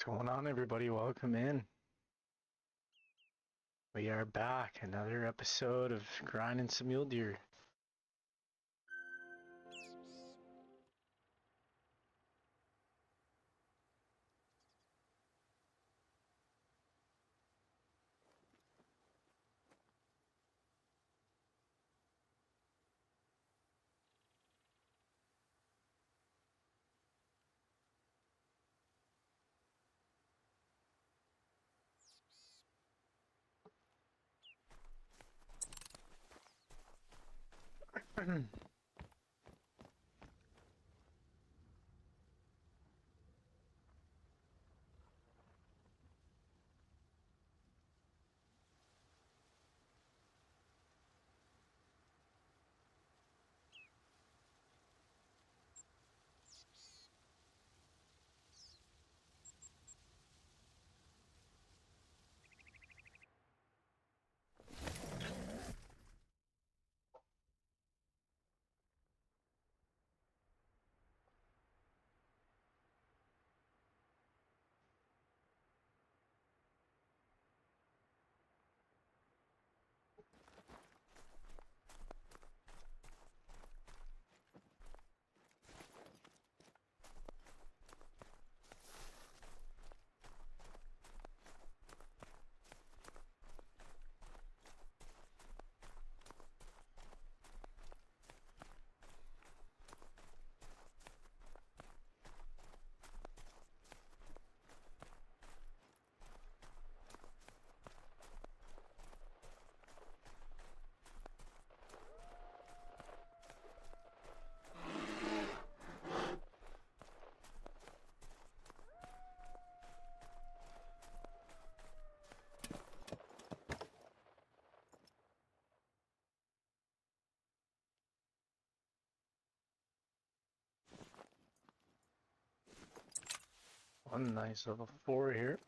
What's going on, everybody? Welcome in. We are back. Another episode of grinding some mule deer. One nice level 4 here.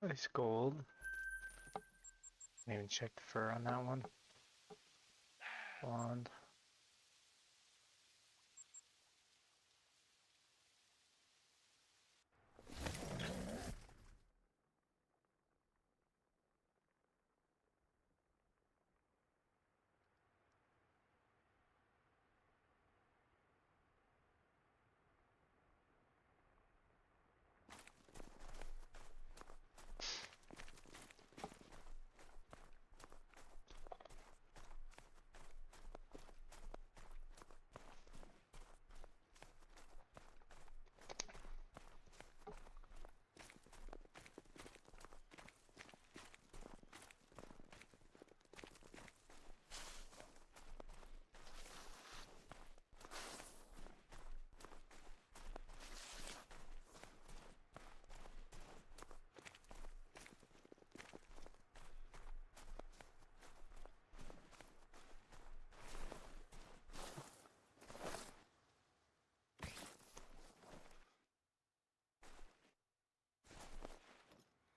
Nice gold. Didn't even check the fur on that one. Blonde.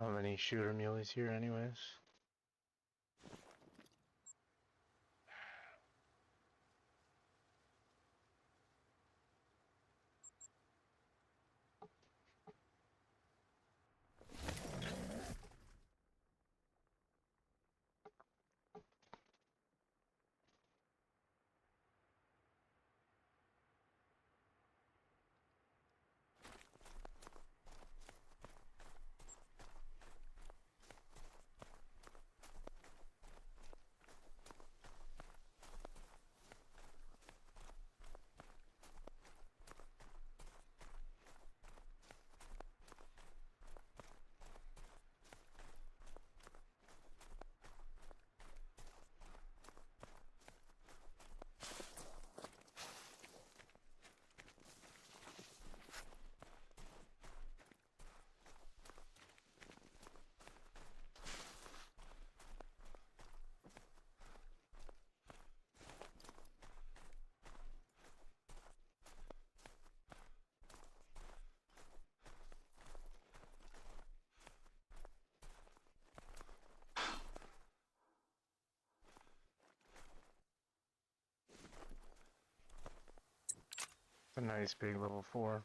How many shooter muleys here anyways? a nice big level 4.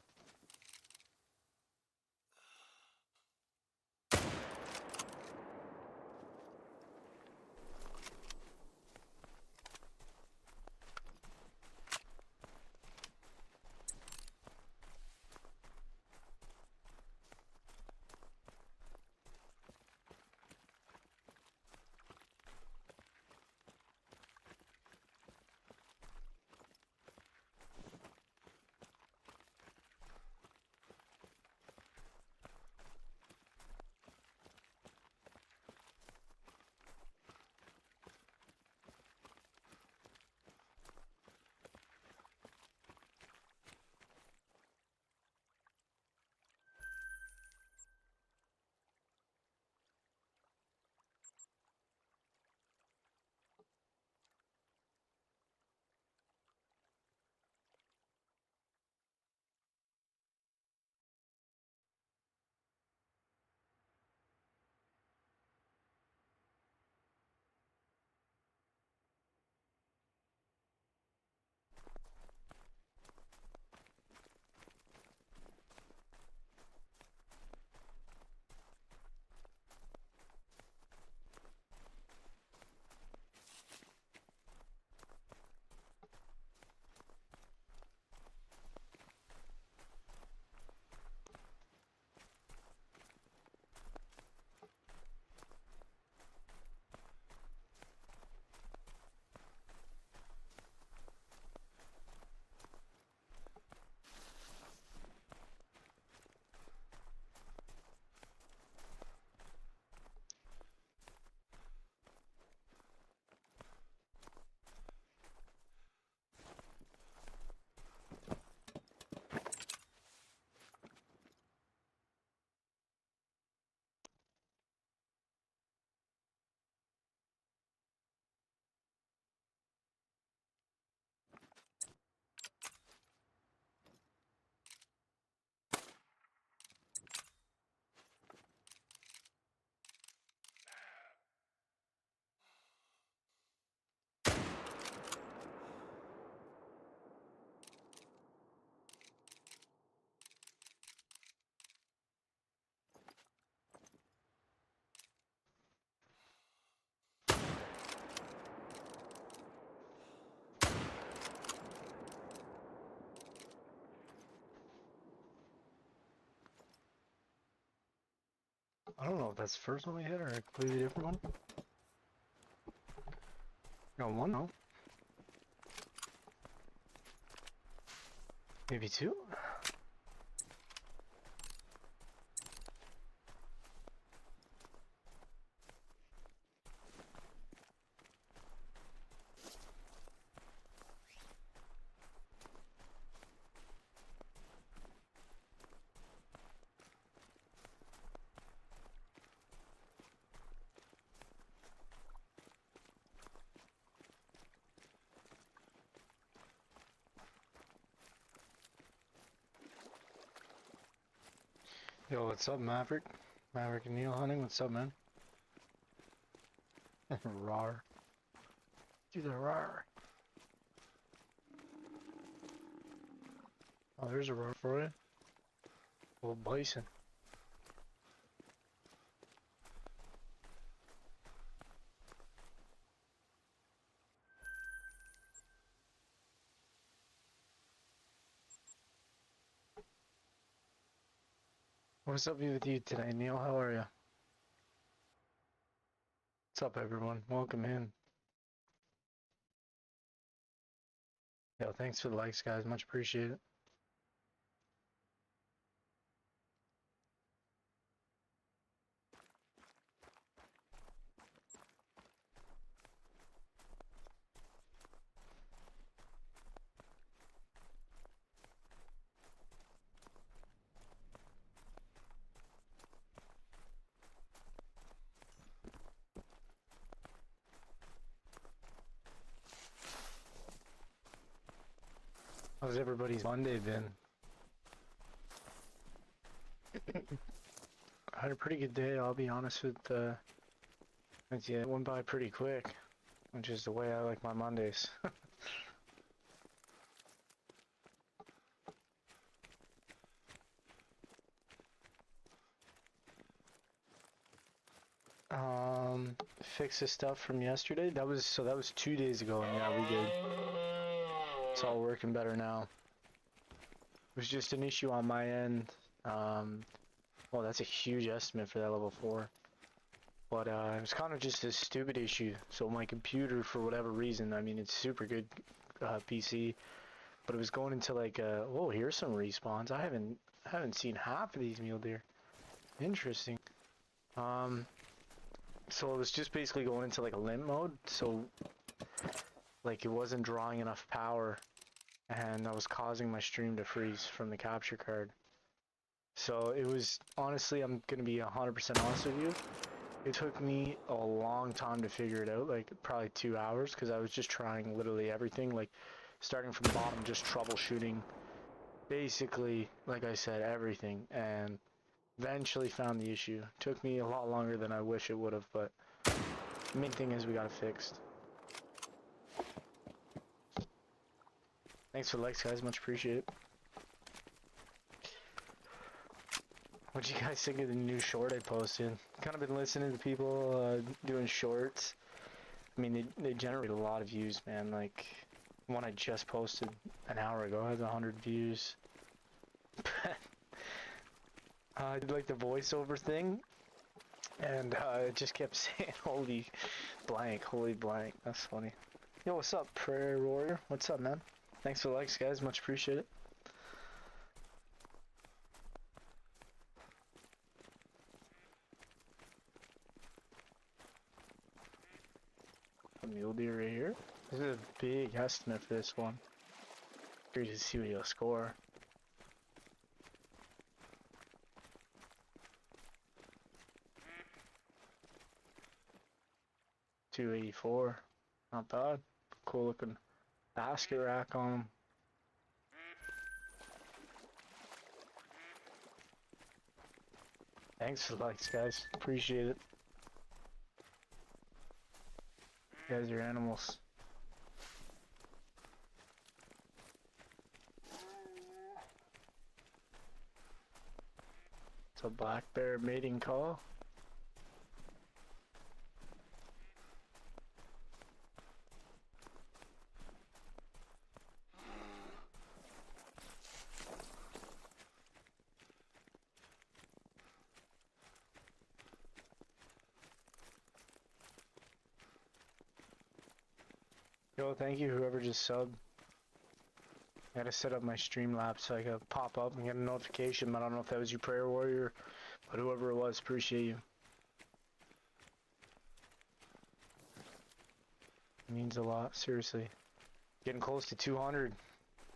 I don't know if that's the first one we hit or a completely different one. Got one though. Maybe two? Yo, what's up, Maverick? Maverick and Neil hunting, what's up, man? Rawr. Do the rawr. Oh, there's a roar for you. Old bison. What's up with you today, Neil? How are you? What's up, everyone? Welcome in. Yo, thanks for the likes, guys. Much appreciated. How's everybody's Monday been? I had a pretty good day, I'll be honest with you. It went by pretty quick, which is the way I like my Mondays. Fix the stuff from yesterday. That was 2 days ago, and yeah, we good. It's all working better now. It was just an issue on my end. Well, that's a huge estimate for that level 4. But it was kind of just a stupid issue. So my computer, for whatever reason, I mean, it's super good PC, but it was going into like whoa, here's some respawns. I haven't seen half of these mule deer. Interesting. So it was just basically going into like a limp mode. So like it wasn't drawing enough power, and that was causing my stream to freeze from the capture card. So it was, honestly, I'm gonna be 100% honest with you. It took me a long time to figure it out, like probably 2 hours, because I was just trying literally everything, like starting from the bottom, just troubleshooting, basically, like I said, everything, and eventually found the issue. Took me a lot longer than I wish it would have, but the main thing is we got it fixed. Thanks for the likes, guys, much appreciated. What'd you guys think of the new short I posted? Kind of been listening to people doing shorts. I mean, they generate a lot of views, man. Like, one I just posted an hour ago has 100 views. I did like the voiceover thing, and it just kept saying holy blank, holy blank. That's funny. Yo, what's up, Prayer Warrior? What's up, man? Thanks for the likes, guys. Much appreciated. A mule deer right here. This is a big estimate for this one. Curious to see what he'll score. $284. Not bad. Cool looking basket rack on him. Thanks for the likes, guys. Appreciate it. You guys are animals. It's a black bear mating call. Yo, thank you whoever just subbed. I gotta set up my Streamlabs so I can pop up and get a notification. I don't know if that was you, Prayer Warrior, but whoever it was, appreciate you. It means a lot, seriously. Getting close to 200.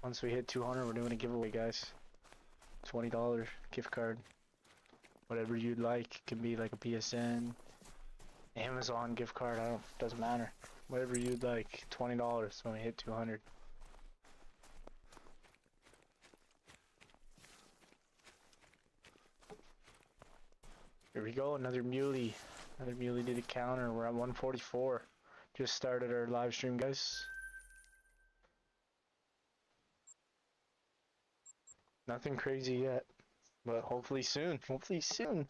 Once we hit 200, we're doing a giveaway, guys. $20 gift card. Whatever you'd like. It can be like a PSN, Amazon gift card, I don't, doesn't matter. Whatever you'd like. $20 when we hit 200. Here we go, another muley. Another muley did a counter. We're at 144. Just started our live stream, guys. Nothing crazy yet, but hopefully soon. Hopefully soon.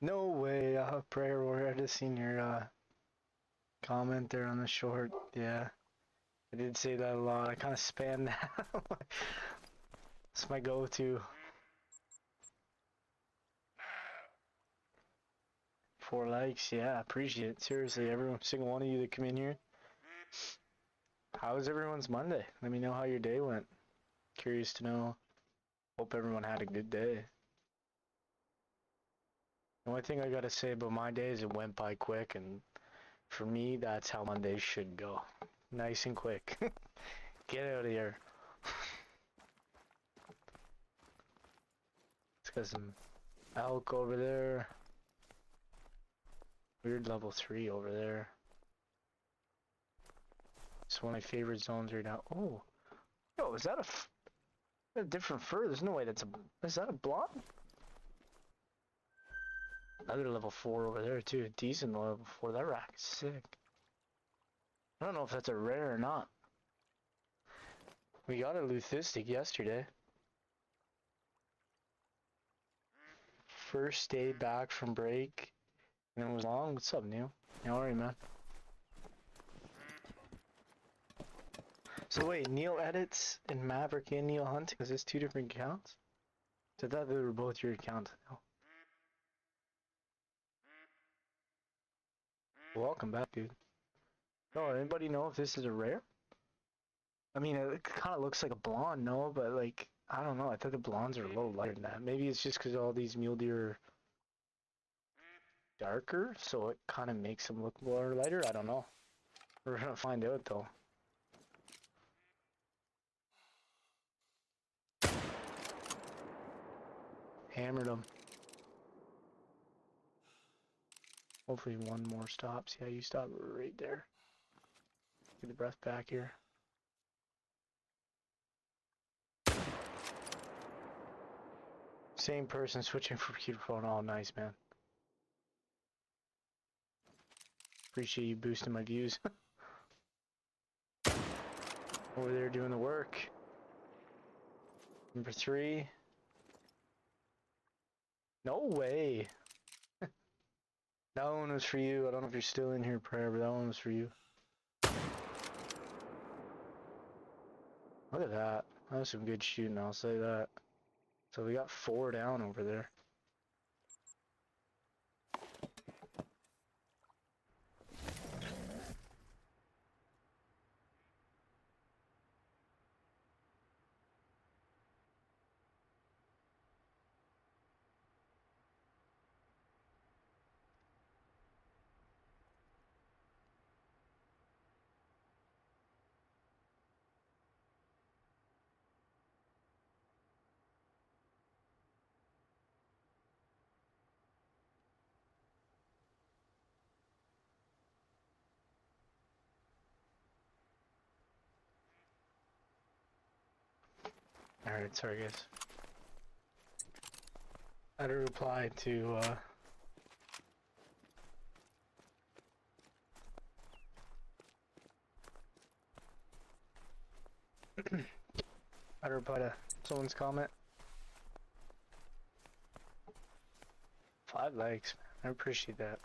No way, Prayer Warrior. have seen your comment there on the short. Yeah, I did say that a lot. I kind of spam that. It's my go-to. 4 likes, yeah, appreciate it. Seriously, every single one of you that come in here. How was everyone's Monday? Let me know how your day went. Curious to know. Hope everyone had a good day. The only thing I gotta say about my day is it went by quick, and for me, that's how Mondays should go. Nice and quick. Get out of here. Let's get some elk over there. Weird level 3 over there. It's one of my favorite zones right now. Oh, yo, is that a different fur? There's no way that's a. Is that a blonde? Another level 4 over there too. A decent level 4. That rack is sick. I don't know if that's a rare or not. We got a Luthistic yesterday. First day back from break. And it was long. What's up, Neil? You alright, man? So wait, Neil edits and Maverick and Neil hunting. Is this 2 different accounts? I thought they were both your accounts now. Welcome back, dude. Oh, anybody know if this is a rare? I mean, it kind of looks like a blonde, no? But like, I don't know. I thought the blondes are a little lighter than that. Maybe it's just because all these mule deer are darker, so it kind of makes them look more lighter. I don't know. We're gonna find out though. Hammered them. Hopefully one more stops. Yeah, you stop right there. Get the breath back here. Same person switching from computer phone. Oh, nice, man. Appreciate you boosting my views. Over there doing the work. Number 3. No way. That one was for you. I don't know if you're still in here, Prayer, but that one was for you. Look at that. That was some good shooting, I'll say that. So we got 4 down over there. Alright, sorry guys. I had a reply to I had a reply to someone's comment. 5 likes, man. I appreciate that.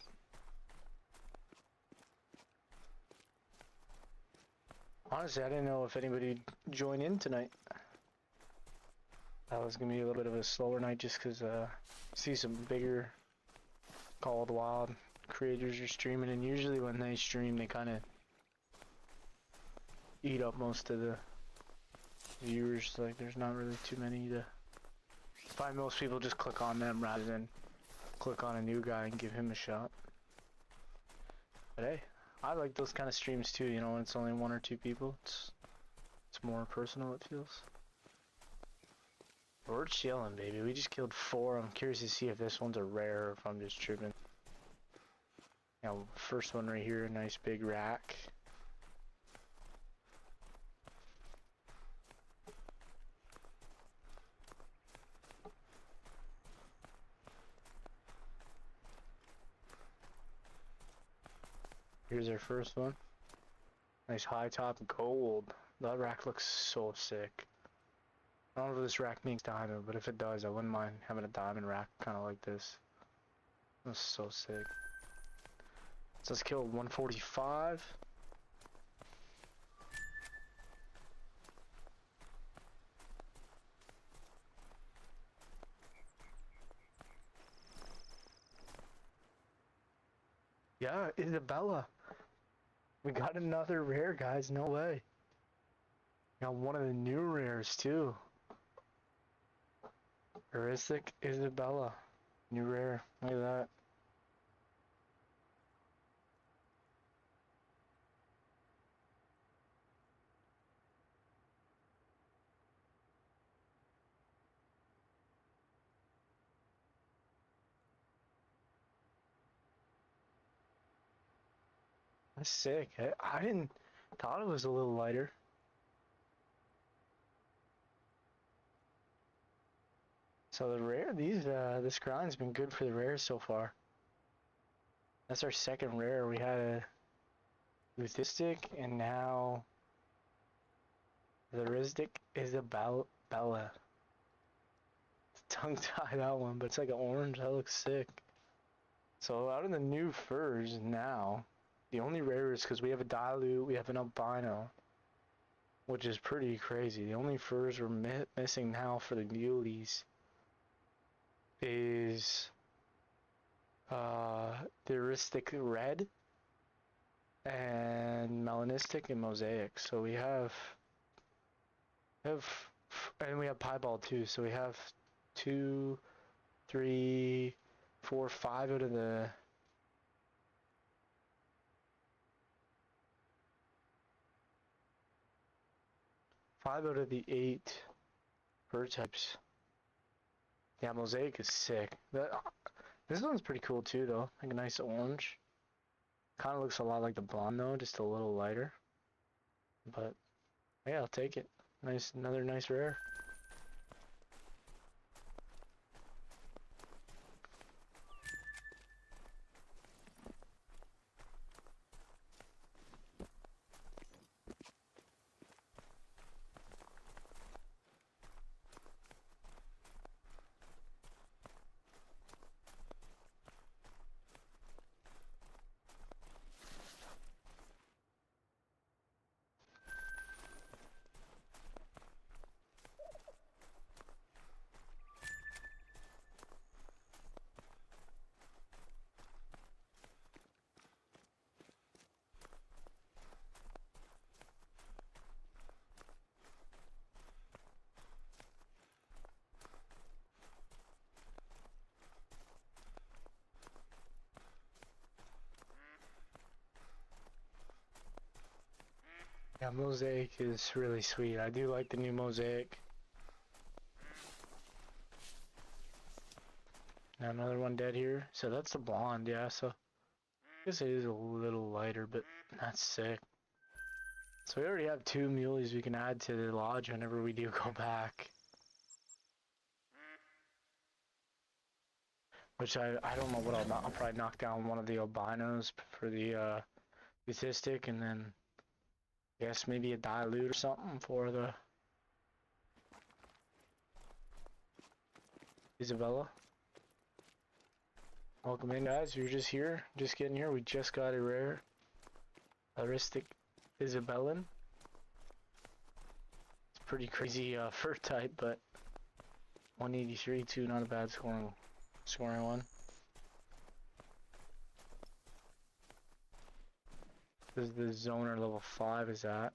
Honestly, I didn't know if anybody would join in tonight. That was gonna be a little bit of a slower night just because see some bigger Called Wild creators are streaming, and usually when they stream they kind of eat up most of the viewers. Like there's not really too many to find. Most people just click on them rather than click on a new guy and give him a shot. But hey, I like those kind of streams too, you know, when it's only 1 or 2 people. It's more personal, it feels. We're chilling, baby. We just killed 4. I'm curious to see if this one's a rare or if I'm just tripping. Now, first one right here, nice big rack. Here's our first one. Nice high top gold. That rack looks so sick. I don't know if this rack makes diamond, but if it does, I wouldn't mind having a diamond rack kind of like this. That's so sick. So let's kill 145. Yeah, Isabella. We got another rare, guys. No way. Got one of the new rares, too. Heuristic Isabella. New rare. Look at that. That's sick. I didn't... Thought it was a little lighter. So the rare, this grind's been good for the rares so far. That's our second rare. We had a Luthistic, and now the Rizdic Isabella. Tongue tie that one, but it's like an orange. That looks sick. So out of the new furs now, the only rare is because we have a Dilute, we have an Albino, which is pretty crazy. The only furs we're missing now for the muleys is the Heuristic Red and Melanistic and Mosaic. So we have, and we have Piebald too. So we have 2, 3, 4, 5 out of the 8 bird types. Yeah, Mosaic is sick. This one's pretty cool too, though. Like a nice orange. Kind of looks a lot like the blonde though, just a little lighter. But yeah, I'll take it. Nice, another nice rare. Yeah, Mosaic is really sweet. I do like the new Mosaic. Now another one dead here. So that's the blonde, yeah, so I guess it is a little lighter, but that's sick. So we already have 2 muleys we can add to the lodge whenever we do go back. Which I don't know what I'll probably knock down one of the albinos for the Luthistic, and then I guess maybe a Dilute or something for the Isabella. Welcome in, guys. You're just here, just getting here. We just got a rare Heuristic Isabellan. It's pretty crazy fur type, but 183 too, not a bad scoring one. This is the zoner level 5 is that.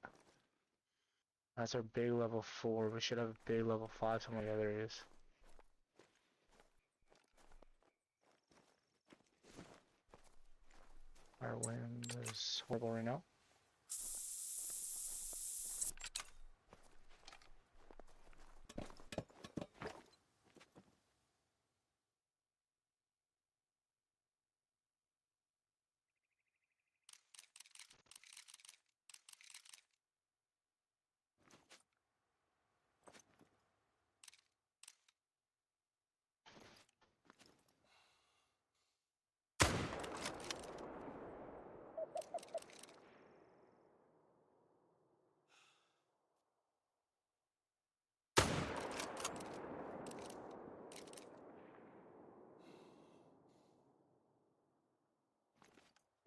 That's our big level 4. We should have a big level 5 somewhere. Yeah, there it is. Our wind is horrible right now.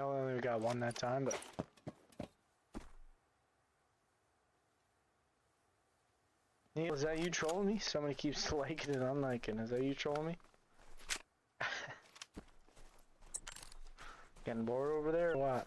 I only got one that time, but Neil, is that you trolling me? Somebody keeps liking and unliking. Is that you trolling me? Getting bored over there or what?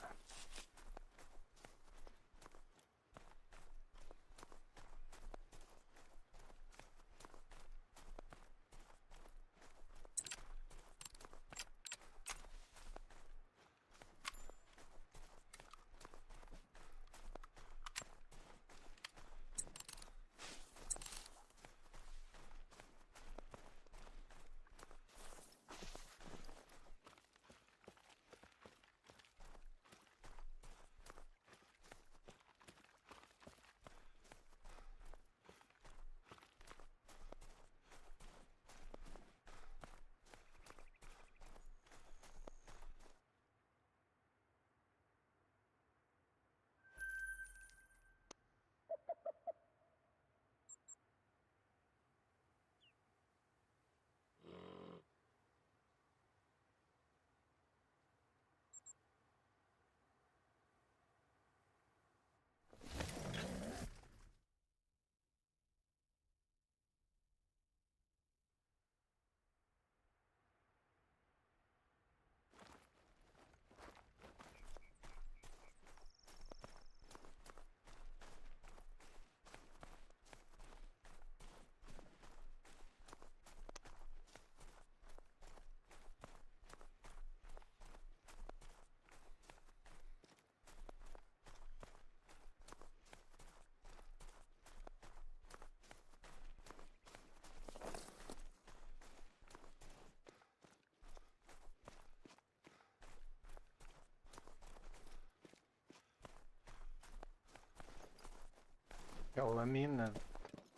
Yo, I mean,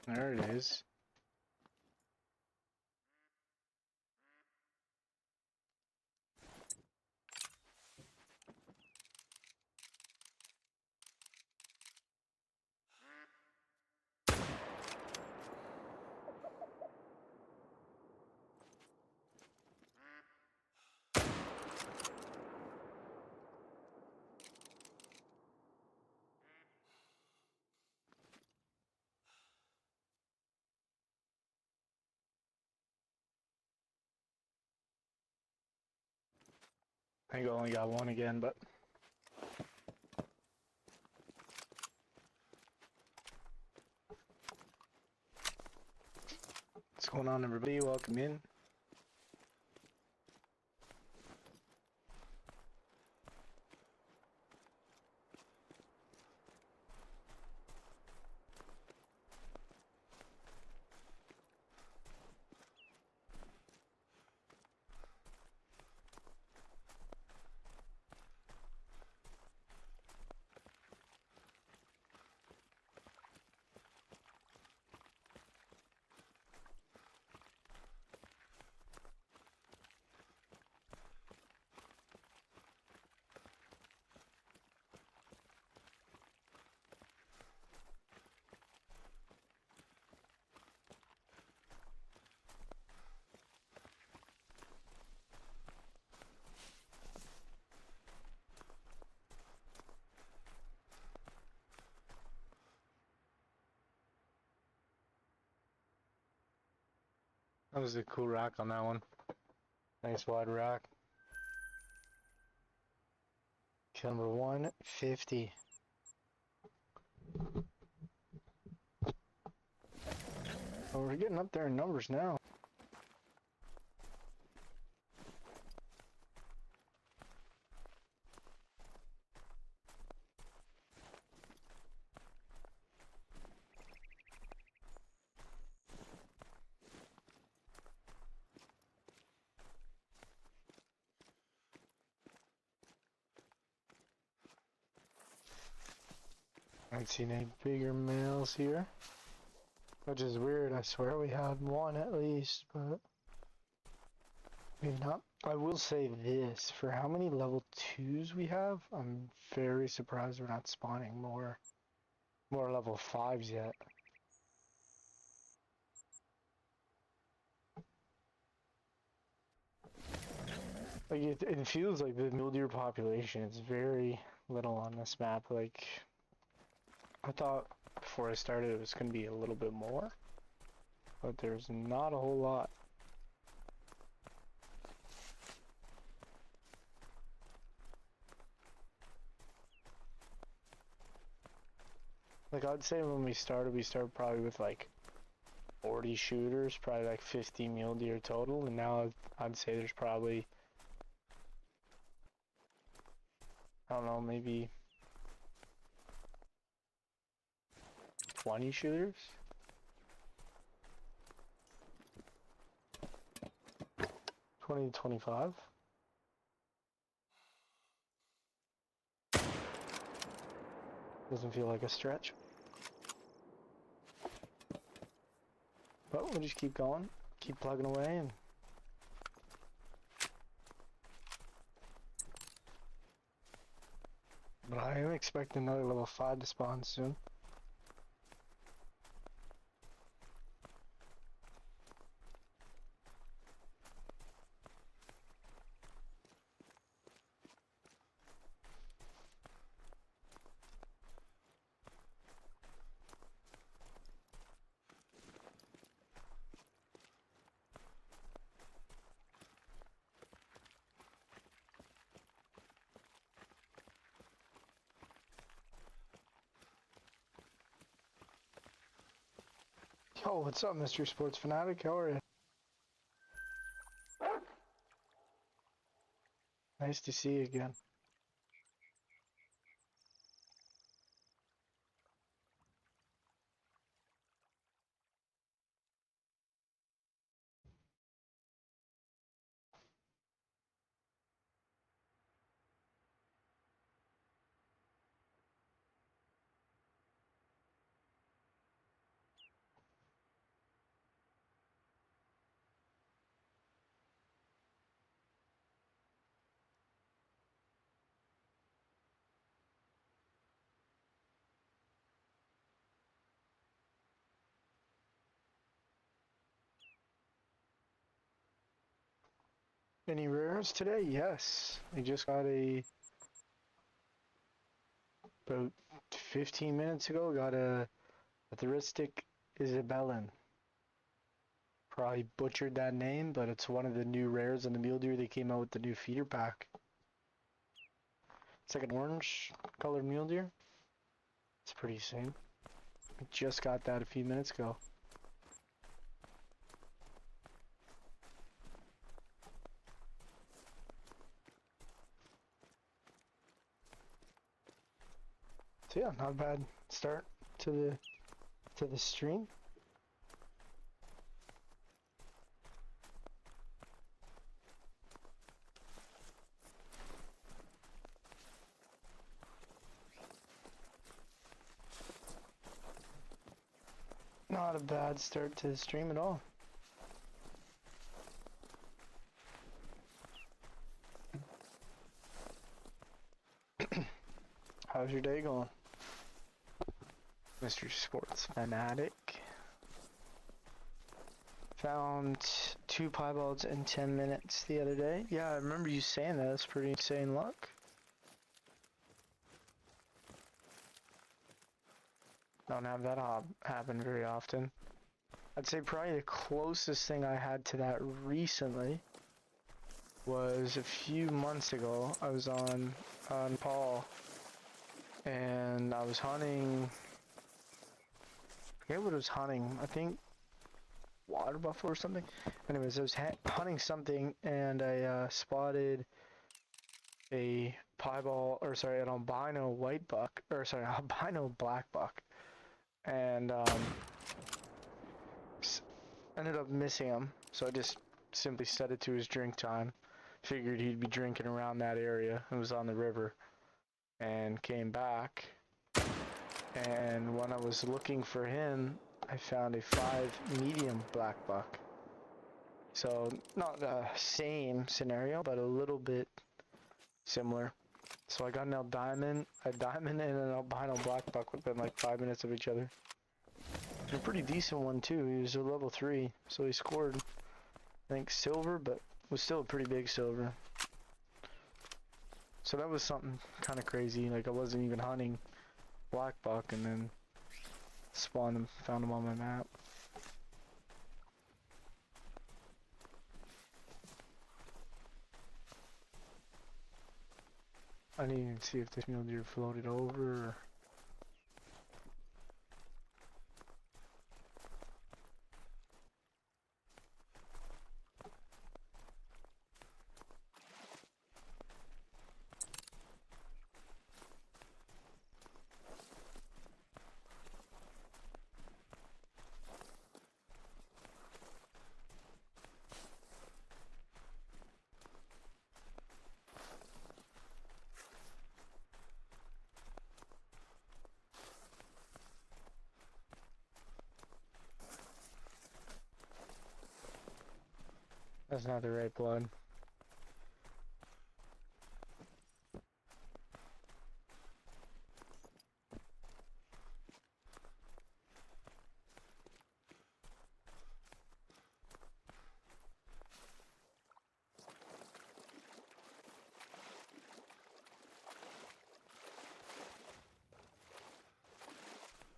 there it is. I think I only got one again, but what's going on, everybody? Welcome in. That was a cool rack on that one. Nice wide rack. Kill number 150. Oh, we're getting up there in numbers now. I haven't seen any bigger males here. Which is weird, I swear we had one at least, but maybe not. I will say this, for how many level 2s we have, I'm very surprised we're not spawning more level 5s yet. Like it feels like the mule deer population is very little on this map. Like I thought before I started it was gonna be a little bit more, but there's not a whole lot. Like I'd say when we started probably with like 40 shooters, probably like 50 mule deer total, and now I'd say there's probably, I don't know, maybe 20 shooters? 20 to 25? Doesn't feel like a stretch. But we'll just keep going, keep plugging away, and but I am expecting another level 5 to spawn soon. Yo, what's up, Mr. Sports Fanatic? How are you? Nice to see you again. Any rares today? Yes. I just got about 15 minutes ago, got a Thuristic Isabellan. Probably butchered that name, but it's one of the new rares in the mule deer. They came out with the new feeder pack. It's like an orange colored mule deer. It's pretty insane. I just got that a few minutes ago. So yeah, not a bad start to the stream. Not a bad start to the stream at all. How's your day going, Mr. Sports Fanatic? Found 2 piebalds in 10 minutes the other day. Yeah, I remember you saying that. That's pretty insane luck. Don't have that happen very often. I'd say probably the closest thing I had to that recently was a few months ago. I was on Paul, and I was hunting. I forget what I was hunting. I think water buffalo or something. Anyways, I was hunting something, and I spotted a piebald, or sorry, an albino white buck, or sorry, albino black buck, and ended up missing him. So I just simply set it to his drink time. Figured he'd be drinking around that area. It was on the river, and came back. And when I was looking for him, I found a 5 medium black buck. So not the same scenario, but a little bit similar. So I got a diamond and an albino black buck within like 5 minutes of each other. A pretty decent one too. He was a level 3, so he scored, I think, silver, but was still a pretty big silver. So that was something kind of crazy. Like I wasn't even hunting black buck, and then spawned them, found them on my map. I didn't even see if this mule deer floated over. Or... That's not the right blood.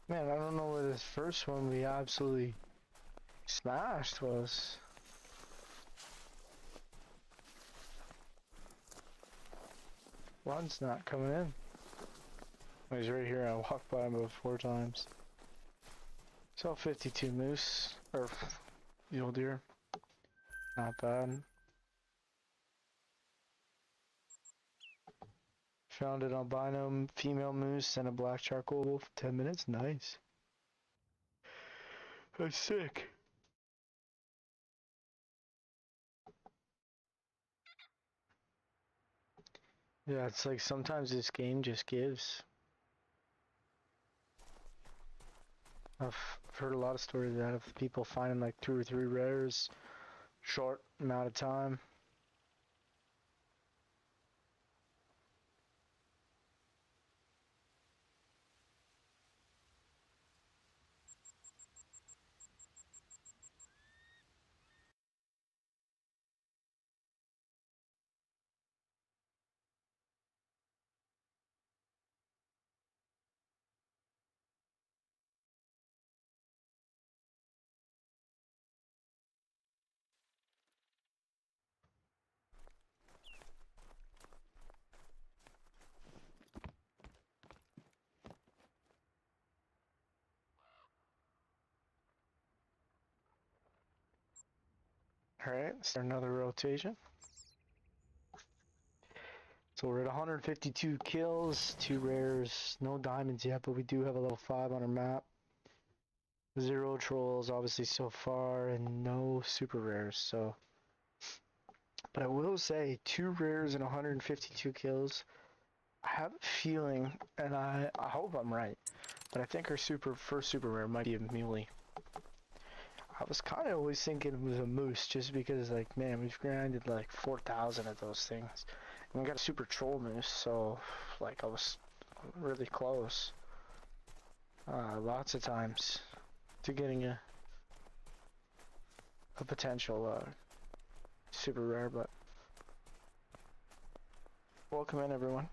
Man, I don't know where this first one we absolutely smashed was. Blood's not coming in. He's right here. I walked by him about 4 times. Saw 52 moose, or mule deer. Not bad. Found an albino female moose and a black charcoal wolf in 10 minutes. Nice. That's sick. Yeah, it's like sometimes this game just gives. I've heard a lot of stories out of people finding like 2 or 3 rares short amount of time. Alright, start another rotation. So we're at 152 kills, 2 rares, no diamonds yet, but we do have a level 5 on our map. 0 trolls obviously so far, and no super rares, so. But I will say, 2 rares and 152 kills. I have a feeling, and I hope I'm right, but I think our first super rare might be a muley. I was kind of always thinking it was a moose, just because, like, man, we've grinded like 4,000 of those things. And we got a super troll moose, so, like, I was really close. Lots of times to getting a potential super rare, but welcome in, everyone.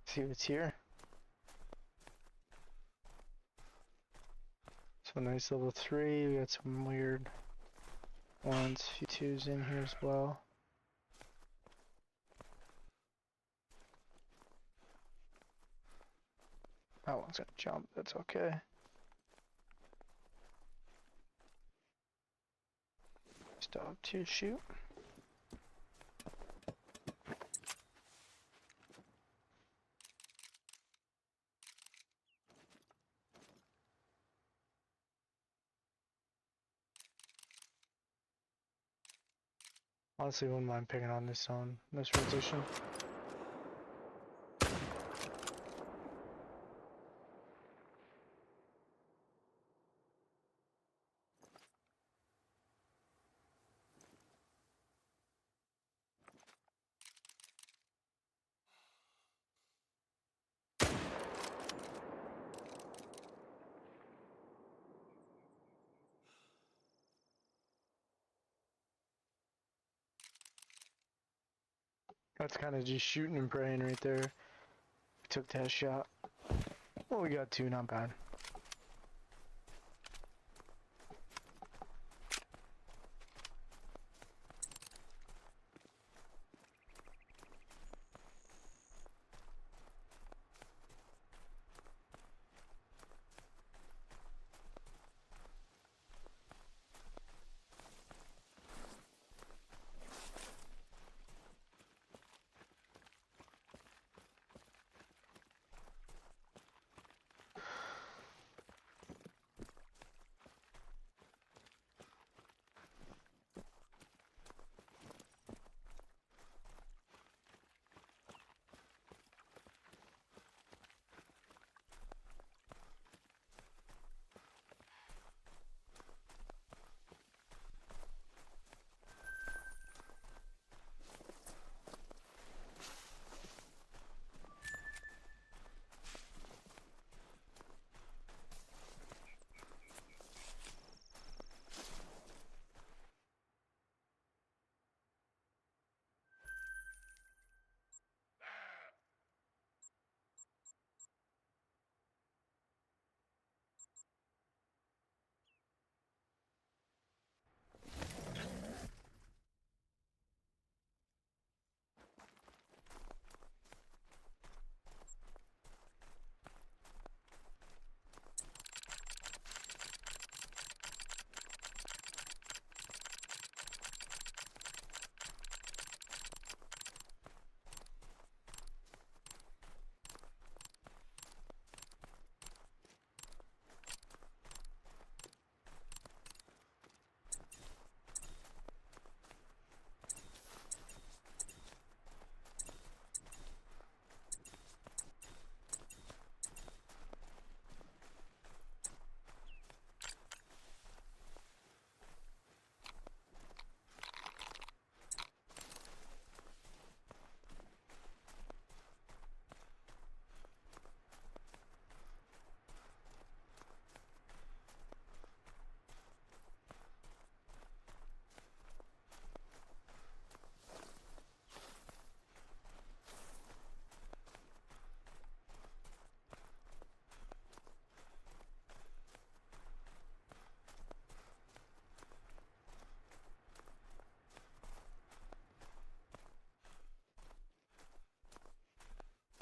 See what's here. So nice level 3, we got some weird 1s, few 2s in here as well. That one's gonna jump, that's okay. Stop to shoot. Honestly, wouldn't mind picking on this zone, this rotation. That's kind of just shooting and praying right there. Took that shot. Well, we got two, not bad.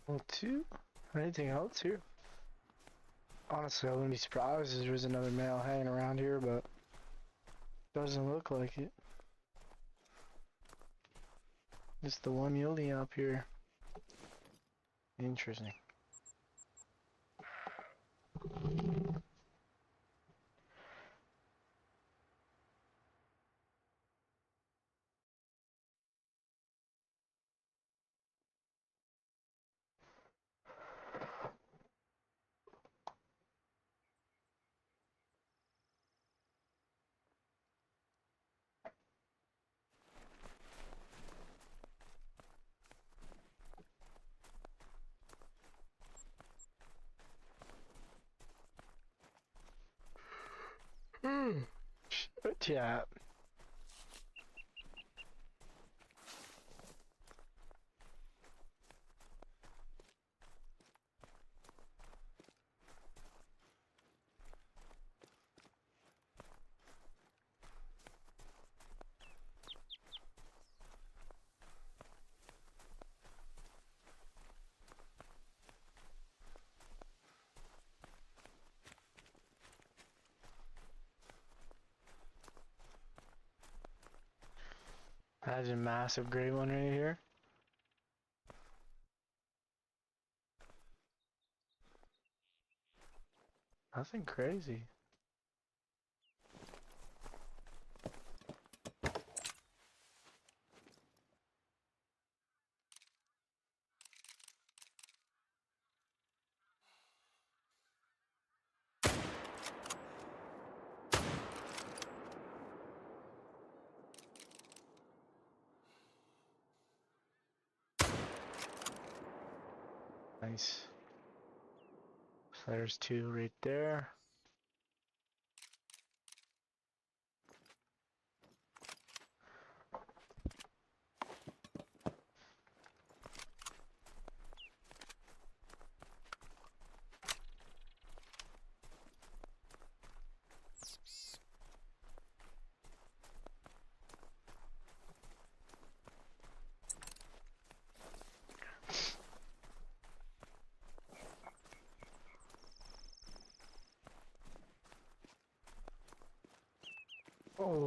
Well, two? Anything else here? Honestly, I wouldn't be surprised if there was another male hanging around here, but doesn't look like it. Just the one muley up here. Interesting. Yeah. That's a massive gray one right here. Nothing crazy. Nice. So there's two right there.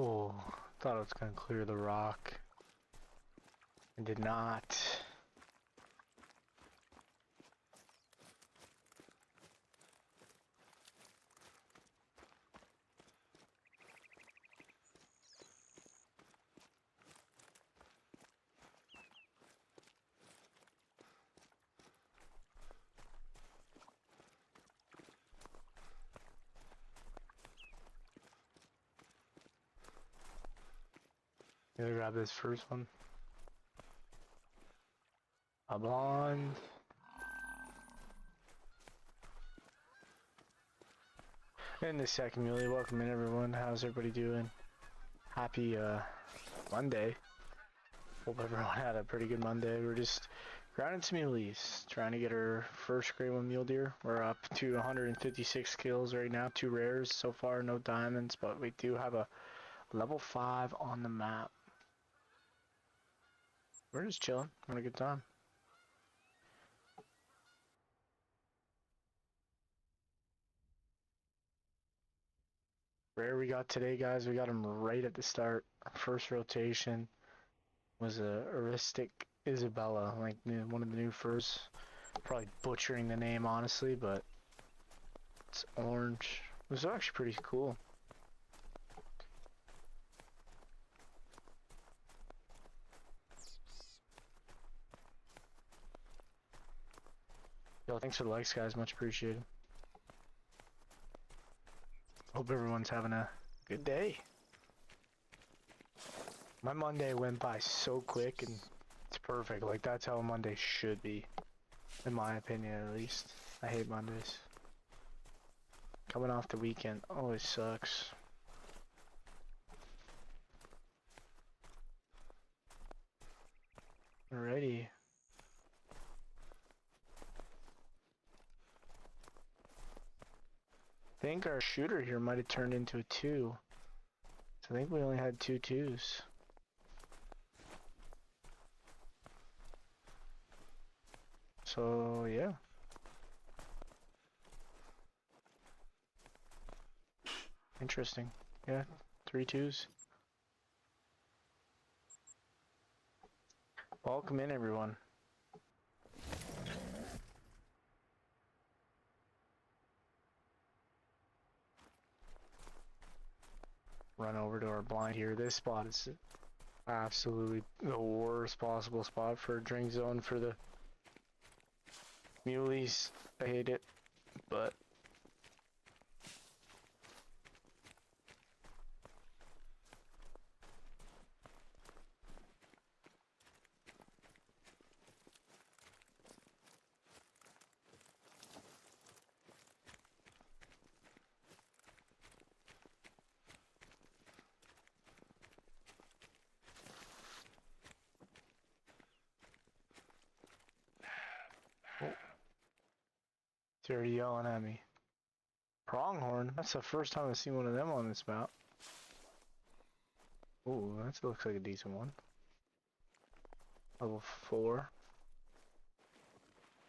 Oh, thought I was gonna clear the rock. I did not. Gonna grab this first one. A blonde. And the second muley. Welcome in, everyone. How's everybody doing? Happy Monday. Hope everyone had a pretty good Monday. We're just grounding some muleys, trying to get our first grade 1 mule deer. We're up to 156 kills right now. 2 rares so far, no diamonds, but we do have a level 5 on the map. We're just chilling, having a good time. Rare we got today, guys. We got him right at the start. Our first rotation was a Aristic Isabella, like one of the new furs. Probably butchering the name, honestly, but it's orange. It was actually pretty cool. Yo, thanks for the likes, guys. Much appreciated. Hope everyone's having a good day. My Monday went by so quick, and it's perfect. Like, that's how a Monday should be. In my opinion, at least. I hate Mondays. Coming off the weekend always sucks. Alrighty. I think our shooter here might have turned into a 2. So I think we only had 2 2s. So, yeah. Interesting. Yeah, 3 2s. Welcome in, everyone. Run over to our blind here. This spot is absolutely the worst possible spot for a drink zone for the muleys. I hate it, but it's already yelling at me. Pronghorn? That's the first time I've seen one of them on this map. Ooh, that looks like a decent one. Level 4.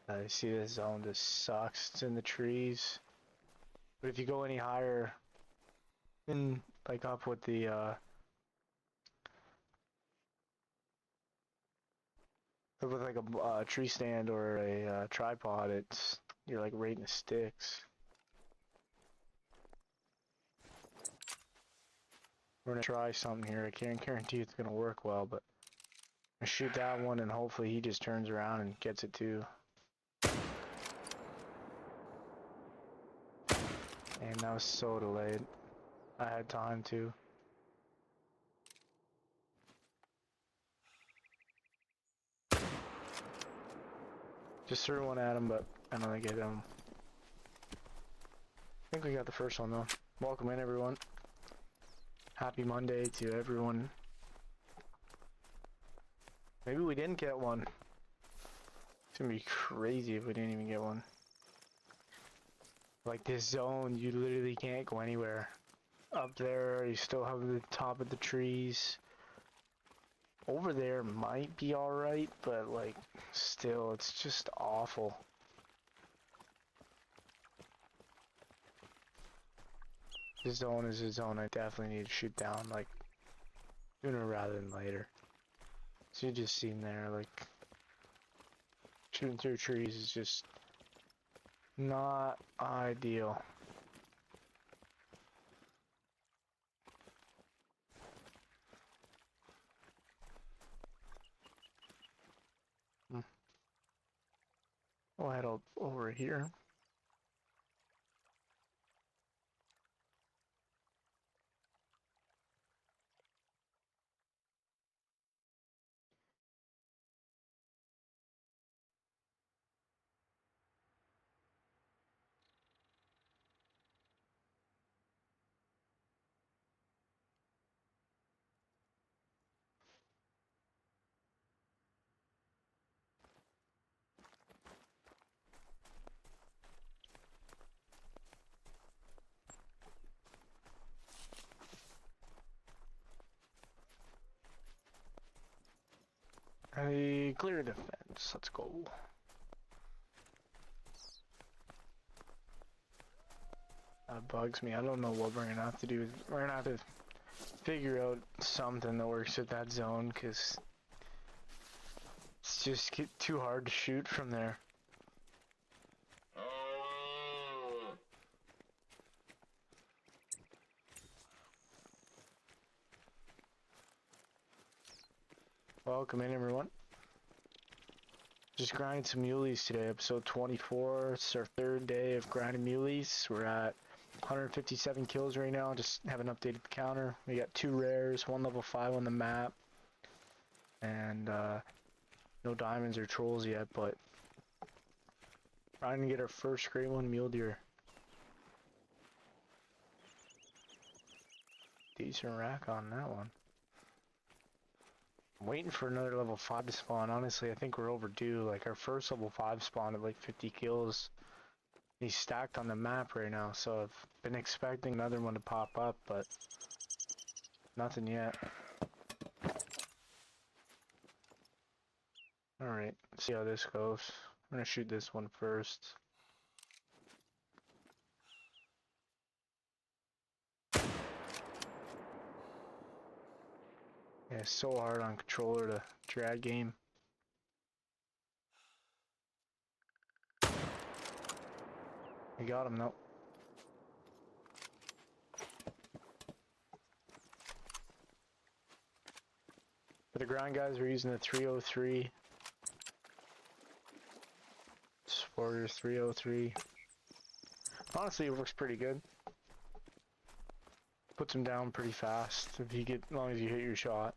I see this zone just sucks. It's in the trees. But if you go any higher, in like up with the with like a tree stand or a tripod, you're like right in the sticks. We're gonna try something here. I can't guarantee it's gonna work well, but I shoot that one and hopefully he just turns around and gets it too. And that was so delayed. I had time to. Just threw one at him, but I don't think it hit him. I think we got the first one though. Welcome in, everyone. Happy Monday to everyone. Maybe we didn't get one. It's gonna be crazy if we didn't even get one. Like this zone, you literally can't go anywhere. Up there, you still have the top of the trees. Over there might be alright, but like, still, it's just awful. This zone is a zone I definitely need to shoot down, like, Sooner rather than later. So you just seen there, like, shooting through trees is just not ideal. I'll head over here. A clear defense. Let's go. That bugs me. I don't know what we're gonna have to do. We're gonna have to figure out something that works with that zone, because it's just too hard to shoot from there. Welcome in, everyone. Just grinding some muleys today, episode 24. It's our third day of grinding muleys. We're at 157 kills right now. Just haven't updated the counter. We got 2 rares, 1 level 5 on the map, and no diamonds or trolls yet, but trying to get our first grade 1 mule deer. Decent rack on that one. I'm waiting for another level 5 to spawn. Honestly, I think we're overdue. Like, our first level 5 spawned at like 50 kills. He's stacked on the map right now, so I've been expecting another one to pop up, but nothing yet. Alright, see how this goes. I'm gonna shoot this one first. Yeah, it's so hard on controller to drag game. I got him though. For the ground guys, we're using the 303. Sporter 303. Honestly, it works pretty good. Puts him down pretty fast if you get, as long as you hit your shot.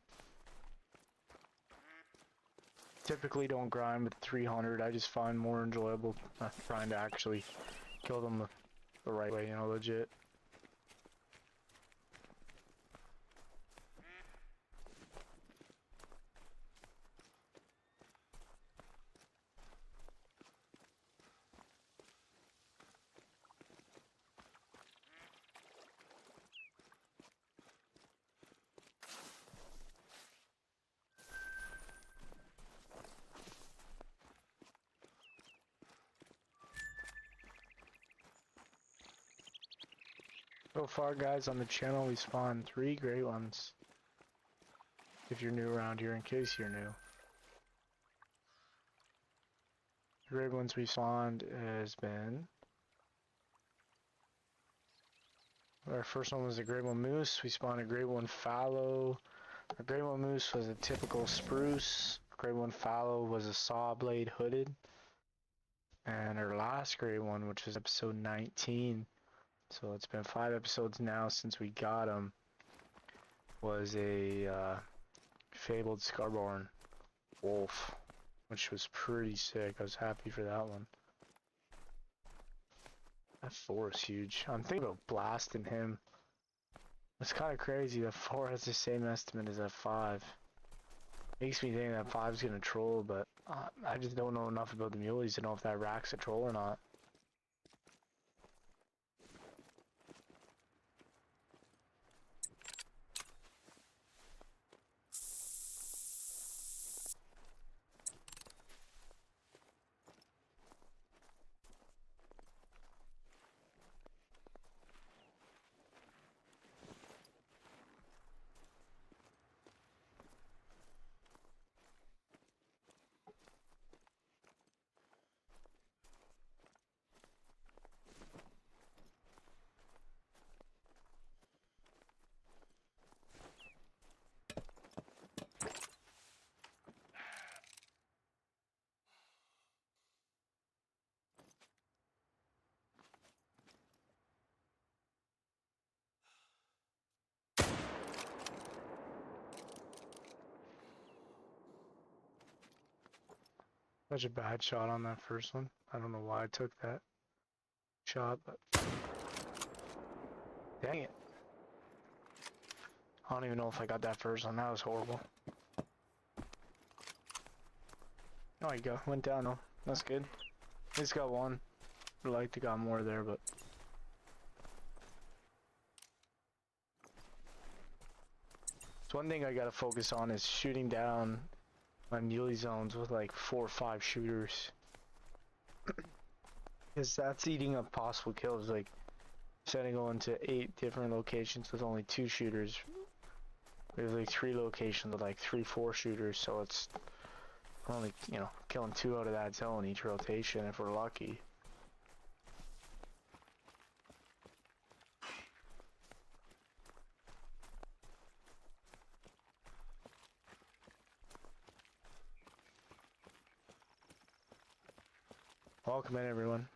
Typically don't grind with 300. I just find more enjoyable trying to actually kill them the right way, you know, legit. So far, guys, on the channel, we spawned 3 great ones. If you're new around here, in case you're new. The great ones we spawned has been... Our first one was a grade 1 moose. We spawned a grade 1 fallow. Our grade 1 moose was a typical spruce. Grade 1 fallow was a saw blade hooded. And our last grade 1, which was episode 19, so it's been 5 episodes now since we got him, was a fabled Scarborn wolf, which was pretty sick. I was happy for that one. That 4 is huge. I'm thinking about blasting him. It's kind of crazy that 4 has the same estimate as that 5. Makes me think that 5 is gonna troll, but I just don't know enough about the muleys to know if that rack's a troll or not. Such a bad shot on that first one. I don't know why I took that shot, but dang it. I don't even know if I got that first one. That was horrible. Oh, you go. Went down though. That's good. He's got one. Would like to got more there, but it's one thing I gotta focus on is shooting down my mule zones with like 4 or 5 shooters. Because that's eating up possible kills. Like, instead of going to 8 different locations with only 2 shooters, we have like 3 locations with like 3, 4 shooters, so it's only, you know, killing 2 out of that zone each rotation if we're lucky. Welcome in, everyone.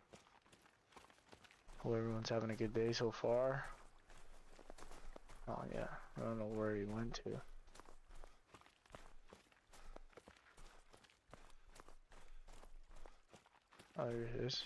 Hope everyone's having a good day so far. Oh yeah, I don't know where he went to. Oh, there it is.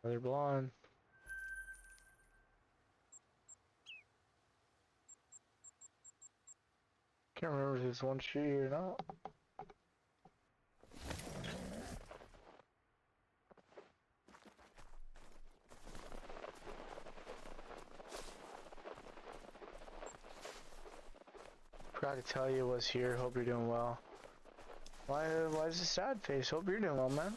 Another blonde. Can't remember if there's one tree or not. Forgot to tell you was here. Hope you're doing well. Why is it sad face? Hope you're doing well, man.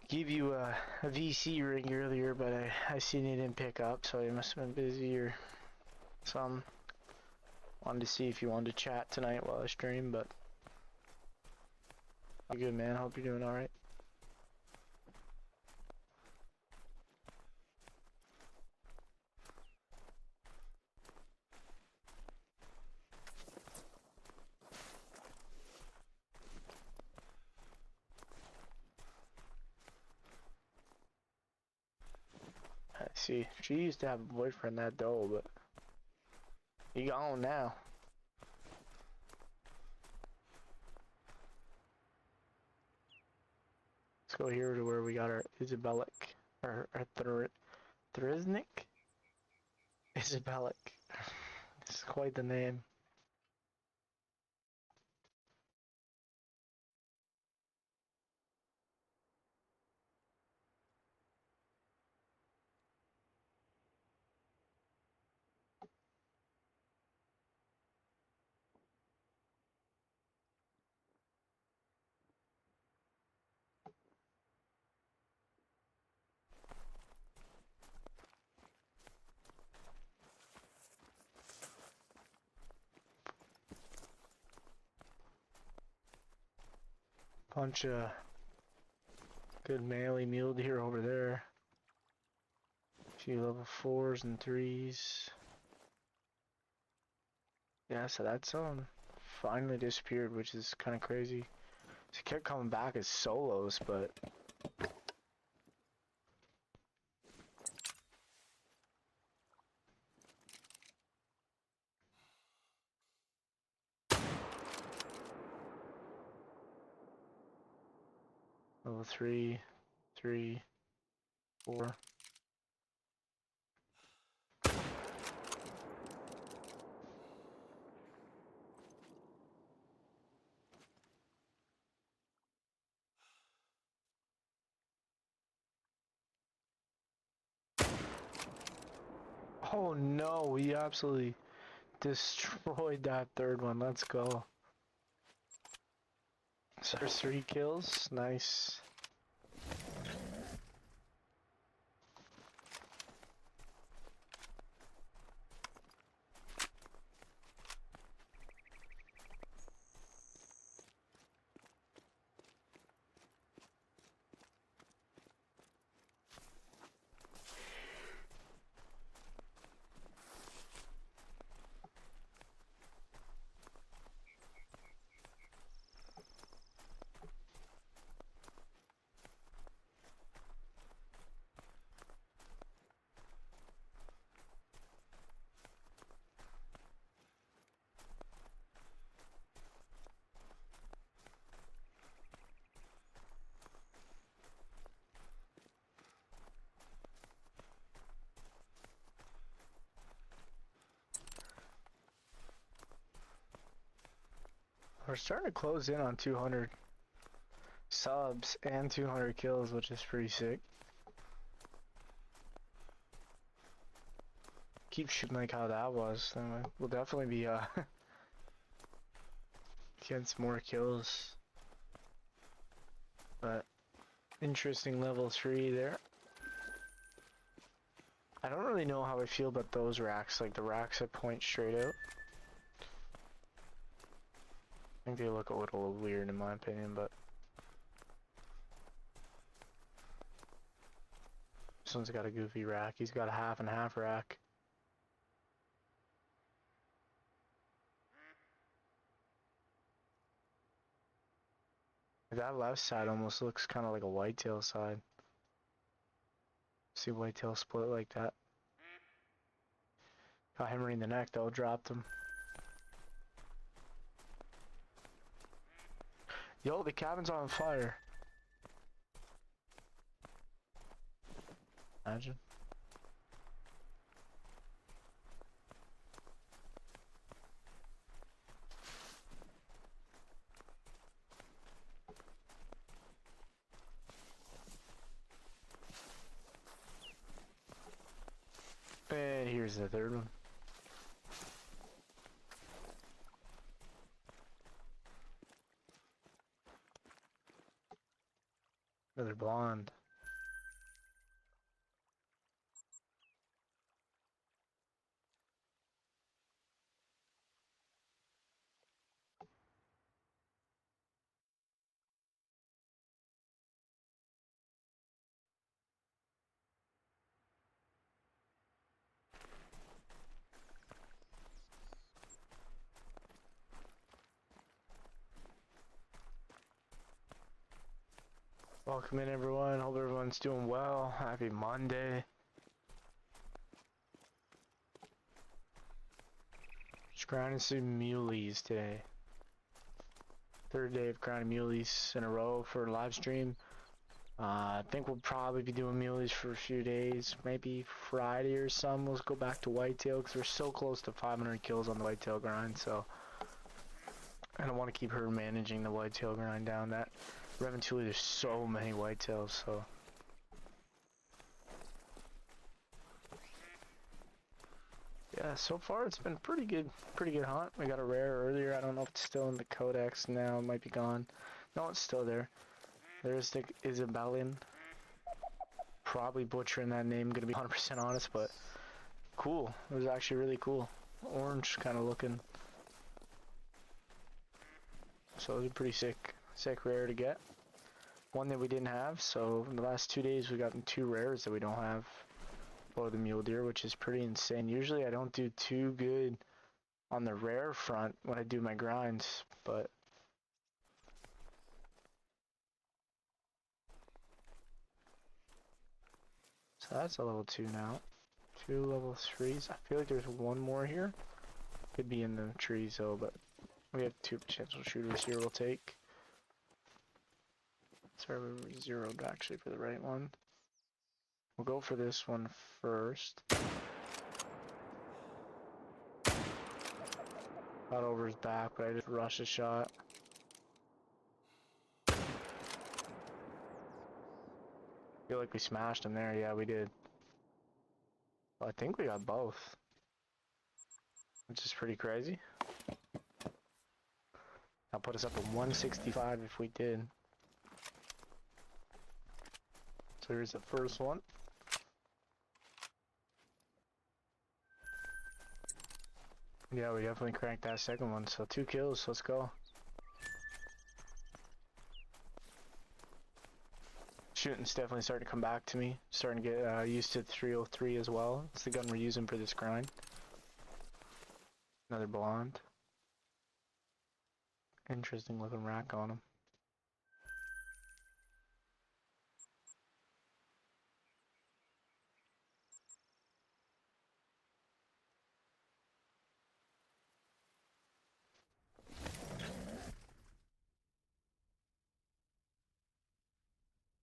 Gave you a VC ring earlier, but I seen you didn't pick up, so you must have been busy or some. Wanted to see if you wanted to chat tonight while I stream, but all good, man. Hope you're doing all right. I see. She used to have a boyfriend, that doe, but he gone now. Let's go here to where we got our Isabelic, or Thriznik? Isabelic. It's quite the name. Bunch of good melee mule deer over there. Few level 4s and 3s. Yeah, so that zone finally disappeared, which is kind of crazy. She kept coming back as solos, but level 3, 3, 4. Oh no, we absolutely destroyed that third one. Let's go. So there's 3 kills. Nice. We're starting to close in on 200 subs and 200 kills, which is pretty sick. Keep shooting like how that was, then we'll definitely be getting some more kills. But interesting level 3 there. I don't really know how I feel about those racks, like the racks that point straight out. I think they look a little weird in my opinion, but this one's got a goofy rack. He's got a half and half rack. That left side almost looks kind of like a whitetail side. See whitetail split like that. Got him right in the neck though, dropped him. Yo, the cabin's on fire. Imagine. And here's the third one. Another blonde. Welcome in everyone, hope everyone's doing well. Happy Monday. Just grinding some muleys today. Third day of grinding muleys in a row for a live stream. I think we'll probably be doing muleys for a few days. Maybe Friday or some we'll go back to whitetail because we're so close to 500 kills on the whitetail grind, so I don't want to keep her managing the whitetail grind down. That Reventually, there's so many whitetails, so yeah, so far it's been pretty good hunt. We got a rare earlier. I don't know if it's still in the codex now. It might be gone. No, it's still there. There's the Isabellian. Probably butchering that name, gonna be 100% honest, but cool. It was actually really cool. Orange kind of looking. So it was a pretty sick rare to get. One that we didn't have, so in the last 2 days we gotten 2 rares that we don't have for the mule deer, which is pretty insane. Usually I don't do too good on the rare front when I do my grinds, but so that's a level 2 now. 2 level 3s. I feel like there's one more here. Could be in the trees though, but we have 2 potential shooters here we'll take. Sorry, we were zeroed actually for the right one. We'll go for this one first. Got over his back, but I just rushed a shot. Feel like we smashed him there. Yeah, we did. Well, I think we got both, which is pretty crazy. That'll put us up at 165 if we did. So here's the first one. Yeah, we definitely cranked that second one, so 2 kills, let's go. Shooting's definitely starting to come back to me. Starting to get used to 303 as well. It's the gun we're using for this grind. Another blonde. Interesting looking rack on him.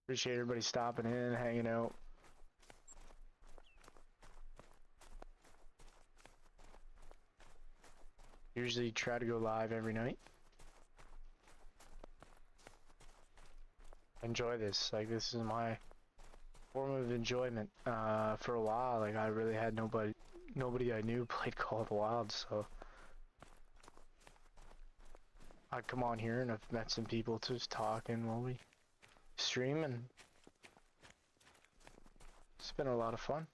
Appreciate everybody stopping in, hanging out. Usually try to go live every night. enjoy this. Like, this is my form of enjoyment. For a while, like, I really had nobody I knew played Call of the Wild, so I'd come on here and I've met some people just talking while we stream, and it's been a lot of fun.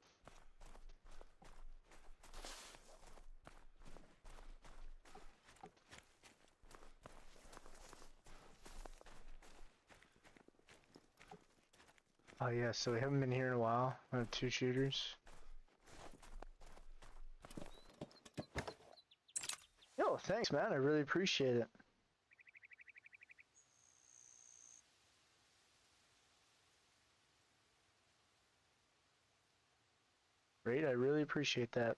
Oh yeah, so we haven't been here in a while. I have 2 shooters. Yo, thanks man, I really appreciate it. Great, I really appreciate that.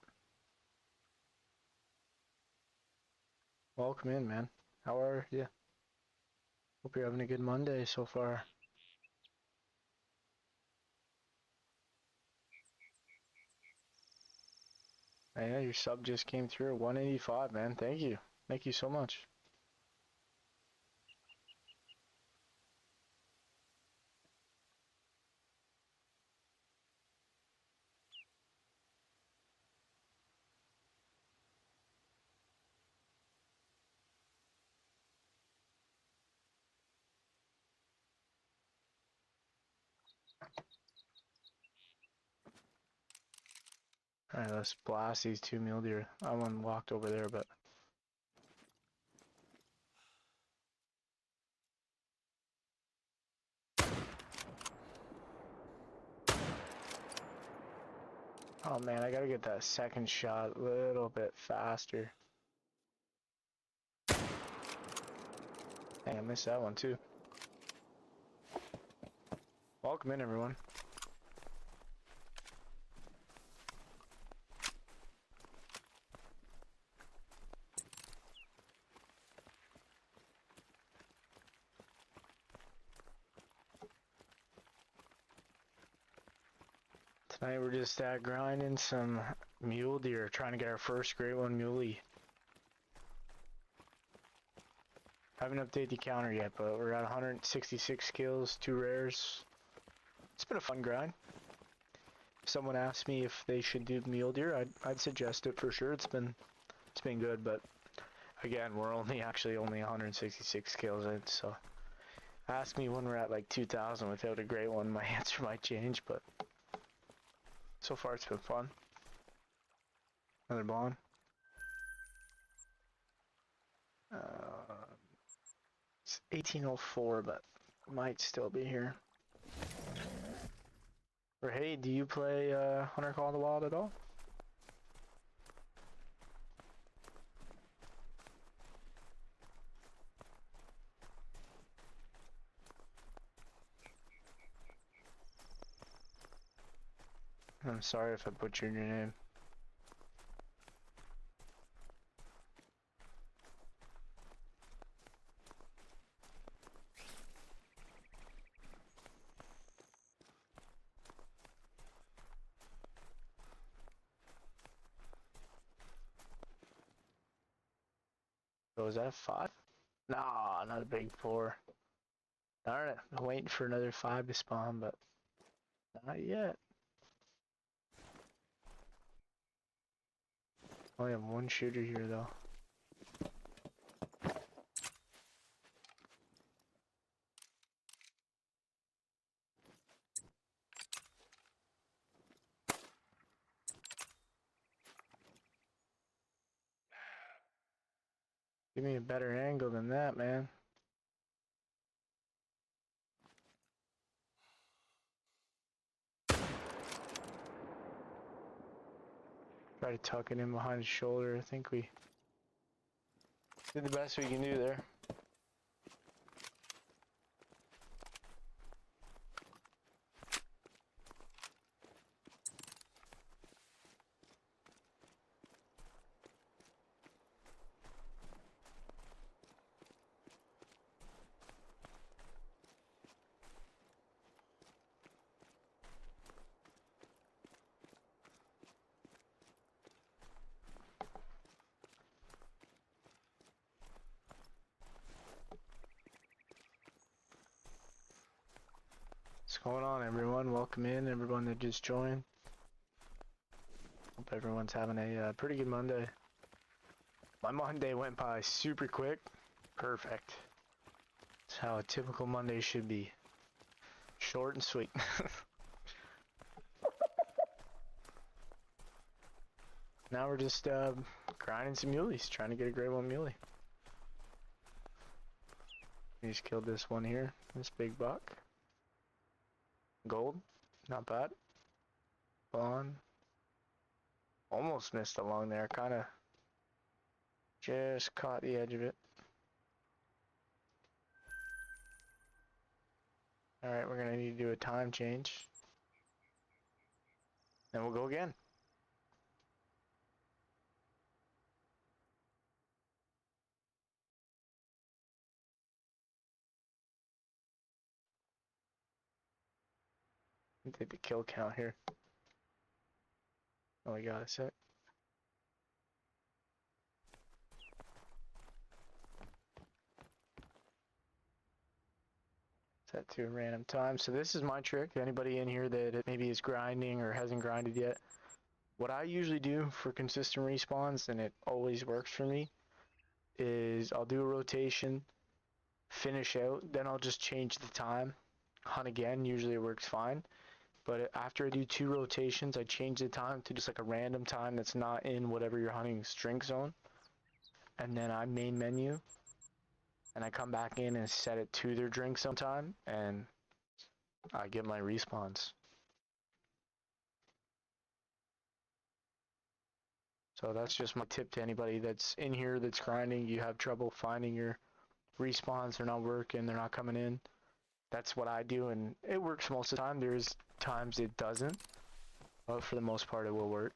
Welcome in, man. How are you? Hope you're having a good Monday so far. Yeah, your sub just came through, 185, man. Thank you. Thank you so much. Alright, let's blast these 2 mule deer. I one walked over there, but oh man, I gotta get that second shot a little bit faster. Dang, I missed that one too. Welcome in, everyone. Tonight we're just grinding some mule deer, trying to get our first great one muley. Haven't updated the counter yet, but we're at 166 kills, 2 rares. It's been a fun grind. If someone asked me if they should do mule deer, I'd suggest it for sure. It's been good, but again, we're only 166 kills in, so ask me when we're at like 2,000 without a great one, my answer might change, but so far it's been fun. Another bond. It's 1804, but might still be here. Or hey, do you play Hunter Call of the Wild at all? I'm sorry if I butchered your name. Oh, is that a 5? Nah, not a big 4. Darn it, I'm waiting for another 5 to spawn, but not yet. Only have 1 shooter here though. Give me a better angle than that, man. Try to tuck it in behind his shoulder. I think we did the best we can do there. What's going on, everyone? Welcome in, everyone that just joined. Hope everyone's having a pretty good Monday. My Monday went by super quick. Perfect. That's how a typical Monday should be. Short and sweet. Now we're just grinding some muleys, trying to get a grade 1 muley. We just killed this one here, this big buck. Gold, not bad. Blonde. Almost missed along there, kinda just caught the edge of it. Alright, we're gonna need to do a time change. Then we'll go again. Take the kill count here. Oh, we got a sec. Set to a random time. So this is my trick. Anybody in here that maybe is grinding or hasn't grinded yet, what I usually do for consistent respawns, and it always works for me, is I'll do a rotation, finish out, then I'll just change the time, hunt again. Usually it works fine. But after I do 2 rotations, I change the time to just like a random time that's not in whatever you're hunting drink zone. And then I main menu, and I come back in and set it to their drink zone time, and I get my respawns. So that's just my tip to anybody that's in here that's grinding. You have trouble finding your respawns, they're not working, they're not coming in. That's what I do, and it works most of the time. There's times it doesn't, but for the most part it will work.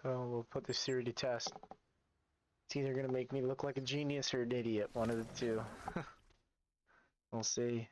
So we'll put this theory to test. It's either gonna make me look like a genius or an idiot, one of the two. We'll see.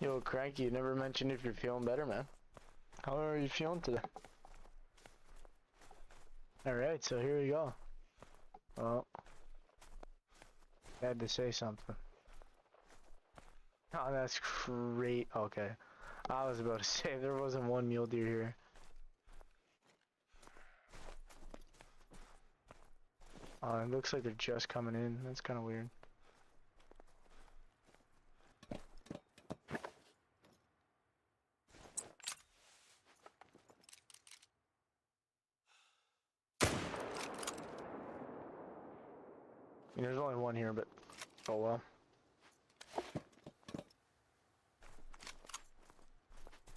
Yo, Cranky, you never mentioned if you're feeling better, man. How are you feeling today? Alright, so here we go. Well, I had to say something. Oh, that's great. Okay. I was about to say, there wasn't one mule deer here. It looks like they're just coming in. That's kind of weird. I mean, there's only one here, but oh well.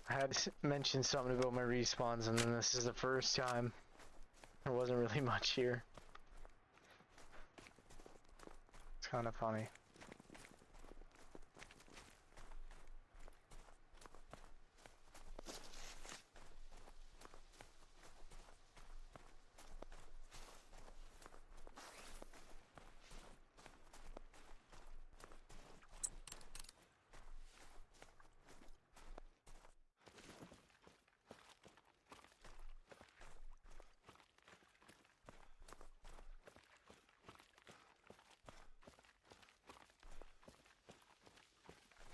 I had to mention something about my respawns, and then this is the first time there wasn't really much here. It's kind of funny.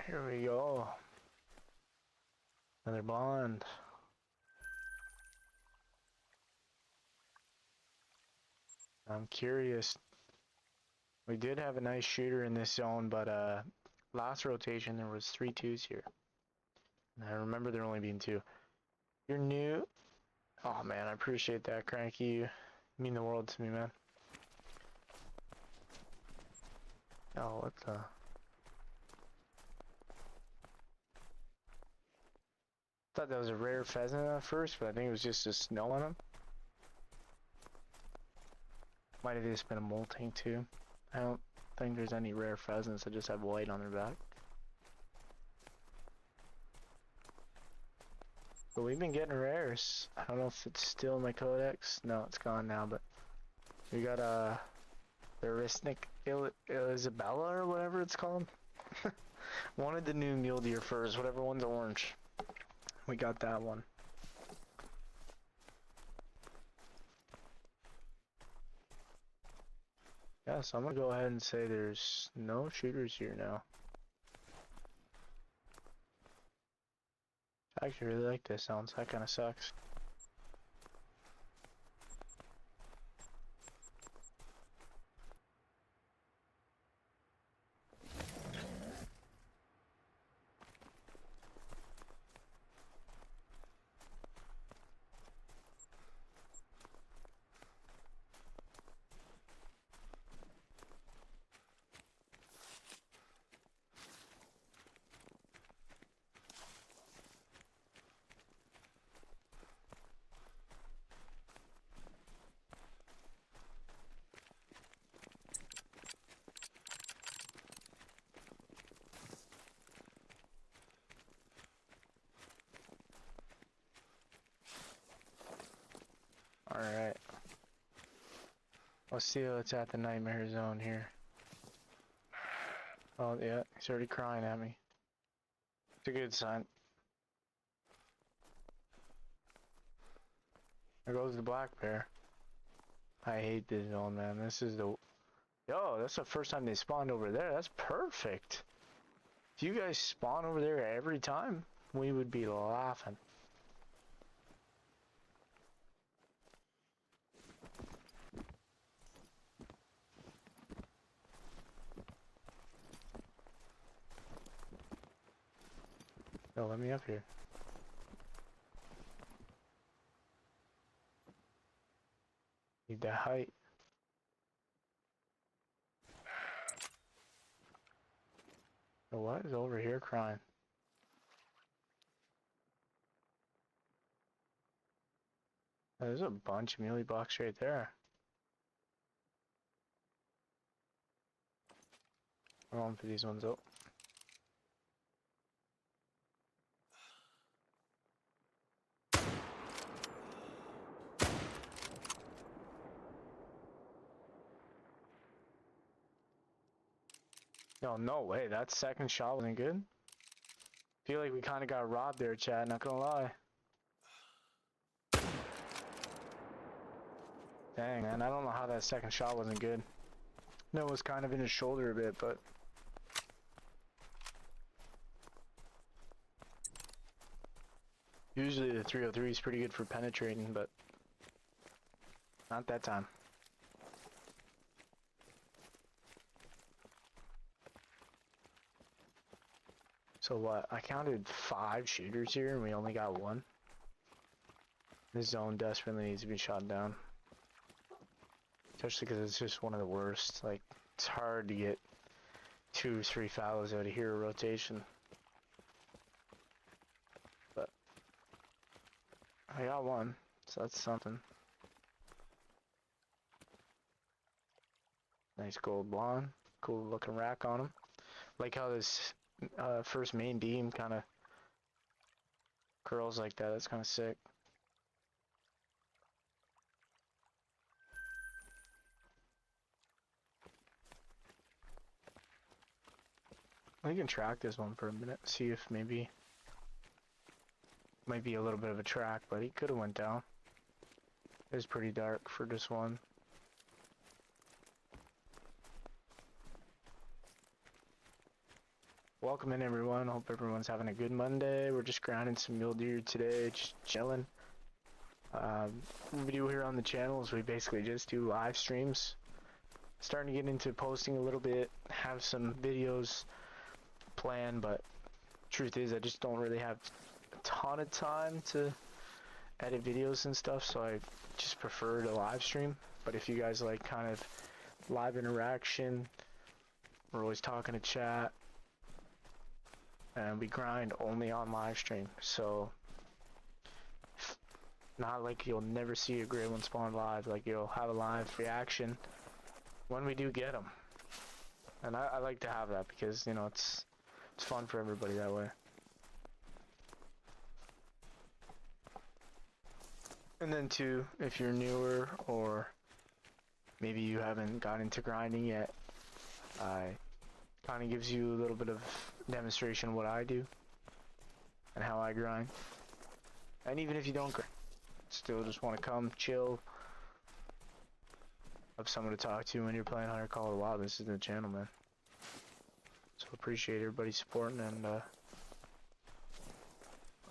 Here we go. Another blonde. I'm curious. We did have a nice shooter in this zone, but last rotation there was 3 twos here. And I remember there only being 2. You're new. Oh man, I appreciate that, Cranky. You mean the world to me, man. Oh, what the? Thought that was a rare pheasant at first, but I think it was just the snow on him. Might have just been a molting too. I don't think there's any rare pheasants that just have white on their back. But we've been getting rares. I don't know if it's still in my codex. No, it's gone now, but we got the Aristic Isabella or whatever it's called. Wanted the new mule deer furs, whatever one's orange. We got that one. Yeah, so I'm gonna go ahead and say there's no shooters here now. I actually really like this sounds. That kind of sucks. Alright. Let's see what's at the nightmare zone here. Oh yeah, he's already crying at me. It's a good sign. There goes the black bear. I hate this zone, man. This is the... Yo, that's the first time they spawned over there. That's perfect. If you guys spawn over there every time, we would be laughing. Yo, let me up here. Need that height. Yo, what is over here crying? There's a bunch of melee bucks right there. I'm going for these ones up. Yo, no way, that second shot wasn't good. Feel like we kind of got robbed there, Chad, not gonna lie. Dang, man, I don't know how that second shot wasn't good. No, it was kind of in his shoulder a bit, but... Usually the 303 is pretty good for penetrating, but... Not that time. So what, I counted 5 shooters here and we only got 1? This zone desperately needs to be shot down. Especially because it's just one of the worst. Like, it's hard to get 2 or 3 fallows out of here rotation. But I got 1, so that's something. Nice gold blonde, cool looking rack on him. Like how this first main beam kind of curls like that. That's kind of sick. We can track this one for a minute, see if maybe might be a little bit of a track, but he could have went down. It was pretty dark for this one. Welcome in everyone, hope everyone's having a good Monday. We're just grounding some mule deer today, just chilling. What we do here on the channel is we basically just do live streams. Starting to get into posting a little bit, have some videos planned, but truth is I just don't really have a ton of time to edit videos and stuff, so I just prefer to live stream. But if you guys like kind of live interaction, we're always talking to chat. And we grind only on live stream, so Not like you'll never see a gray one spawn live, like you'll have a live reaction when we do get them. And I like to have that because, you know, it's fun for everybody that way. And then too, if you're newer or maybe you haven't got into grinding yet, kind of gives you a little bit of demonstration of what I do and how I grind. And even if you don't grind, still just want to come chill, have someone to talk to when you're playing Hunter Call of the Wild. This is the channel, man. So appreciate everybody supporting, and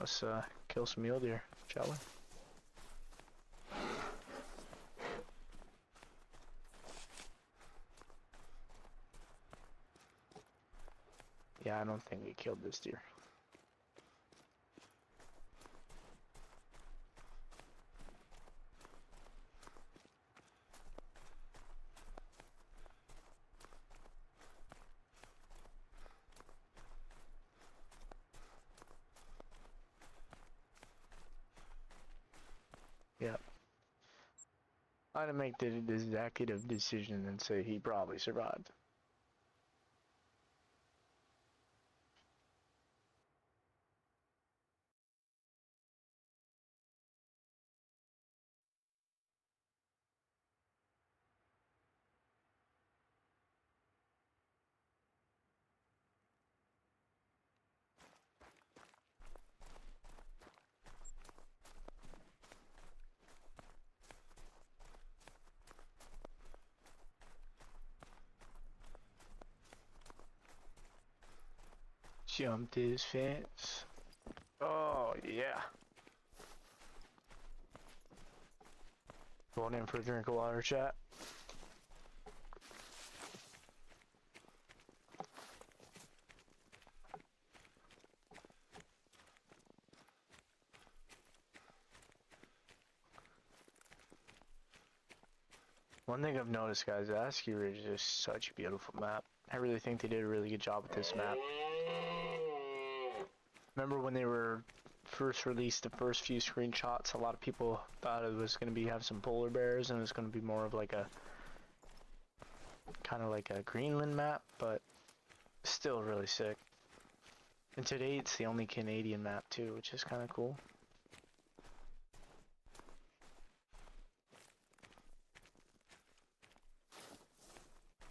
let's kill some mule deer, shall we? Yeah, I don't think we killed this deer. Yep. I'd make the executive decision and say he probably survived. Jumped his fence. Oh, yeah. Going in for a drink of water, chat. One thing I've noticed, guys, Askew Ridge is just such a beautiful map. I really think they did a really good job with this map. Remember when they were first released, the first few screenshots, a lot of people thought it was going to have some polar bears and it was going to be more of like a kind of like a Greenland map, but still really sick. And today it's the only Canadian map too, which is kind of cool.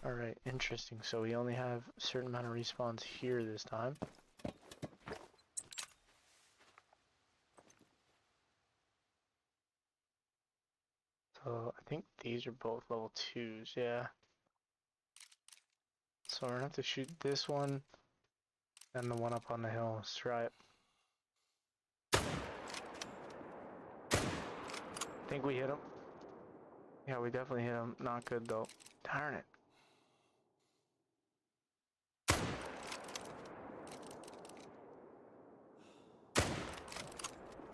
Alright, interesting. So we only have a certain amount of respawns here this time. So I think these are both level 2s, yeah. So we're gonna have to shoot this one and the one up on the hill. Let's try it. I think we hit him. Yeah, we definitely hit him. Not good though. Darn it.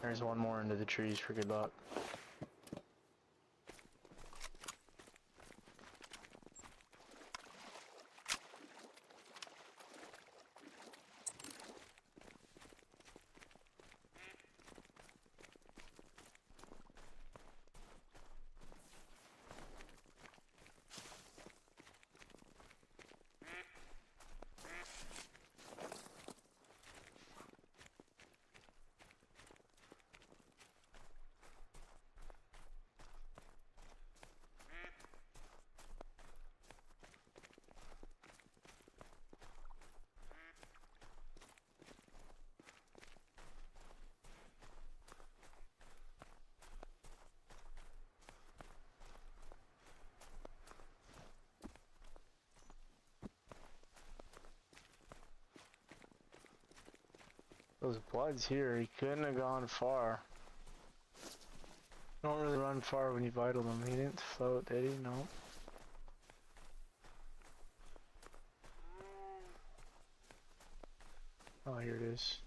There's one more into the trees for good luck. Those bloods here, he couldn't have gone far. Don't really run far when you vital them. He didn't float, did he? No. Oh, here it is.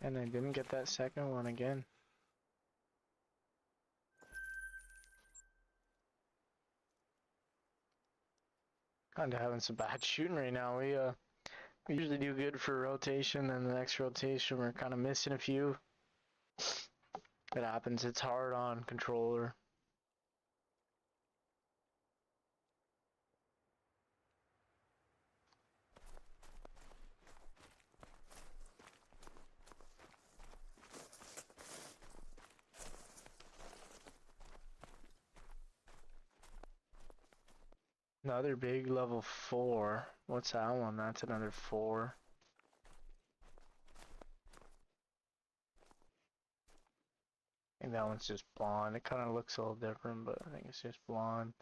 And I didn't get that second one again. Kinda having some bad shooting right now. We usually do good for rotation, and the next rotation we're kinda missing a few. It happens, it's hard on controller. Another big level 4. What's that one? That's another 4. I think that one's just blonde. It kind of looks a little different, but I think it's just blonde.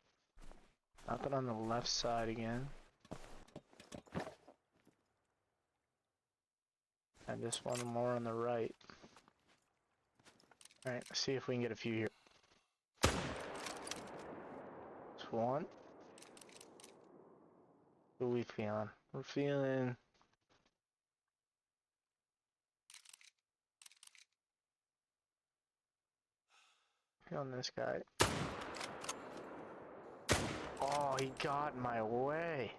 Nothing on the left side again. And this one more on the right. Alright, let's see if we can get a few here. That's one. What are we feeling? We're feeling... Feeling this guy. Oh, he got in my way.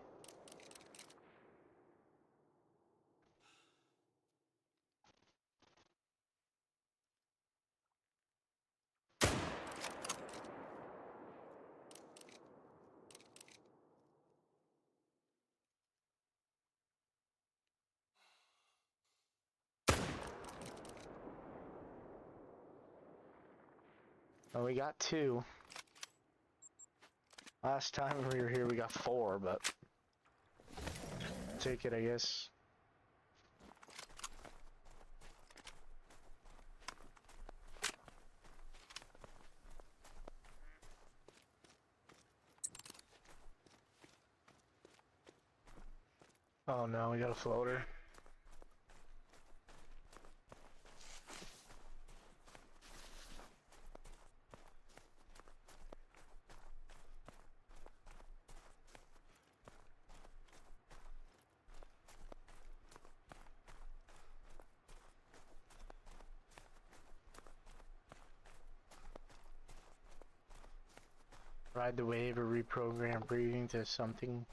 Well, we got 2. Last time we were here we got 4, but... Take it, I guess. Oh no, we got a floater. Ride the wave or reprogram breathing to something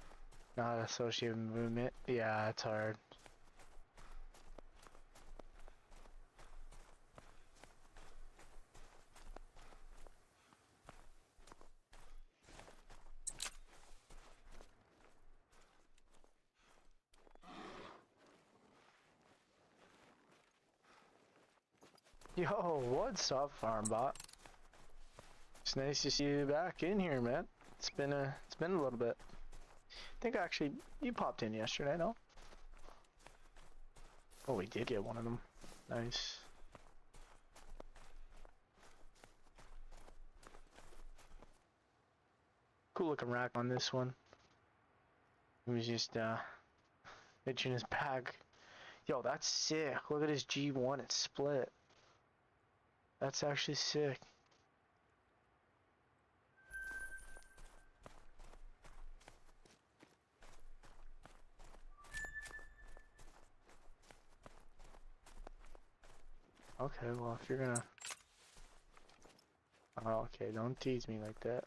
not associated with movement. Yeah, it's hard. Yo, what's up, Farmbot? It's nice to see you back in here, man. It's been a little bit. I think actually you popped in yesterday, no? Oh, we did get one of them. Nice. Cool looking rack on this one. He was just itching his back. Yo, that's sick. Look at his G1, it's split. That's actually sick. Okay, well, if you're gonna... Oh, okay, don't tease me like that.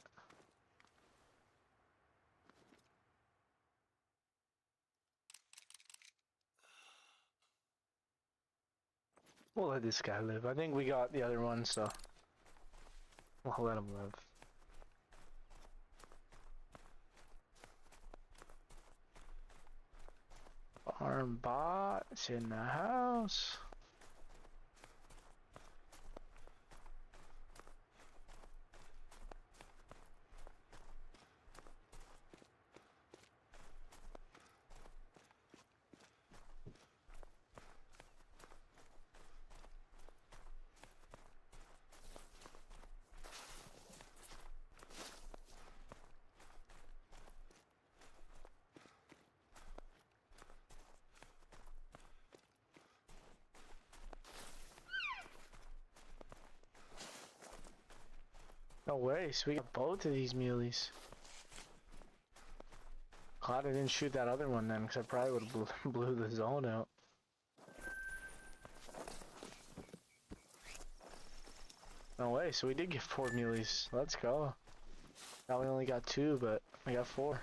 We'll let this guy live. I think we got the other one, so... We'll let him live. Farmbot's in the house. No way, so we got both of these muleys. Glad I didn't shoot that other one then, because I probably would have blew the zone out. No way, so we did get 4 muleys. Let's go. Now we only got 2, but we got 4.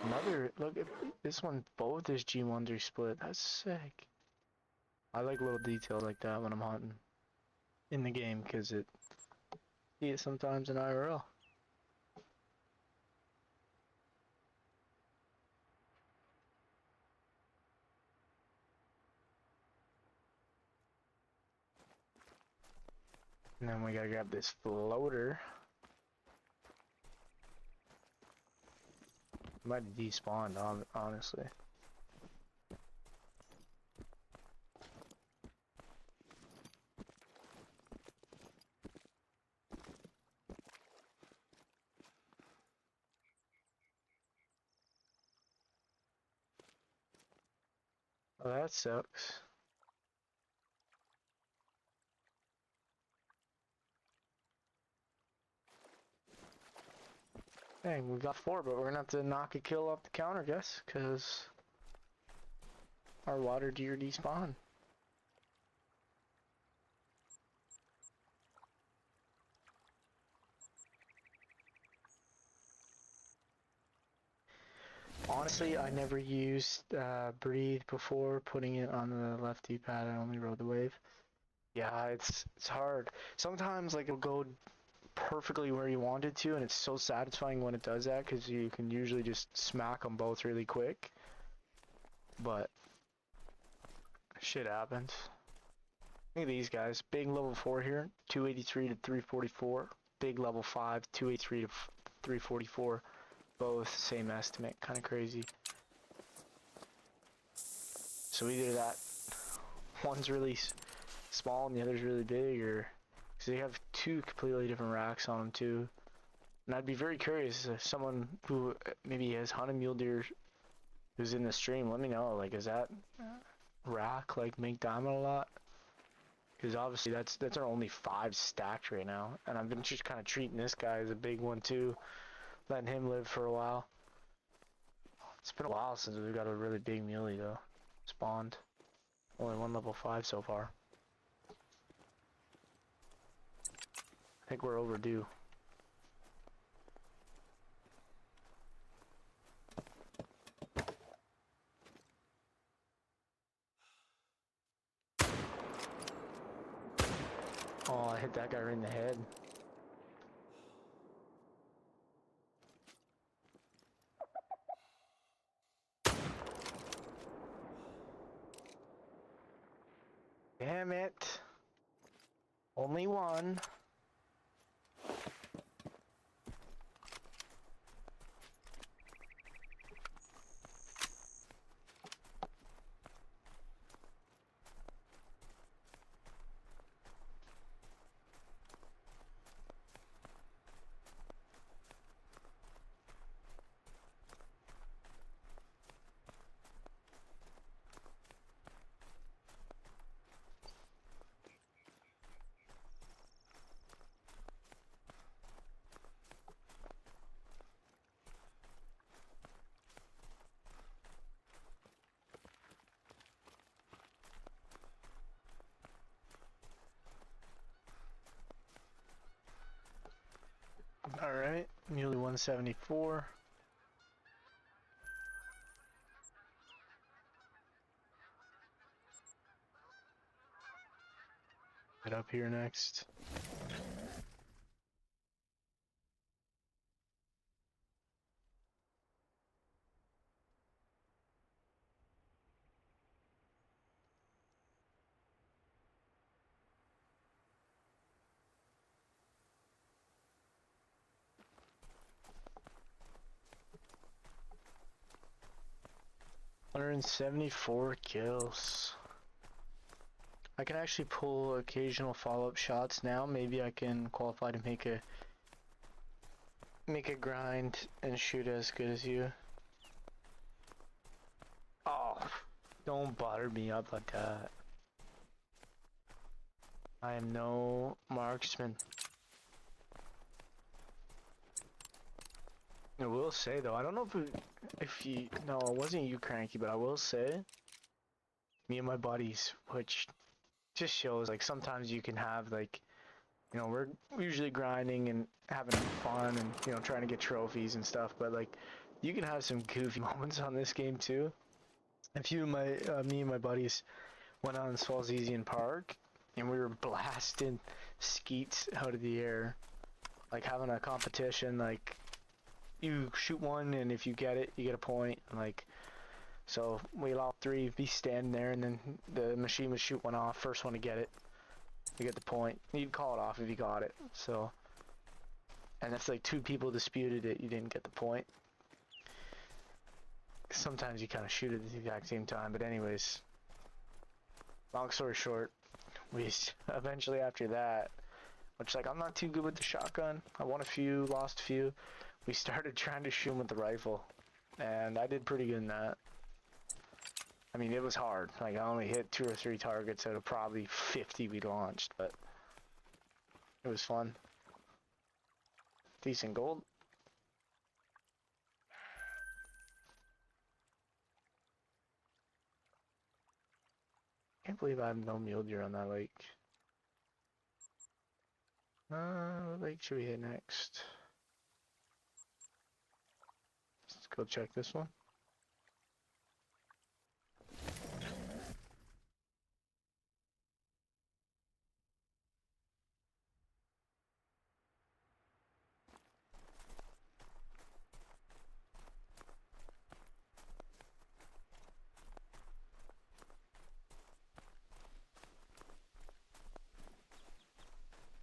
Another, look at this one, both is G1s are split. That's sick. I like little details like that when I'm hunting in the game, because it see it sometimes in IRL. And then we gotta grab this floater. Might have despawned, honestly. Oh, that sucks. Dang, we got 4, but we're gonna have to knock a kill off the counter, guess, because our water deer despawn. Honestly, I never used breathe before putting it on the left D-pad. I only rode the wave. Yeah, it's hard. Sometimes like it'll go perfectly where you want it to, and it's so satisfying when it does that because you can usually just smack them both really quick. But shit happens. Look at these guys. Big level 4 here, 283 to 344. Big level 5, 283 to 344. Both same estimate. Kind of crazy. So either that one's really small and the other's really big, or because they have 2 completely different racks on them too. And I'd be very curious if someone who maybe has hunted mule deer who's in the stream, let me know. Like, is that rack like make diamond a lot? Because obviously that's our only 5 stacked right now, and I've been just kind of treating this guy as a big one too, letting him live for a while. It's been a while since we've got a really big muley though. Spawned. Only 1 level 5 so far. I think we're overdue. Oh, I hit that guy right in the head. Damn it. Only 1. Alright, muley 174. Get up here next. $174 kills. I can actually pull occasional follow-up shots now. Maybe I can qualify to make a grind and shoot as good as you. Oh, don't butter me up like that. I am no marksman. I will say though, I don't know if you, no, it wasn't you, Cranky, but I will say, me and my buddies, which just shows like sometimes you can have like, you know, we're usually grinding and having fun and, you know, trying to get trophies and stuff, but like You can have some goofy moments on this game too. A few of my, me and my buddies went on Swalzizian Park, and we were blasting skeets out of the air, like having a competition. Like you shoot one, and if you get it, you get a point. Like so, we'd all three be standing there, and then the machine would shoot one off. First one to get it, you get the point. You'd call it off if you got it. So, and if like two people disputed it, you didn't get the point. Sometimes you kind of shoot at the exact same time, but anyways, long story short, we eventually after that, which like I'm not too good with the shotgun. I won a few, lost a few. We started trying to shoot 'em with the rifle, and I did pretty good in that. I mean, it was hard. Like I only hit 2 or 3 targets out of probably 50 we launched, but it was fun. Decent gold. Can't believe I have no mule deer on that lake. What lake should we hit next? Let's go check this one.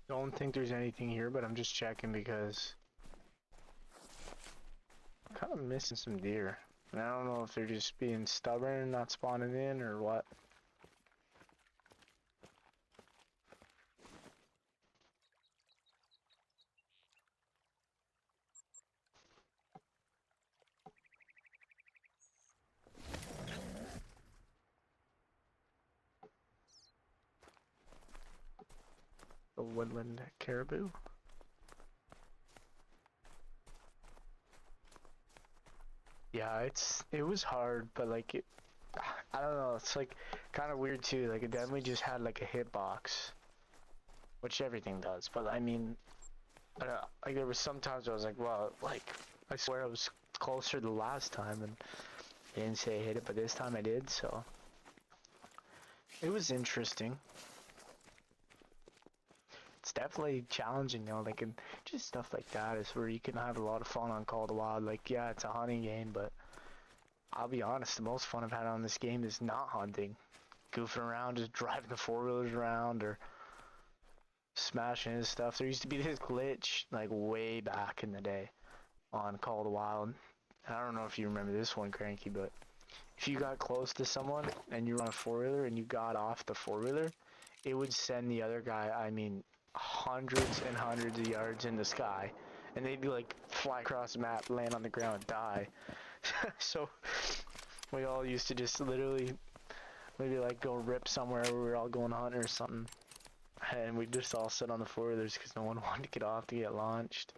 Don't think there's anything here, but I'm just checking because I'm kind of missing some deer. And I don't know if they're just being stubborn and not spawning in or what. The woodland caribou. Yeah, it was hard, but like I don't know, it's like kind of weird too. Like it definitely just had like a hitbox, which everything does. But I mean, I don't know, like there was sometimes I was like, well, like I swear I was closer the last time, and I didn't say I hit it, but this time I did. So it was interesting. It's definitely challenging, though. Like, and just stuff like that is where you can have a lot of fun on Call of the Wild. Like, yeah, it's a hunting game, but I'll be honest, the most fun I've had on this game is not hunting. Goofing around, just driving the four-wheelers around, or smashing his stuff. There used to be this glitch, like, way back in the day on Call of the Wild. I don't know if you remember this one, Cranky, but if you got close to someone and you were on a four-wheeler and you got off the four-wheeler, it would send the other guy, I mean, hundreds and hundreds of yards in the sky, and they'd like fly across the map, land on the ground, and die. So we all used to just literally maybe like go rip somewhere where we were all going hunting or something, and we'd just all sit on the four-wheelers because no one wanted to get off to get launched.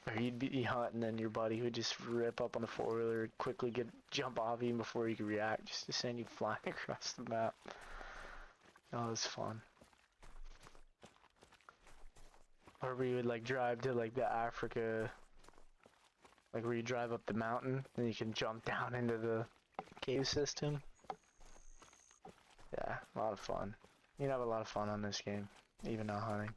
Or you'd be hunting and your buddy would just rip up on the four-wheeler, quickly jump off even before you could react, just to send you flying across the map. Oh, it was fun. Or we would like drive to like the Africa, like where you drive up the mountain and you can jump down into the cave system. Yeah, a lot of fun. You'd have a lot of fun on this game, even not hunting.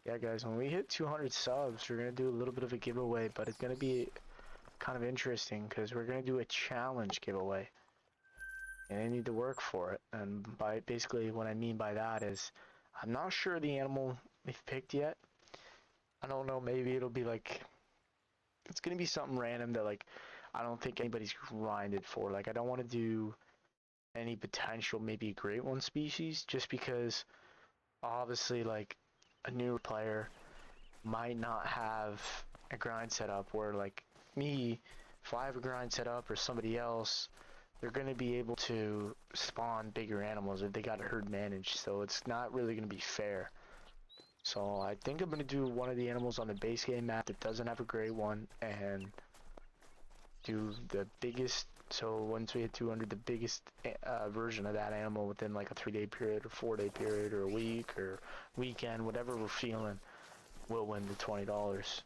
Yeah guys, when we hit 200 subs, we're going to do a little bit of a giveaway, but it's going to be kind of interesting because we're going to do a challenge giveaway. And I need to work for it. And by basically what I mean by that is I'm not sure the animal we've picked yet. I don't know, maybe it'll be like, it's gonna be something random that like I don't think anybody's grinded for. Like I don't want to do any potential maybe great one species just because obviously like a newer player might not have a grind set up where like me, if I have a grind set up or somebody else, they're going to be able to spawn bigger animals if they got a herd managed, so it's not really going to be fair. So I think I'm going to do one of the animals on the base game map that doesn't have a great one and do the biggest So once we hit 200, the biggest version of that animal within like a 3-day period or 4-day period or a week or weekend, whatever we're feeling, will win the $20.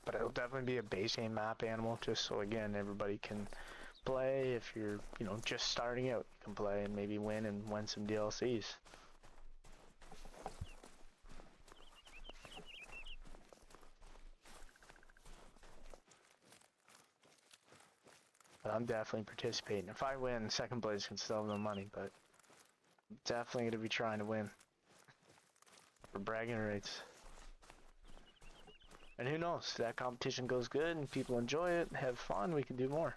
But it'll definitely be a base game map animal, just so again everybody can play. If you're, you know, just starting out, you can play and maybe win some DLCs. But I'm definitely participating. If I win, second place can still have no money, but definitely going to be trying to win for bragging rights. And who knows, if that competition goes good and people enjoy it, have fun, we can do more.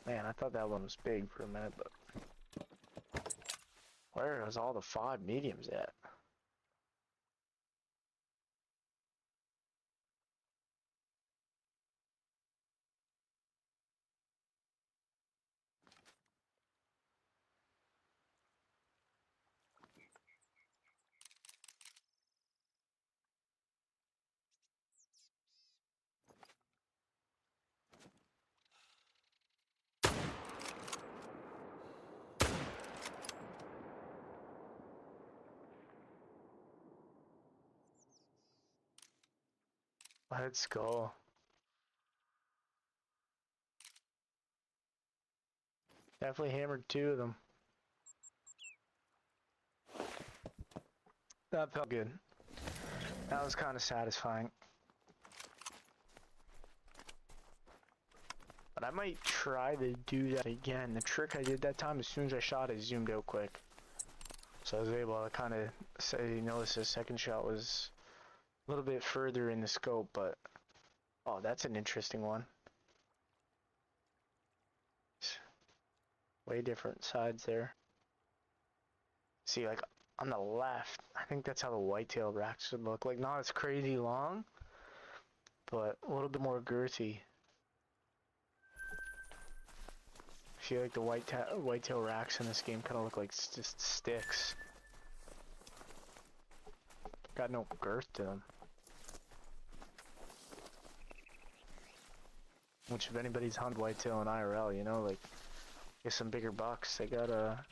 Man, I thought that one was big for a minute, but where is all the 5 mediums at? Let's go. Definitely hammered 2 of them. That felt good. That was kind of satisfying. But I might try to do that again. The trick I did that time, as soon as I shot, I zoomed out quick. So I was able to kind of say, notice the second shot was a little bit further in the scope, but oh, that's an interesting one. Way different sides there. See, like on the left, I think that's how the whitetail racks should look. Like not as crazy long, but a little bit more girthy. I feel like the whitetail racks in this game kind of look like just sticks. Got no girth to them. Which if anybody's hunted whitetail in IRL, you know, like get some bigger bucks. They got a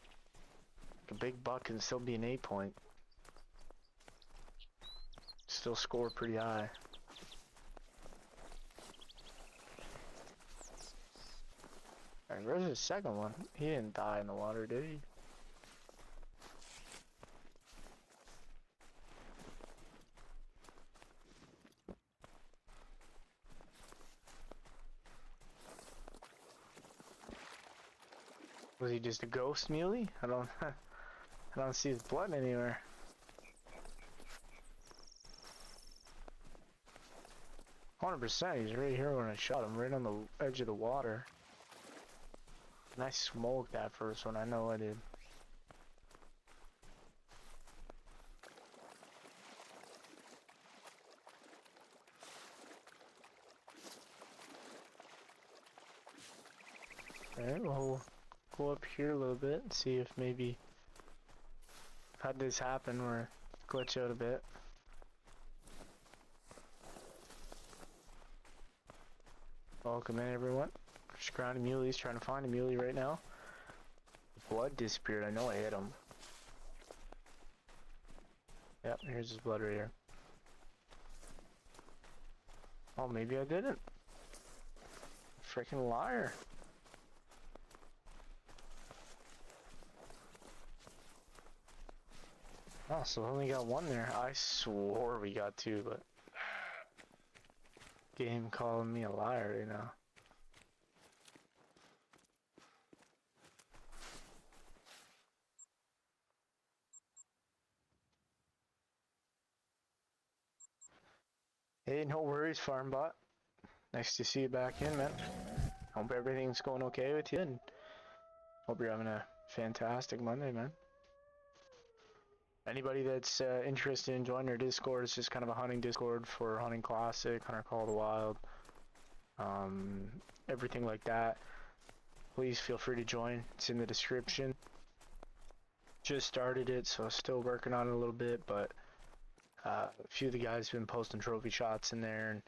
big buck can still be an 8-point. Still score pretty high. Alright, where's the second one? He didn't die in the water, did he? Was he just a ghost muley? I don't see his blood anywhere. %, he's right here when I shot him, right on the edge of the water. And I smoked that first one, I know I did. Alright, we'll go up here a little bit and see if maybe I've had this happen where I glitch out a bit. Welcome in everyone. Just grounding muleys, trying to find a muley right now. The blood disappeared, I know I hit him. Yep, here's his blood right here. Oh, maybe I didn't. Freaking liar. Oh, so we only got 1 there. I swore we got 2, but game calling me a liar right now. Hey, no worries, FarmBot. Nice to see you back in, man. Hope everything's going okay with you, and hope you're having a fantastic Monday, man. Anybody that's interested in joining our Discord, it's just kind of a hunting Discord for Hunting Classic, Hunter Call of the Wild, everything like that. Please feel free to join. It's in the description. Just started it, so still working on it a little bit, but a few of the guys have been posting trophy shots in there, and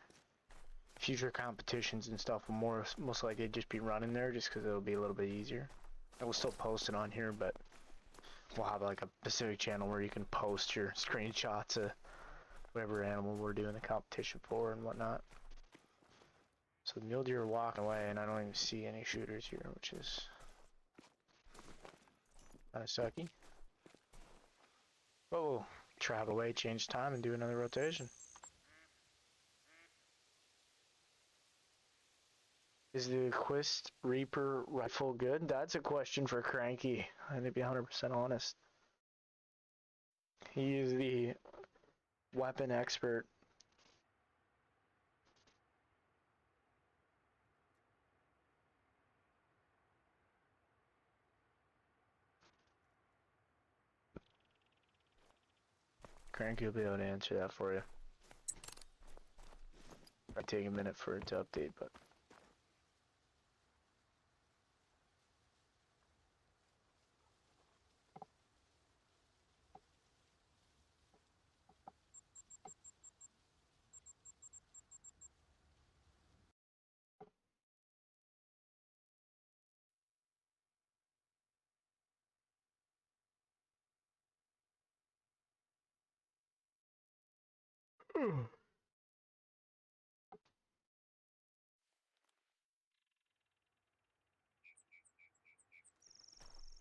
future competitions and stuff will most likely just be running there just because it'll be a little bit easier. I will still post it on here, but we'll have like a specific channel where you can post your screenshots of whatever animal we're doing the competition for and whatnot. So the mule deer are walking away, and I don't even see any shooters here, which is kind of sucky. Oh, travel away, change time, and do another rotation. Is the Quist Reaper rifle good? That's a question for Cranky. I'm gonna be 100% honest. He is the weapon expert. Cranky will be able to answer that for you. Might take a minute for it to update, but.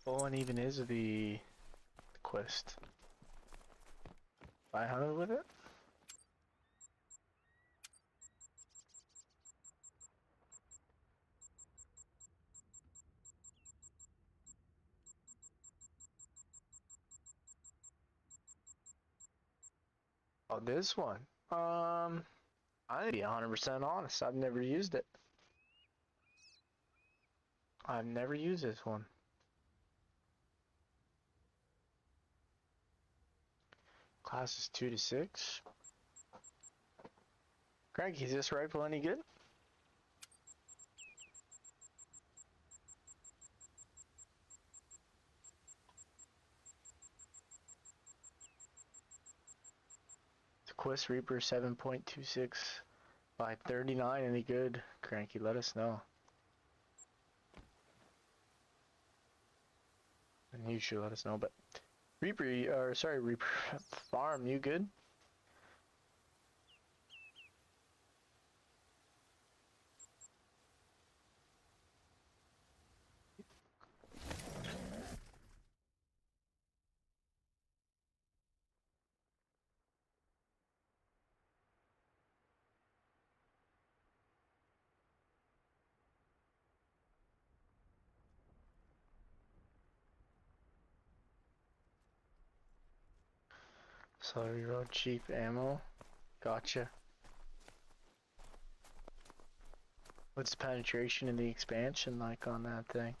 What one even is the Quist? 500 with it? Oh, this one. I'm gonna be 100% honest. I've never used it. I've never used this one. Class is 2 to 6. Cranky, is this rifle any good? The Quest Reaper 7.26 by 39. Any good? Cranky, let us know. And you should let us know. But Reaper, or sorry, Reaper Farm, you good? Sorry, road cheap ammo. Gotcha. What's the penetration in the expansion like on that thing?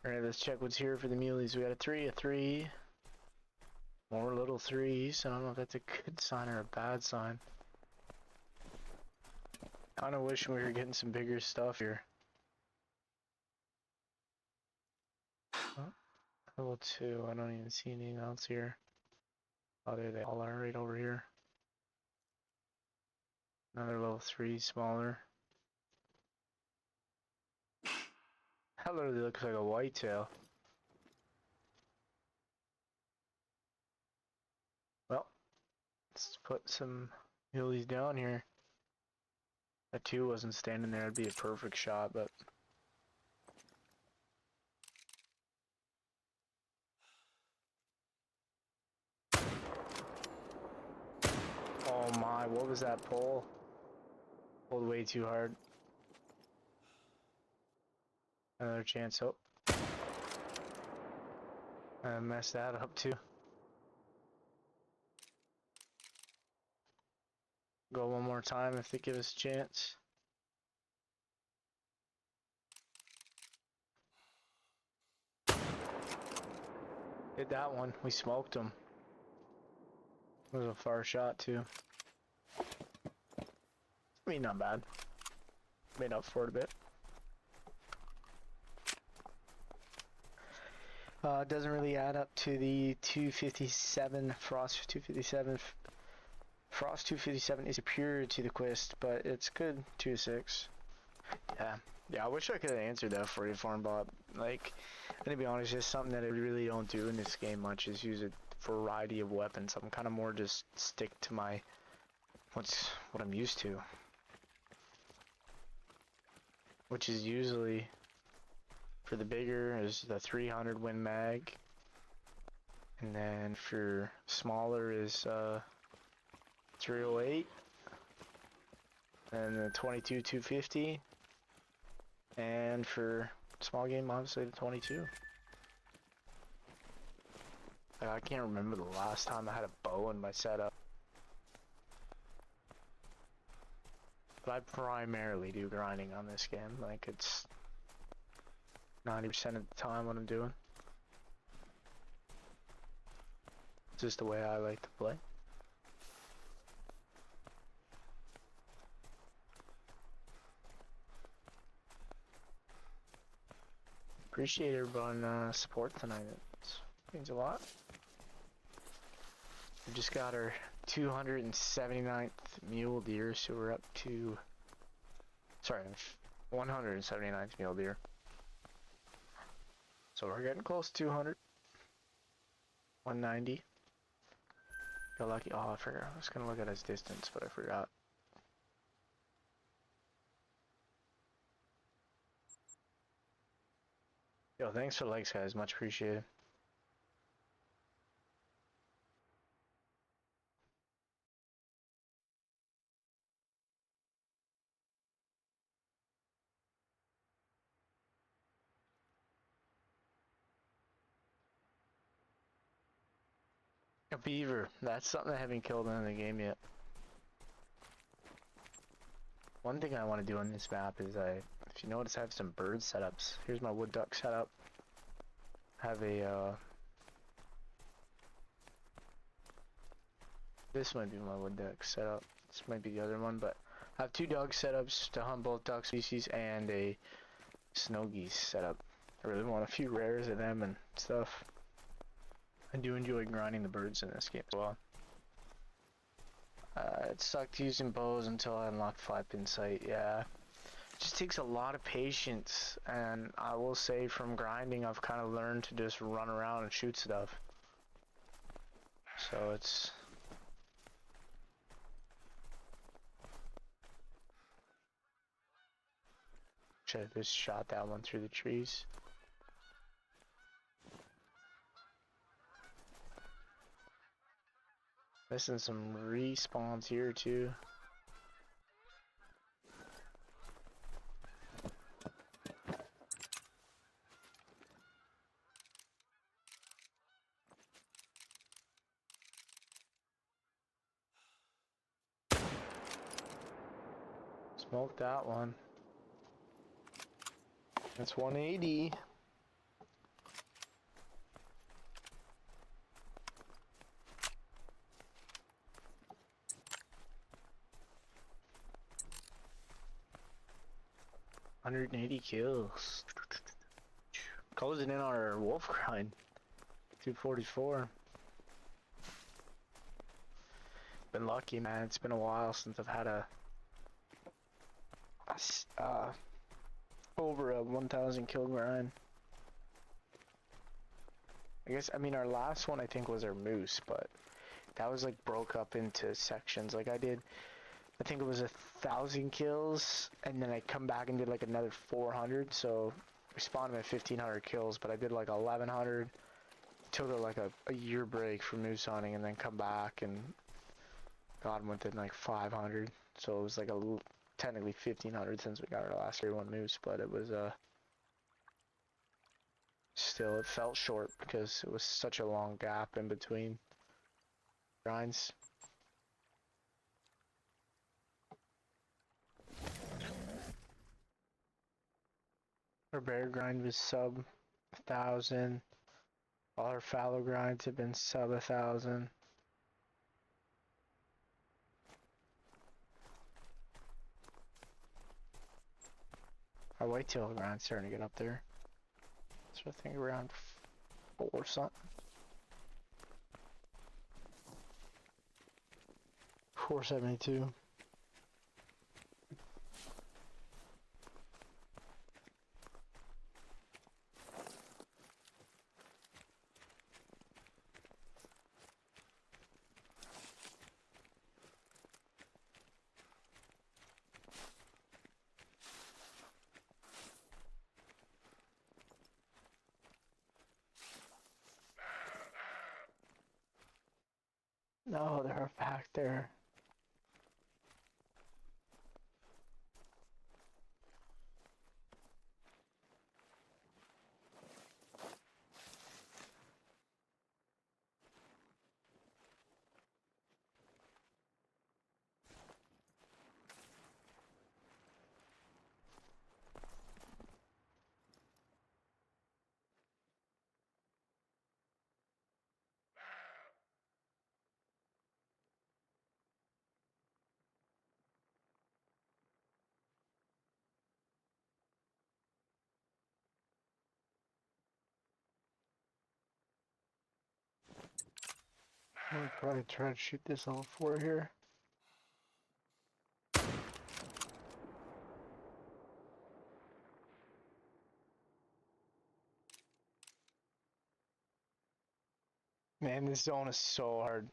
Alright, let's check what's here for the muleys. We got a 3, more little 3s. I don't know if that's a good sign or a bad sign. Kinda wish we were getting some bigger stuff here. Oh, level 2, I don't even see anything else here. Oh, there they all are right over here. Another level 3, smaller. That literally looks like a whitetail. Well, let's put some muleys down here. That 2 wasn't standing there, it'd be a perfect shot, but... Oh my, what was that pull? Pulled way too hard. Another chance, oh. I messed that up too. Go one more time if they give us a chance. Hit that one. We smoked him. It was a far shot too. I mean, not bad. Made up for it a bit. It doesn't really add up to the 257 Frost 257. Frost 257 is superior to the Quest, but it's good 2-6. Yeah, I wish I could have answered that for you, Farmbot. Like, I'm gonna be honest, it's something that I really don't do in this game much, is use a variety of weapons. I'm kind of more just stick to my, what I'm used to. Which is usually, for the bigger, is the 300 Win Mag. And then for smaller is 308. And the 22 250. And for small game, obviously the 22. Like, I can't remember the last time I had a bow in my setup. But I primarily do grinding on this game. Like, it's 90% of the time what I'm doing. It's just the way I like to play. Appreciate everyone support tonight. It means a lot. We just got our 279th mule deer, so we're up to, sorry, 179th mule deer. So we're getting close to 200. 190. Got lucky. Oh, I forgot. I was gonna look at his distance, but I forgot. Yo, thanks for the likes, guys. Much appreciated. A beaver. That's something I haven't killed in the game yet. One thing I want to do on this map is if you notice, I have some bird setups. Here's my wood duck setup. I have a, this might be my wood duck setup. This might be the other one, but I have 2 dog setups to hunt both duck species and a snow geese setup. I really want a few rares of them and stuff. I do enjoy grinding the birds in this game as well. It sucked using bows until I unlocked flat pin sight. Yeah, it just takes a lot of patience, and I will say from grinding I've kind of learned to just run around and shoot stuff. So it's should have just shot that one through the trees. Missing some respawns here too. Smoked that one. That's 180. $180 kills. Closing in on our wolf grind. 244. Been lucky, man. It's been a while since I've had a over a 1,000 kill grind. I mean, our last one I think was our moose, but that was like broke up into sections. Like I think it was 1,000 kills, and then I come back and did like another 400. So we spawned at 1,500 kills, but I did like 1,100. Took like a year break from moose hunting, and then come back and got within like 500. So it was like technically 1,500 since we got our last year one moose, but it was still, it felt short because it was such a long gap in between grinds. Our bear grind was sub 1,000. All our fallow grinds have been sub 1,000. Our whitetail grind's starting to get up there. So I think around 4 something. 472. No, they're back there. I'll probably try to shoot this level 4 here. Man, this zone is so hard.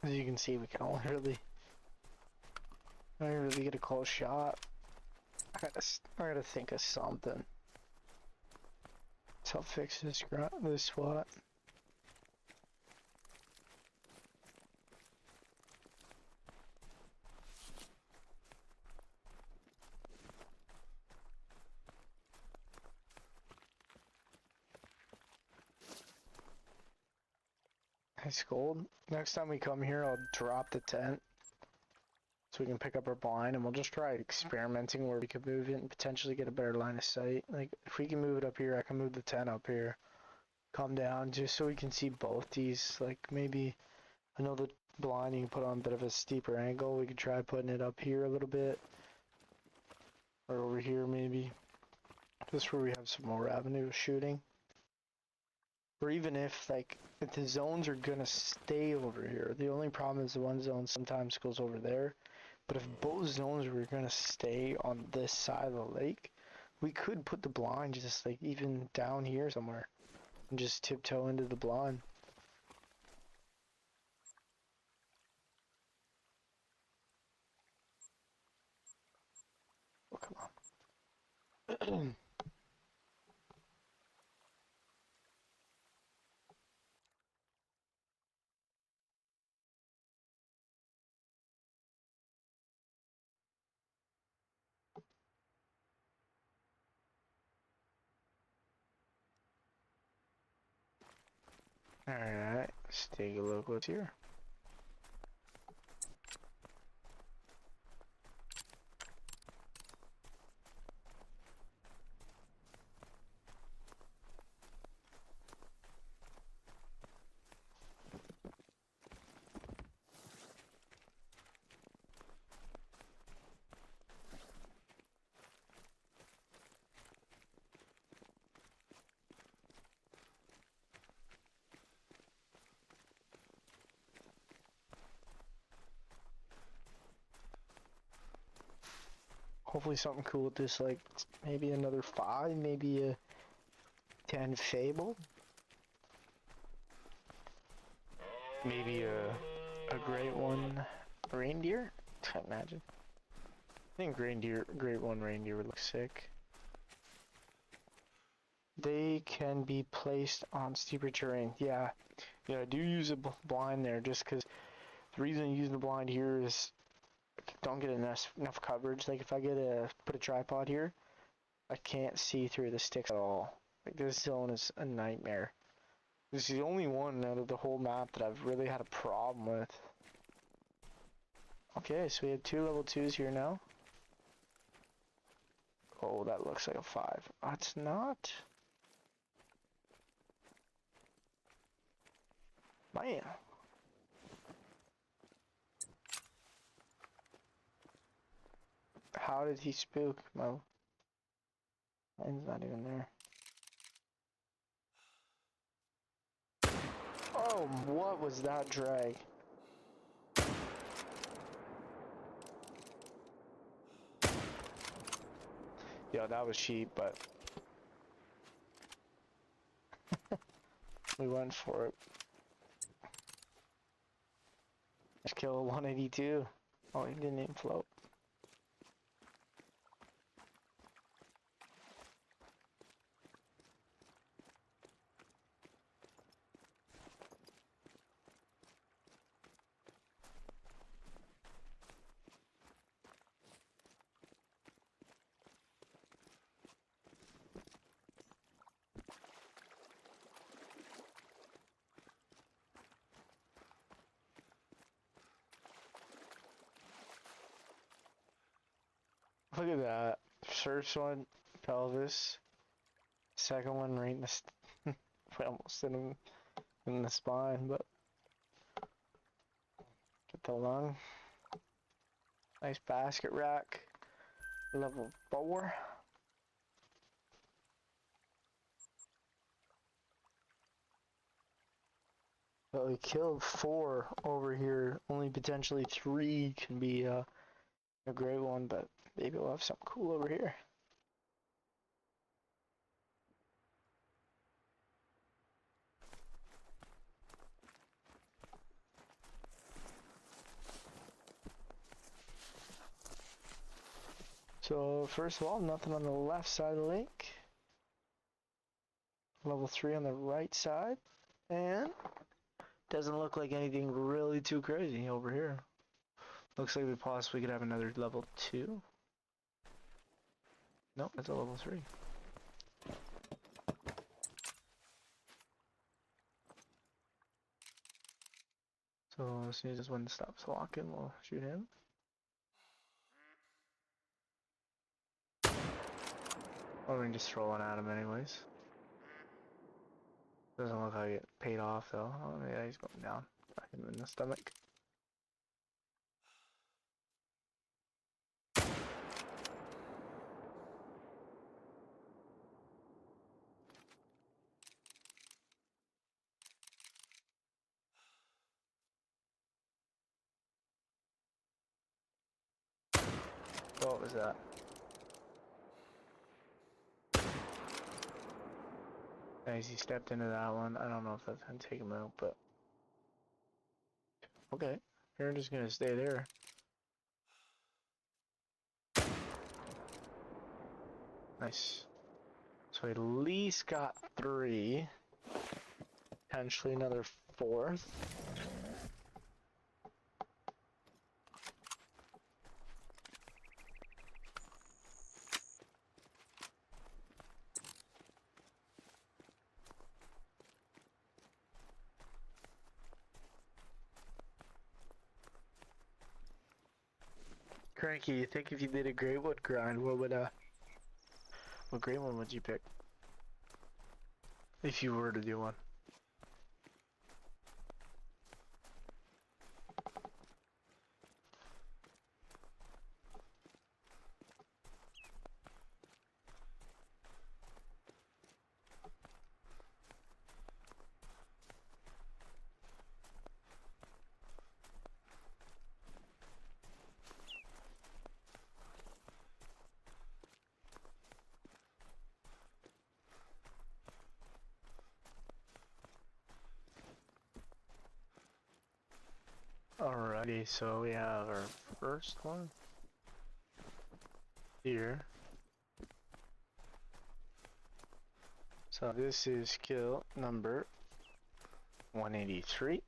As you can see, we can only really get a close shot. I gotta think of something. So I'll fix this spot. Nice gold. Next time we come here, I'll drop the tent so we can pick up our blind, and we'll just try experimenting where we could move it and potentially get a better line of sight. Like, if we can move it up here, I can move the tent up here. Come down just so we can see both these. Like, maybe, I know the blind you can put on a bit of a steeper angle. We could try putting it up here a little bit. Or over here, maybe. Just where we have some more avenue of shooting. Or even if, like, if the zones are gonna stay over here. The only problem is the one zone sometimes goes over there. But if both zones were gonna stay on this side of the lake, we could put the blind just, like, even down here somewhere. And just tiptoe into the blind. Oh, come on. Alright, let's take a look what's here. Hopefully something cool with this, like, maybe another 5, maybe a 10 Fable. Maybe a great one reindeer? I imagine. I think great one reindeer would look sick. They can be placed on steeper terrain. Yeah, I do use a blind there just because the reason I use the blind here is I don't get enough coverage. Like if I put a tripod here, I can't see through the sticks at all. Like this zone is a nightmare. This is the only one out of the whole map that I've really had a problem with. Okay, so we have 2 level 2s here now. Oh, that looks like a 5. That's not. Man. How did he spook? Mine's not even there. Oh, what was that drag? Yo, that was cheap, but we went for it. Let's kill 182. Oh, he didn't even float. Look at that. First one, pelvis. Second one, right in the. We almost hit him in the spine, but. Get the lung. Nice basket rack. Level 4. But we killed 4 over here. Only potentially 3 can be a great one, but maybe we'll have something cool over here. So first of all, nothing on the left side of the lake. Level 3 on the right side. And doesn't look like anything really too crazy over here. Looks like we possibly could have another level 2. Nope, that's a level 3. So as soon as this one stops walking, we'll shoot him. Or we can just throw one at him anyways. Doesn't look like it paid off though. Oh yeah, he's going down. Back him in the stomach. What was that? Nice, he stepped into that one. I don't know if that's gonna take him out, but okay. You're just gonna stay there. Nice. So we at least got 3. Potentially another 4th. Cranky, you think if you did a great wood grind, what great one would you pick? If you were to do one. Alrighty, so we have our first one here. So this is kill number 183.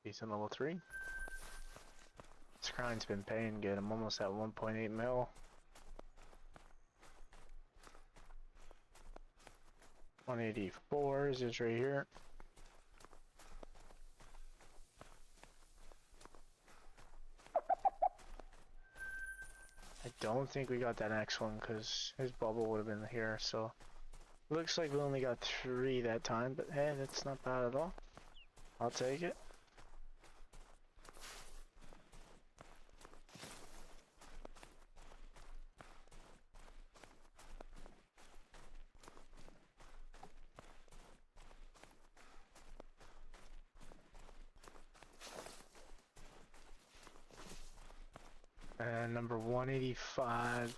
Decent level 3. This grind's been paying good. I'm almost at 1.8 mil. 184 is just right here. don't think we got that next one because his bubble would have been here, so looks like we only got 3 that time, but hey, that's not bad at all. I'll take it. And number 185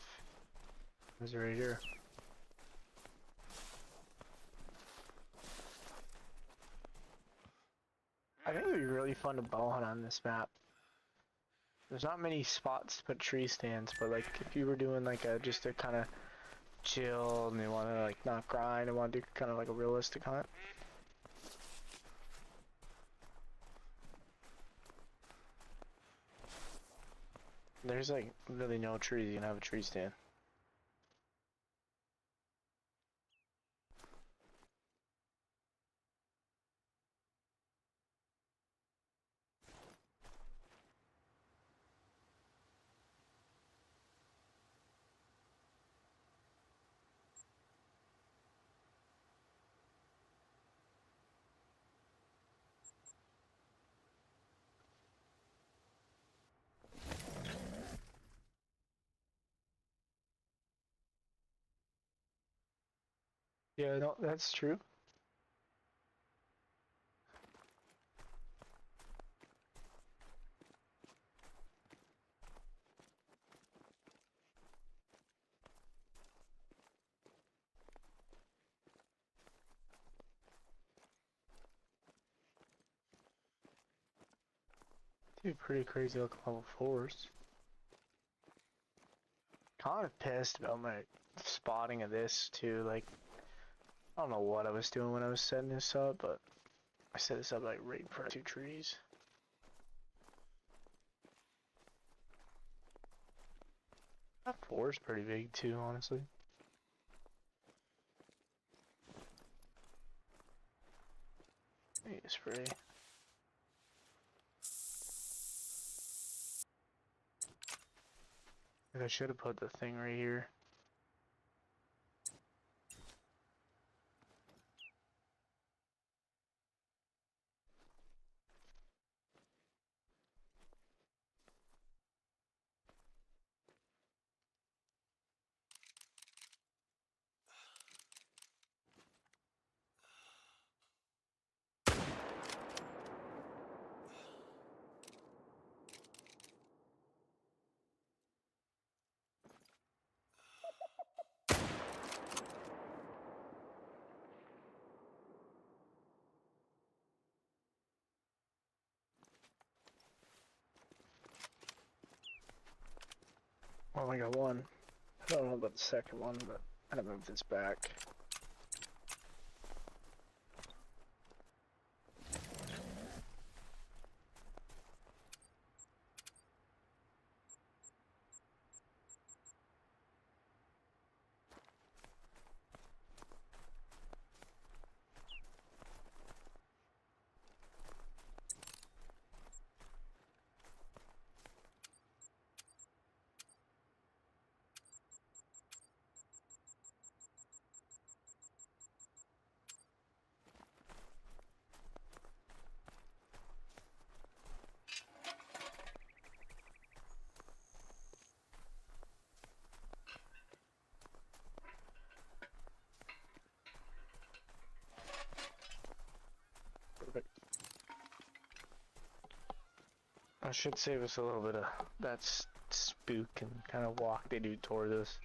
is right here. I think it would be really fun to bow hunt on this map. There's not many spots to put tree stands, but like if you were doing like just a kind of chill and you want to like not grind and want to do kind of like a realistic hunt. There's like really no trees you can have a tree stand. Yeah, no, that's true. Dude, pretty crazy looking level 4s. Kind of pissed about my spotting of this too. Like, I don't know what I was doing when I was setting this up, but I set this up like right in front of 2 trees. That 4 is pretty big too, honestly. Need a spray. I should have put the thing right here. I only got 1. I don't know about the second one, but I'm gonna move this back. Perfect. I should save us a little bit of that spook and kind of walk they do toward us.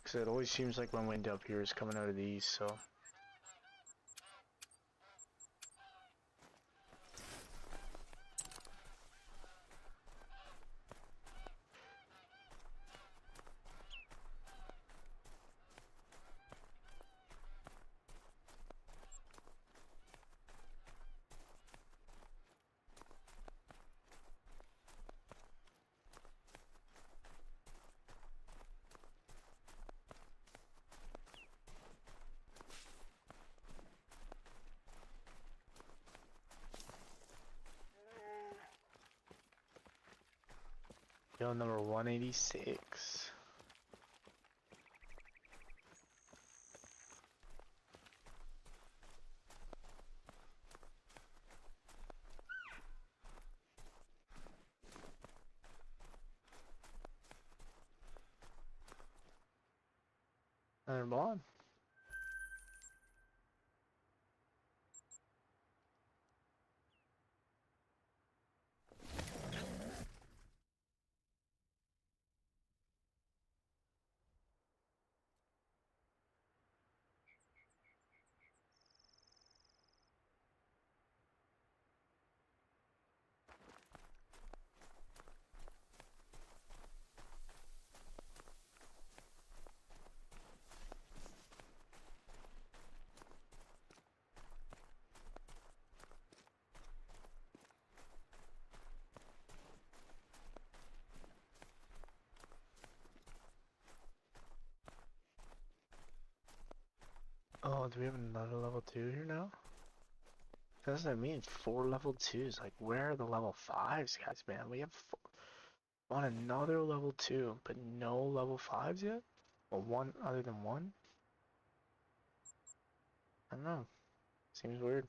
Because it always seems like when wind up here is coming out of the east, so. Kill number 186. Another blonde. Oh, do we have another level 2 here now? Doesn't mean 4 level 2s. Like, where are the level 5s, guys, man? We have on another level 2, but no level 5s yet? Well, one other than one? I don't know. Seems weird.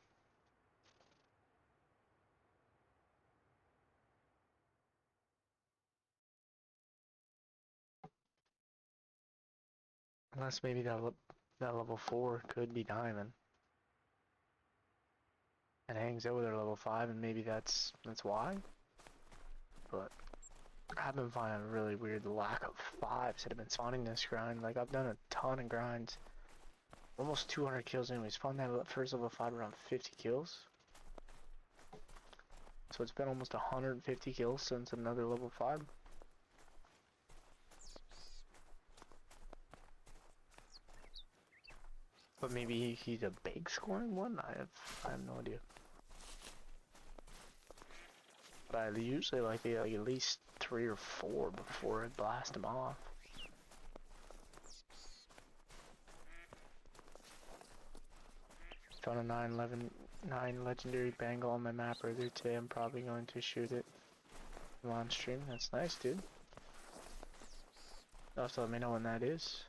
Unless maybe that level 4 could be diamond. And hangs out with our level 5, and maybe that's why? But I've been finding a really weird lack of 5s that have been spawning this grind. Like, I've done a ton of grinds. Almost 200 kills anyway. Spawned that first level 5 around 50 kills. So it's been almost 150 kills since another level 5. But maybe he's a big scoring one? I have no idea. But I usually like to get like at least 3 or 4 before I blast him off. Found a 9 legendary bangle on my map earlier today. I'm probably going to shoot it on stream. That's nice, dude. Also, let me know when that is.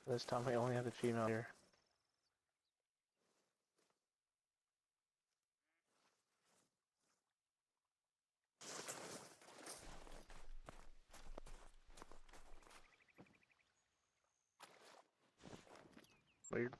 This time we only have the female here. Weird.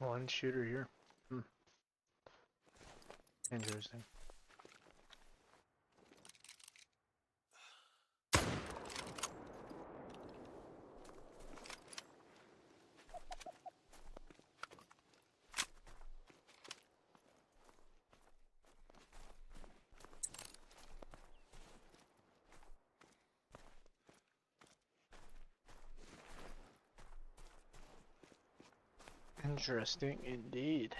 One shooter here. Interesting. Interesting indeed.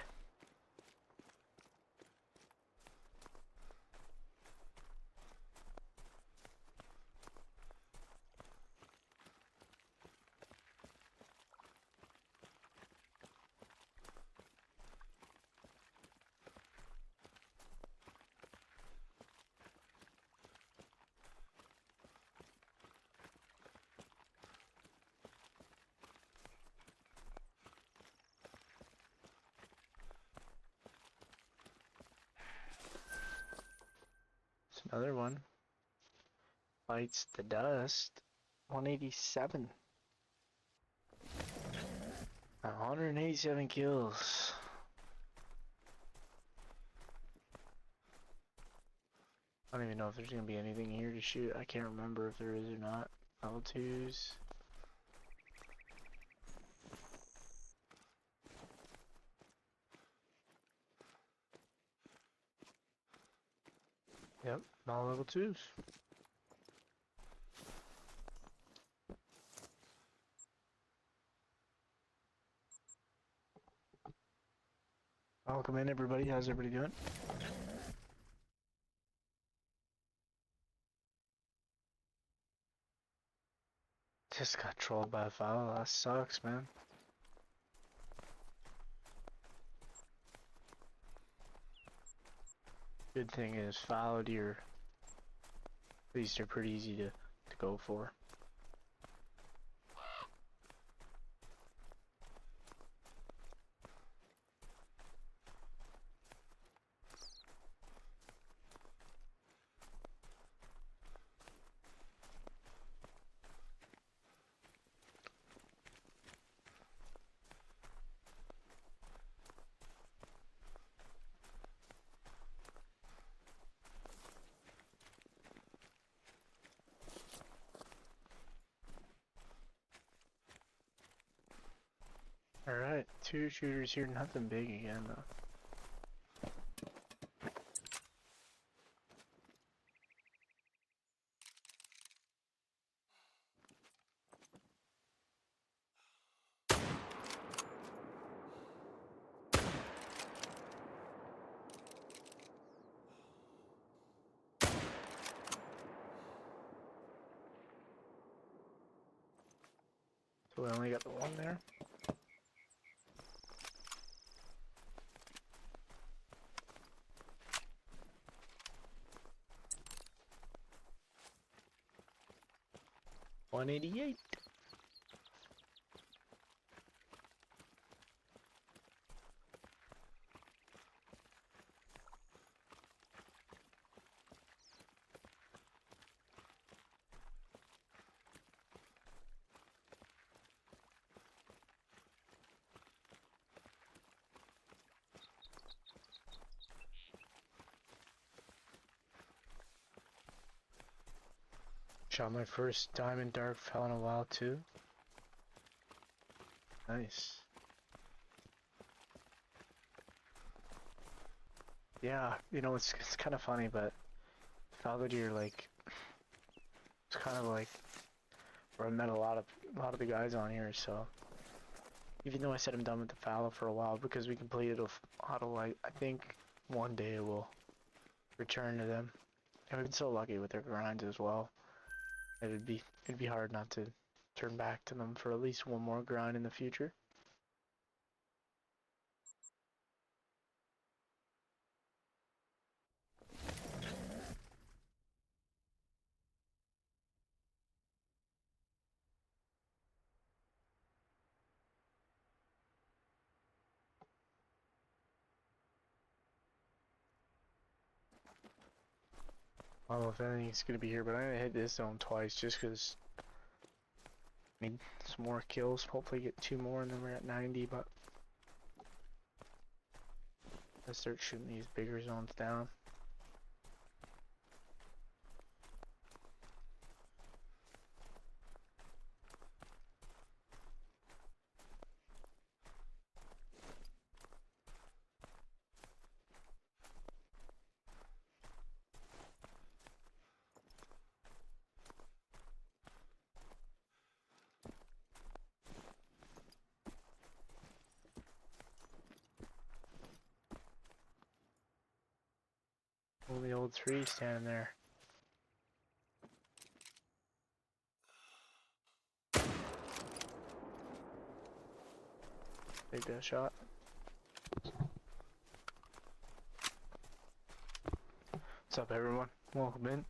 Another one. Bites the dust. 187. 187 kills. I don't even know if there's gonna be anything here to shoot. I can't remember if there is or not. Level 2s. Yep, all level 2s. Welcome in, everybody. How's everybody doing? Just got trolled by a foul. That sucks, man. Good thing is foul deer. These are pretty easy to go for. Alright, 2 shooters here, nothing big again though. So we only got the one there. $188. Shot my first diamond dark fell in a while too. Nice. Yeah, you know it's kind of funny, but fallow deer, like, it's kind of like where I met a lot of the guys on here. So even though I said I'm done with the fallow for a while because we completed auto, I think one day it will return to them. And we've been so lucky with their grinds as well. It'd be hard not to turn back to them for at least one more grind in the future. I don't know if anything's gonna be here, but I'm gonna hit this zone twice just because I need some more kills. Hopefully get 2 more and then we're at 90, but let's start shooting these bigger zones down. Only old tree standing there. Take that shot. What's up, everyone? Welcome in.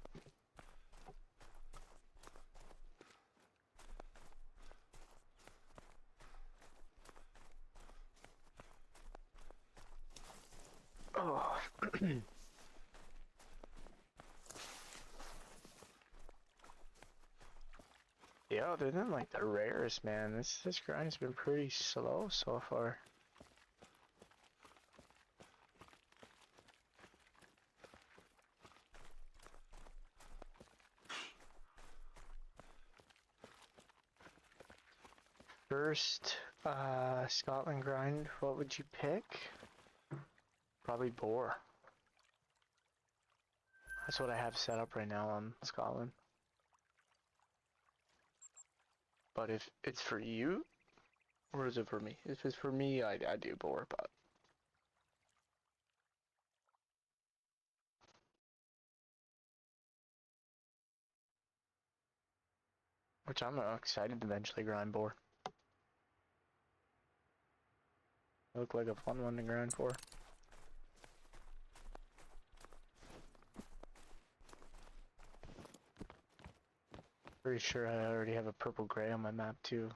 Oh. other than like the rarest, man, this grind's been pretty slow so far. First, Scotland grind, what would you pick? Probably boar. That's what I have set up right now on Scotland. But if it's for you, or is it for me? If it's for me, I do boar, but... Which I'm excited to eventually grind boar. Look like a fun one to grind for. Pretty sure I already have a purple gray on my map too.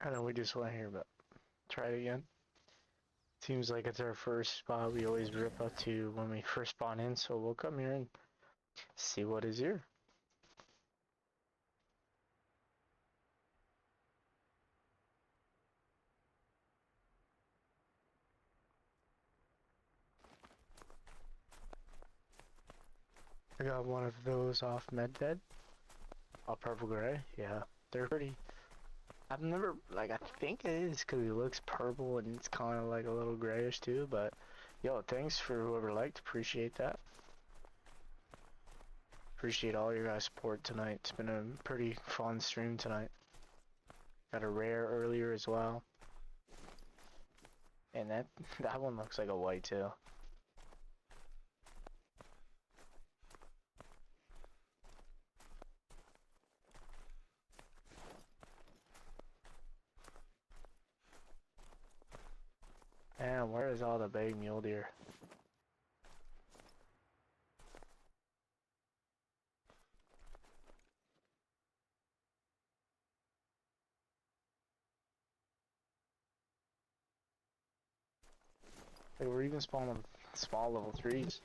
I know we just went here, but try it again. Seems like it's our first spot we always rip up to when we first spawn in, so we'll come here and see what is here. I got one of those off Medbed. All purple gray, yeah. They're pretty... I've never, like, I think it is because it looks purple and it's kind of like a little grayish too, but yo, thanks for whoever liked, appreciate that. Appreciate all your guys' support tonight. It's been a pretty fun stream tonight. Got a rare earlier as well. And that one looks like a white too. Man, where is all the big mule deer? Like, we're even spawning small level 3s.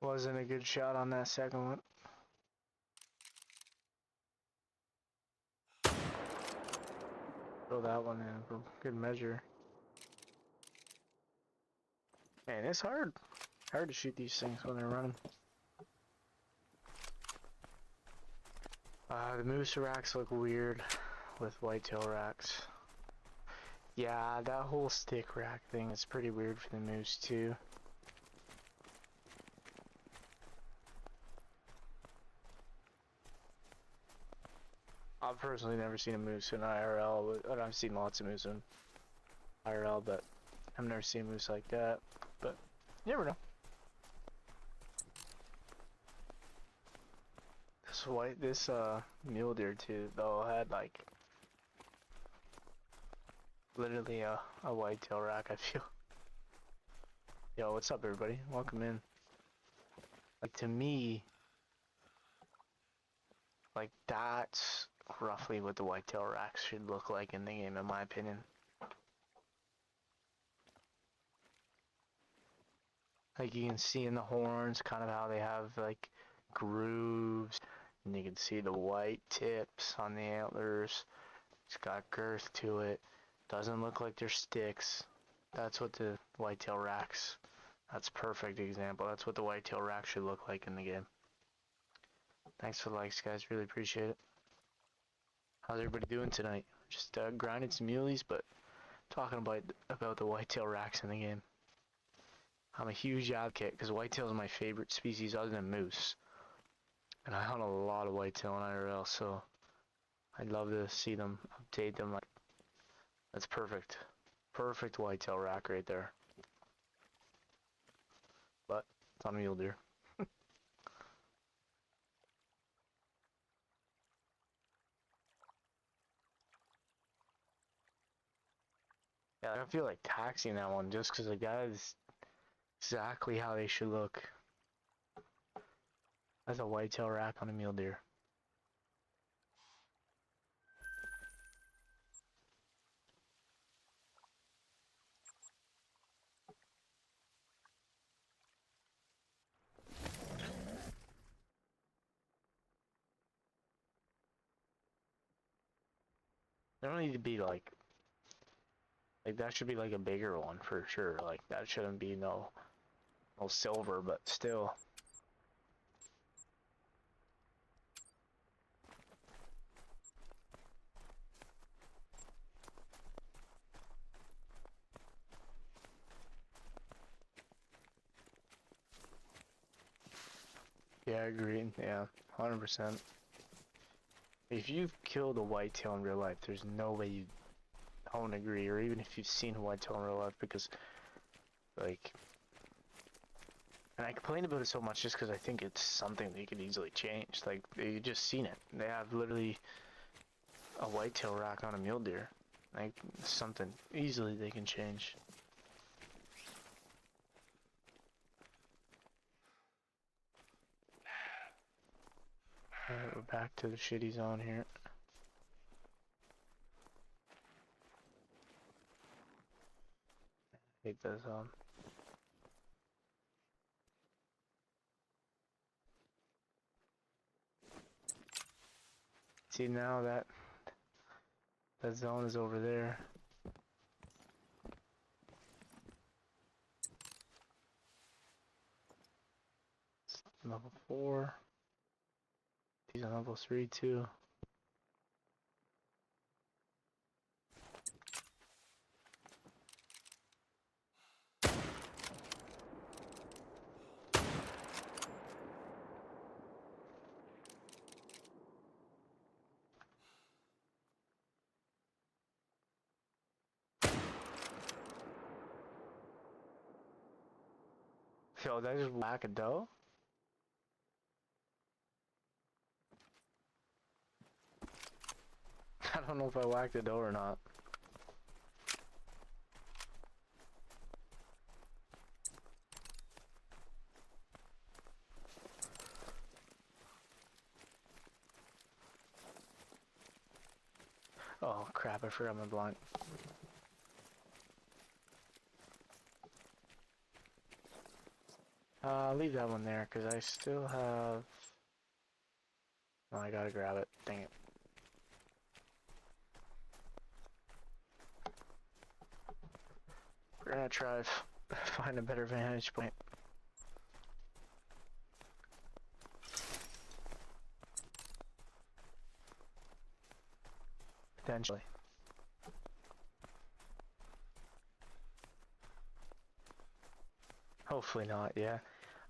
Wasn't a good shot on that second one. Throw that one in for good measure. Man, it's hard. Hard to shoot these things when they're running. The moose racks look weird with whitetail racks. Yeah, that whole stick rack thing is pretty weird for the moose too. I've personally never seen a moose in IRL, but I've seen lots of moose in IRL, but I've never seen a moose like that. But you never know. This mule deer too, though, had like literally a whitetail rack, I feel. Yo, what's up everybody? Welcome in. Like, to me, like, that's roughly what the whitetail racks should look like in the game, in my opinion. Like you can see in the horns, kind of how they have like grooves, and you can see the white tips on the antlers. It's got girth to it. Doesn't look like they're sticks. That's what the whitetail racks. That's a perfect example. That's what the whitetail rack should look like in the game. Thanks for the likes, guys. Really appreciate it. How's everybody doing tonight? Just grinding some muleys, but talking about the whitetail racks in the game. I'm a huge advocate because whitetail is my favorite species other than moose. And I hunt a lot of whitetail in IRL, so I'd love to see them update them. Like, that's perfect. Perfect whitetail rack right there. But it's on mule deer. Yeah, I feel like taxing that one just because like that is exactly how they should look. That's a whitetail rack on a mule deer. There don't need to be like that should be like a bigger one for sure. Like that shouldn't be no silver, but still. Yeah, I agree. Yeah, 100%. If you've killed a whitetail in real life, there's no way you don't agree, or even if you've seen a whitetail in real life, because, like, and I complain about it so much just because I think it's something that you could easily change. Like, you just seen it. They have literally a whitetail rack on a mule deer. Like, something easily they can change. Alright, we're back to the shitty zone here. Hate that zone. See, now that zone is over there. It's level 4. These are level 3 too. Yo, that just whack a doe? I don't know if I whacked a doe or not. Oh crap, I forgot my blunt. Leave that one there, because I still have... Oh, I gotta grab it. Dang it. We're gonna try to find a better vantage point. Potentially. Hopefully not, yeah.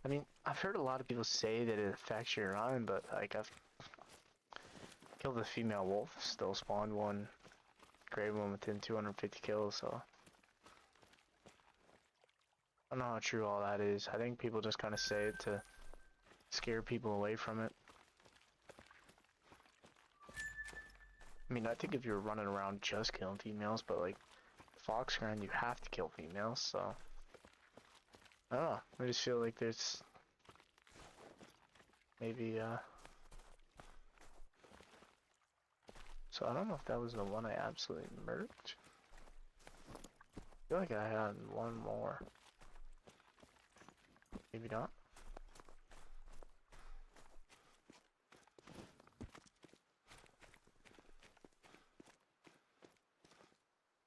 I mean, I've heard a lot of people say that it affects your run, but like I've killed a female wolf, still spawned one gray one within 250 kills, so I don't know how true all that is. I think people just kind of say it to scare people away from it. I mean, I think if you're running around just killing females, but like fox grind, you have to kill females, so I don't know. I just feel like there's maybe So I don't know if that was the one I absolutely murked. I feel like I had one more. Maybe not.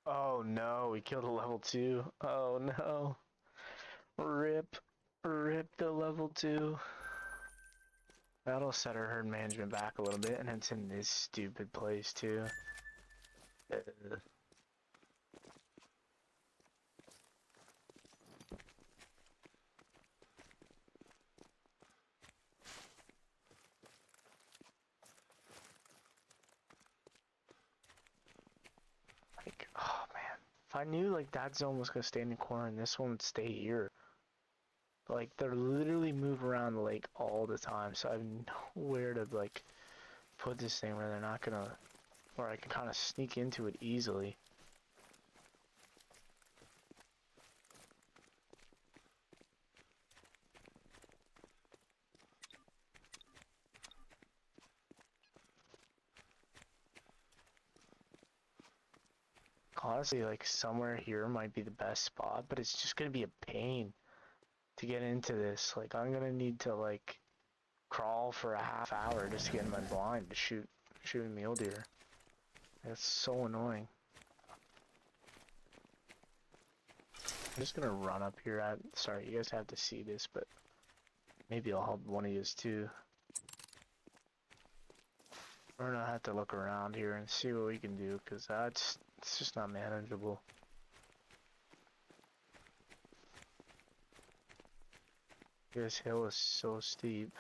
Oh no, we killed a level 2. Oh no. Rip. Rip the level 2. That'll set our herd management back a little bit, and it's in this stupid place too. Like, oh man. If I knew like that zone was gonna stay in the corner and this one would stay here. Like, they're literally move around the lake all the time, so I have nowhere to like put this thing where they're not gonna, where I can kind of sneak into it easily. Honestly, like somewhere here might be the best spot, but it's just gonna be a pain to get into this. Like, I'm gonna need to like crawl for a half hour just to get in my blind to shoot a mule deer. It's so annoying. I'm just gonna run up here at, sorry, you guys have to see this, but maybe I'll help one of yous too. We're gonna have to look around here and see what we can do, cause it's just not manageable. This hill is so steep.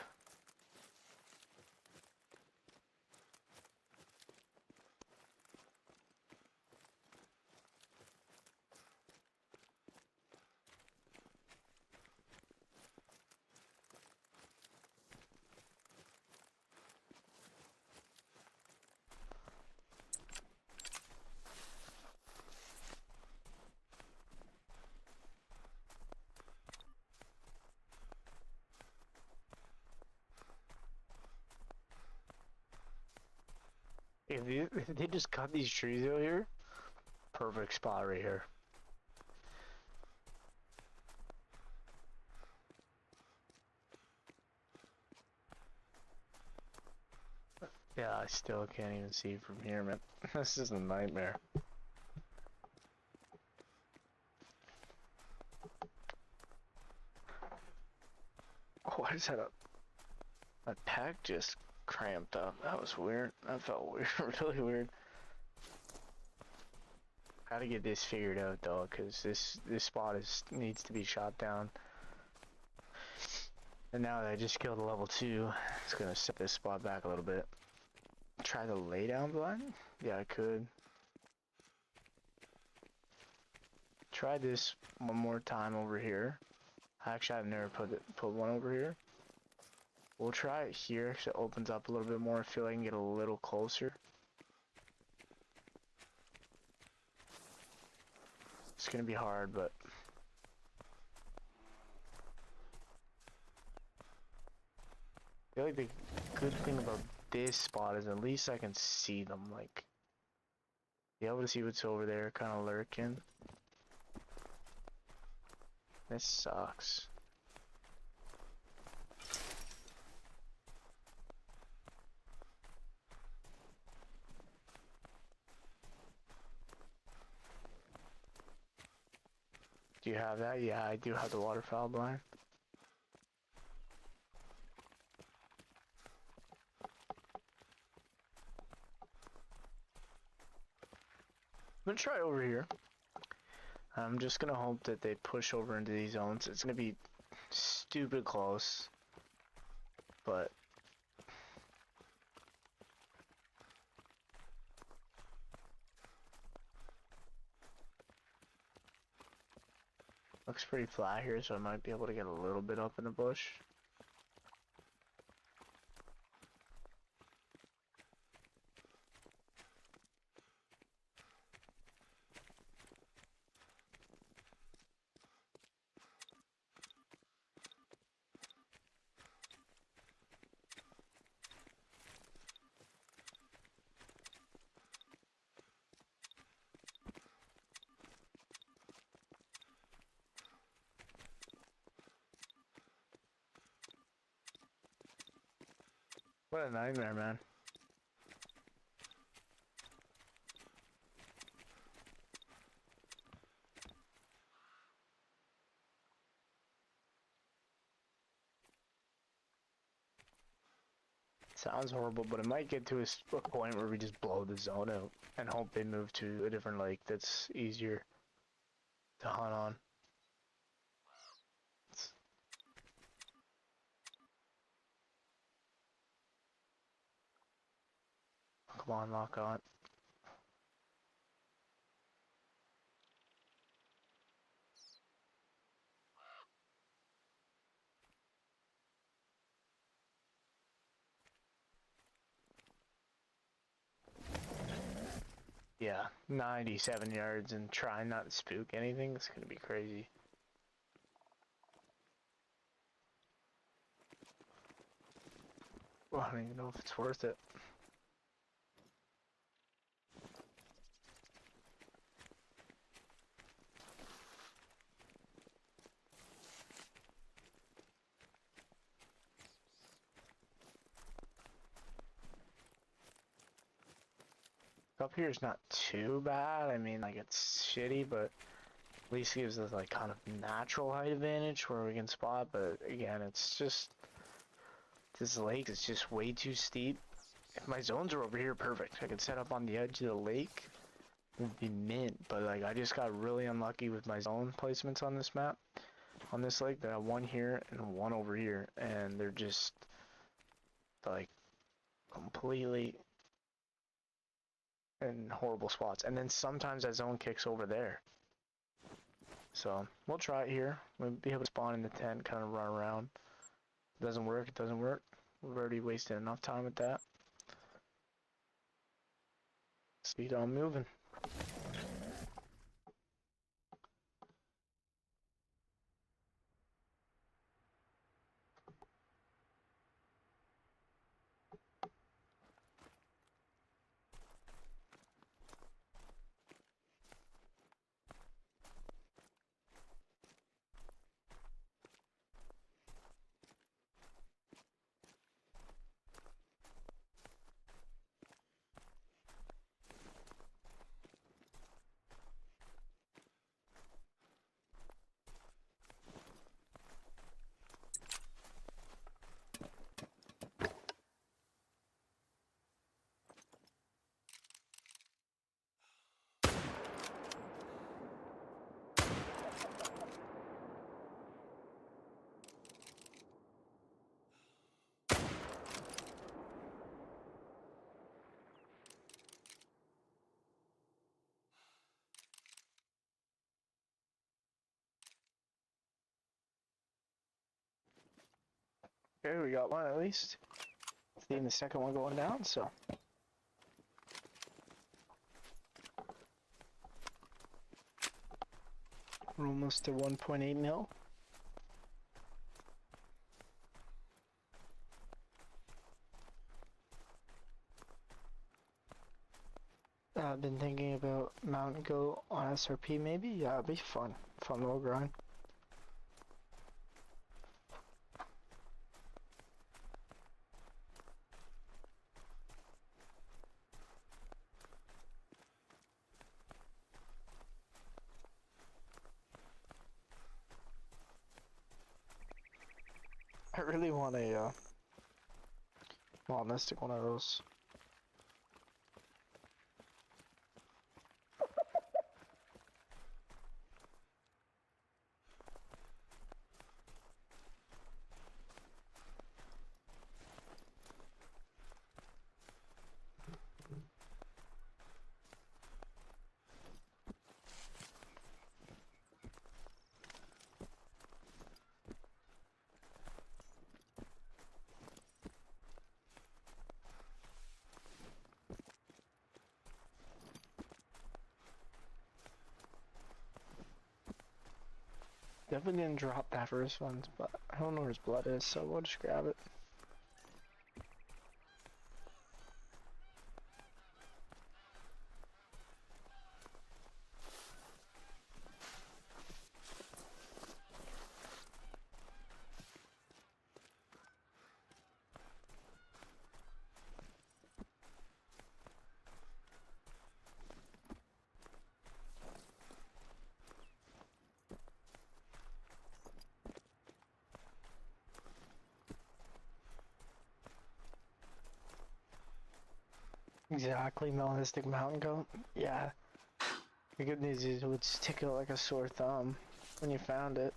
If they just cut these trees out here, perfect spot right here. Yeah, I still can't even see from here, man. This is a nightmare. Why is that my pack just cramped up? That was weird. That felt weird, really weird. Gotta get this figured out though, cause this spot needs to be shot down. And now that I just killed a level 2, it's gonna set this spot back a little bit. Try the lay down blind? Yeah, I could. Try this one more time over here. Actually, I've never put one over here. We'll try it here because it opens up a little bit more. I feel like I can get a little closer. It's gonna be hard, but I feel like the good thing about this spot is at least I can see them, like be able to see what's over there, kind of lurking. This sucks. Do you have that? Yeah, I do have the waterfowl blind. I'm gonna try over here. I'm just gonna hope that they push over into these zones. It's gonna be stupid close, but looks pretty flat here, so I might be able to get a little bit up in the bush. What a nightmare, man. Sounds horrible, but it might get to a point where we just blow the zone out and hope they move to a different lake that's easier to hunt on. Come on, lock on. Yeah, 97 yards and trying not to spook anything. It's gonna be crazy. Well, I don't even know if it's worth it. Up here is not too bad. I mean, like, it's shitty, but at least gives us like kind of natural height advantage where we can spot. But again, it's just this lake is just way too steep. If my zones are over here, perfect. I could set up on the edge of the lake. It would be mint. But like, I just got really unlucky with my zone placements on this map, on this lake. That I have one here and one over here, and they're just like completely in horrible spots. And then sometimes that zone kicks over there. So we'll try it here. We'll be able to spawn in the tent, kind of run around. It doesn't work, it doesn't work. We've already wasted enough time with that. Speed on moving. Okay, we got one at least. Seeing the second one going down, so. We're almost to 1.8 mil. I've been thinking about mountain goat on SRP maybe. Yeah, it'd be fun. Fun little grind. I really want a mystic one of those. Definitely didn't drop that first one, but I don't know where his blood is, so we'll just grab it. Exactly, melanistic mountain goat. Yeah. The good news is it would stick out like a sore thumb when you found it.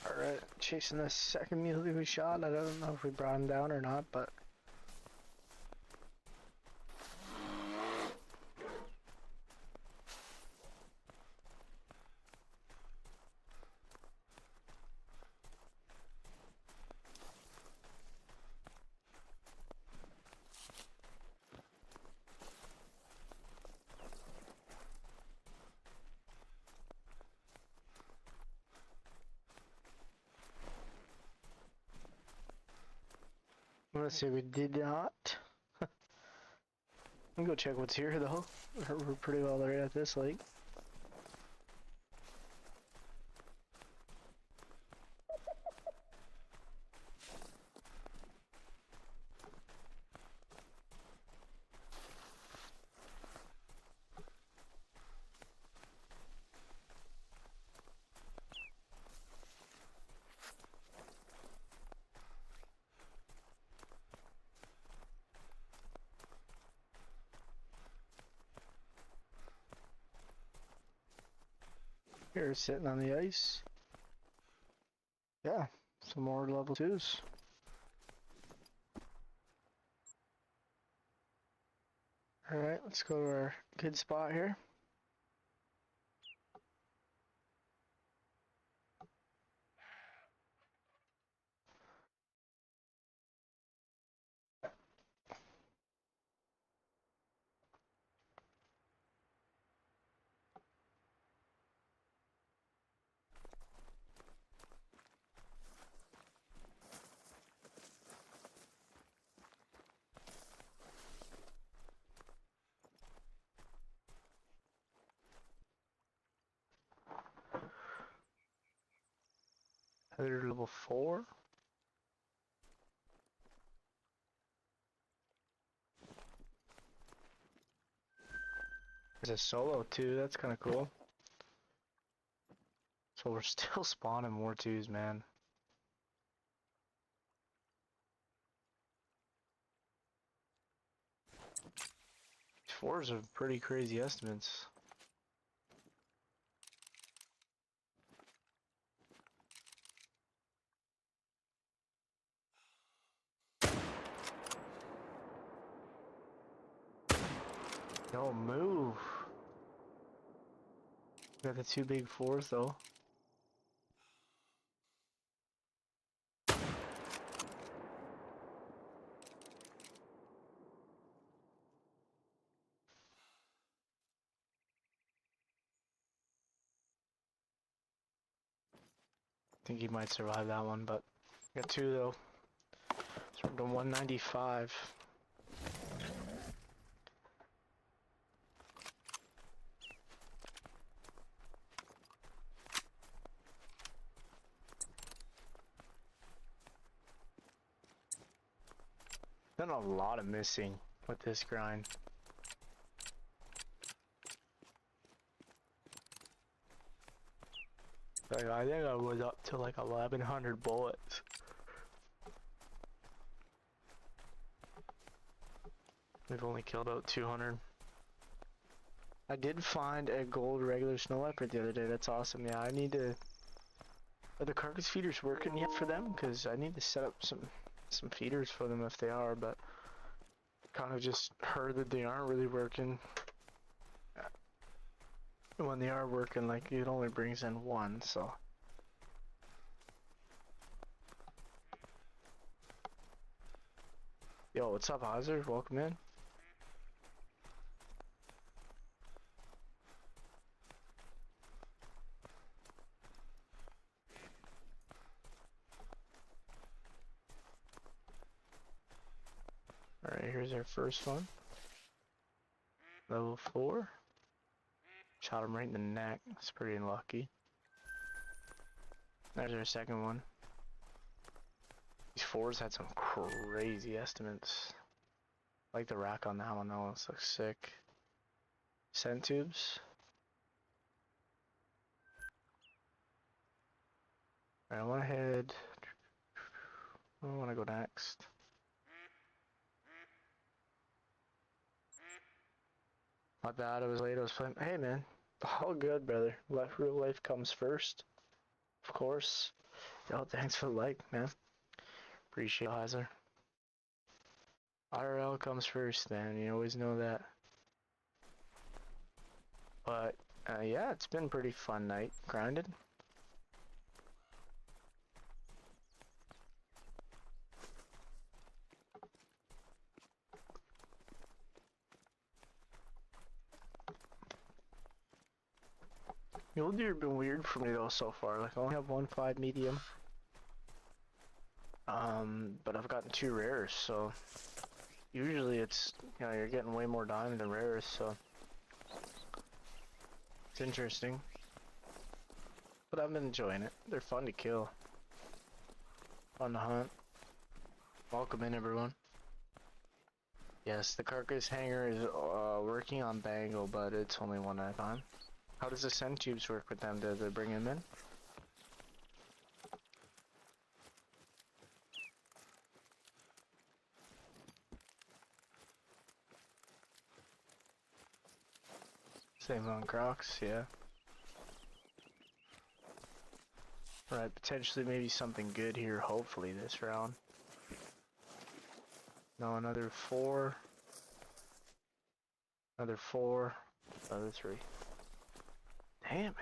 Alright, chasing this second muley we shot. I don't know if we brought him down or not, but... Let's see, we did not. Let me go check what's here though. We're pretty well right at this lake. Here, sitting on the ice. Yeah, some more level 2s. Alright, let's go to our good spot here. Header level 4. There's a solo too, that's kind of cool. So we're still spawning more 2s, man. These 4s are pretty crazy estimates. Don't move. Got the 2 big 4s though. I think he might survive that one, but got 2 though. So we're to 195. Done a lot of missing with this grind. Like, I think I was up to like 1,100 bullets. We've only killed out 200. I did find a gold regular snow leopard the other day. That's awesome. Yeah, I need to... Are the carcass feeders working yet for them? Because I need to set up some feeders for them if they are, but kind of just heard that they aren't really working. When they are working, like, it only brings in one, so... Yo, what's up, Hazard? Welcome in. Alright, here's our first one. Level 4. Shot him right in the neck. That's pretty unlucky. There's our second one. These 4s had some crazy estimates. I like the rack on that one though, this looks sick. Scent tubes. Alright, I wanna head... I wanna go next. My bad, I was late, I was playing. Hey man, all good, brother. Real life comes first. Of course. Yo, thanks for the like, man. Appreciate it, Heiser. IRL comes first, man. You always know that. But, yeah, it's been a pretty fun night. Grinded. Mule deer have been weird for me though so far. Like I only have 1.5 medium. But I've gotten 2 rares, so usually it's, you know, you're getting way more diamond than rares, so it's interesting. But I've been enjoying it. They're fun to kill. Fun to hunt. Welcome in, everyone. Yes, the carcass hanger is working on Bangle, but it's only one at a time. How does the scent tubes work with them? Do they bring them in? Same on Crocs, yeah. Right, potentially maybe something good here, hopefully this round. No, another 4. Another 4. Another 3. Damn it.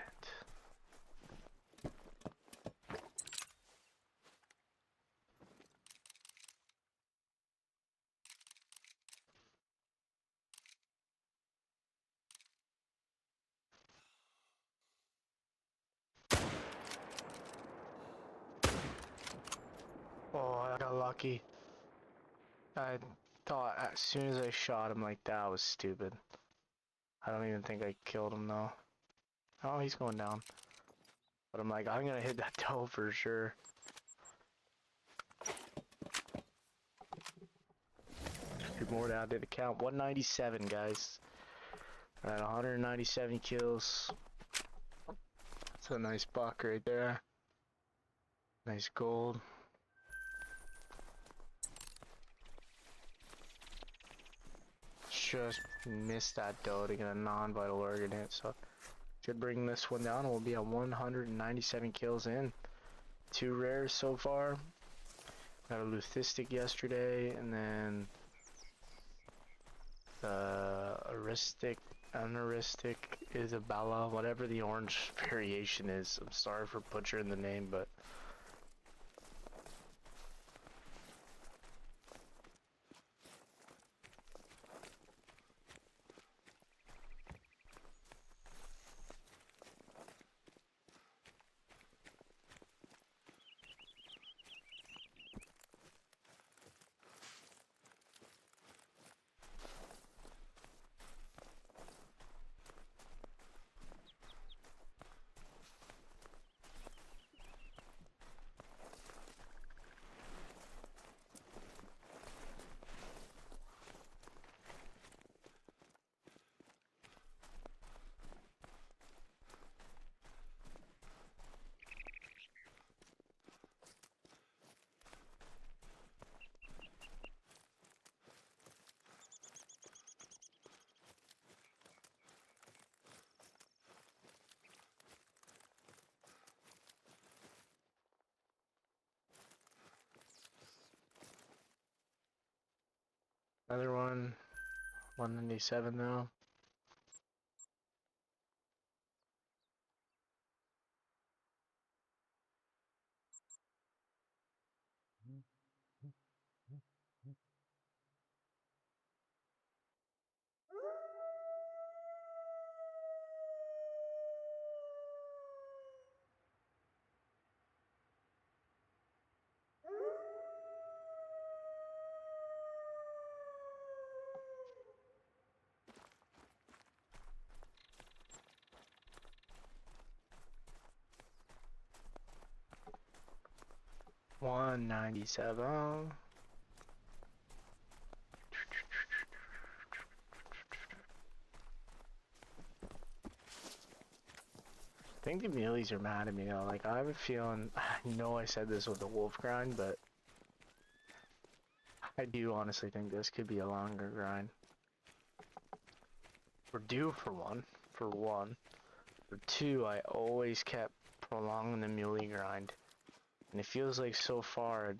Oh, I got lucky. I thought as soon as I shot him like that was stupid. I don't even think I killed him though. Oh, he's going down. But I'm like, I'm gonna hit that toe for sure. Good morning, I did the count. 197, guys. Alright, 197 kills. That's a nice buck right there. Nice gold. Just missed that doe to get a non-vital organ hit, so should bring this one down. We'll be at 197 kills in. 2 rares so far. Got a Luthistic yesterday, and then Aristic, Anaristic, Isabella, whatever the orange variation is. I'm sorry for butchering the name, but Another one. 197 though. $197. I think the muleys are mad at me though. Like, I have a feeling, I know I said this with the wolf grind, but I do honestly think this could be a longer grind. We're due for one. For one. For two, I always kept prolonging the muley grind. And it feels like so far,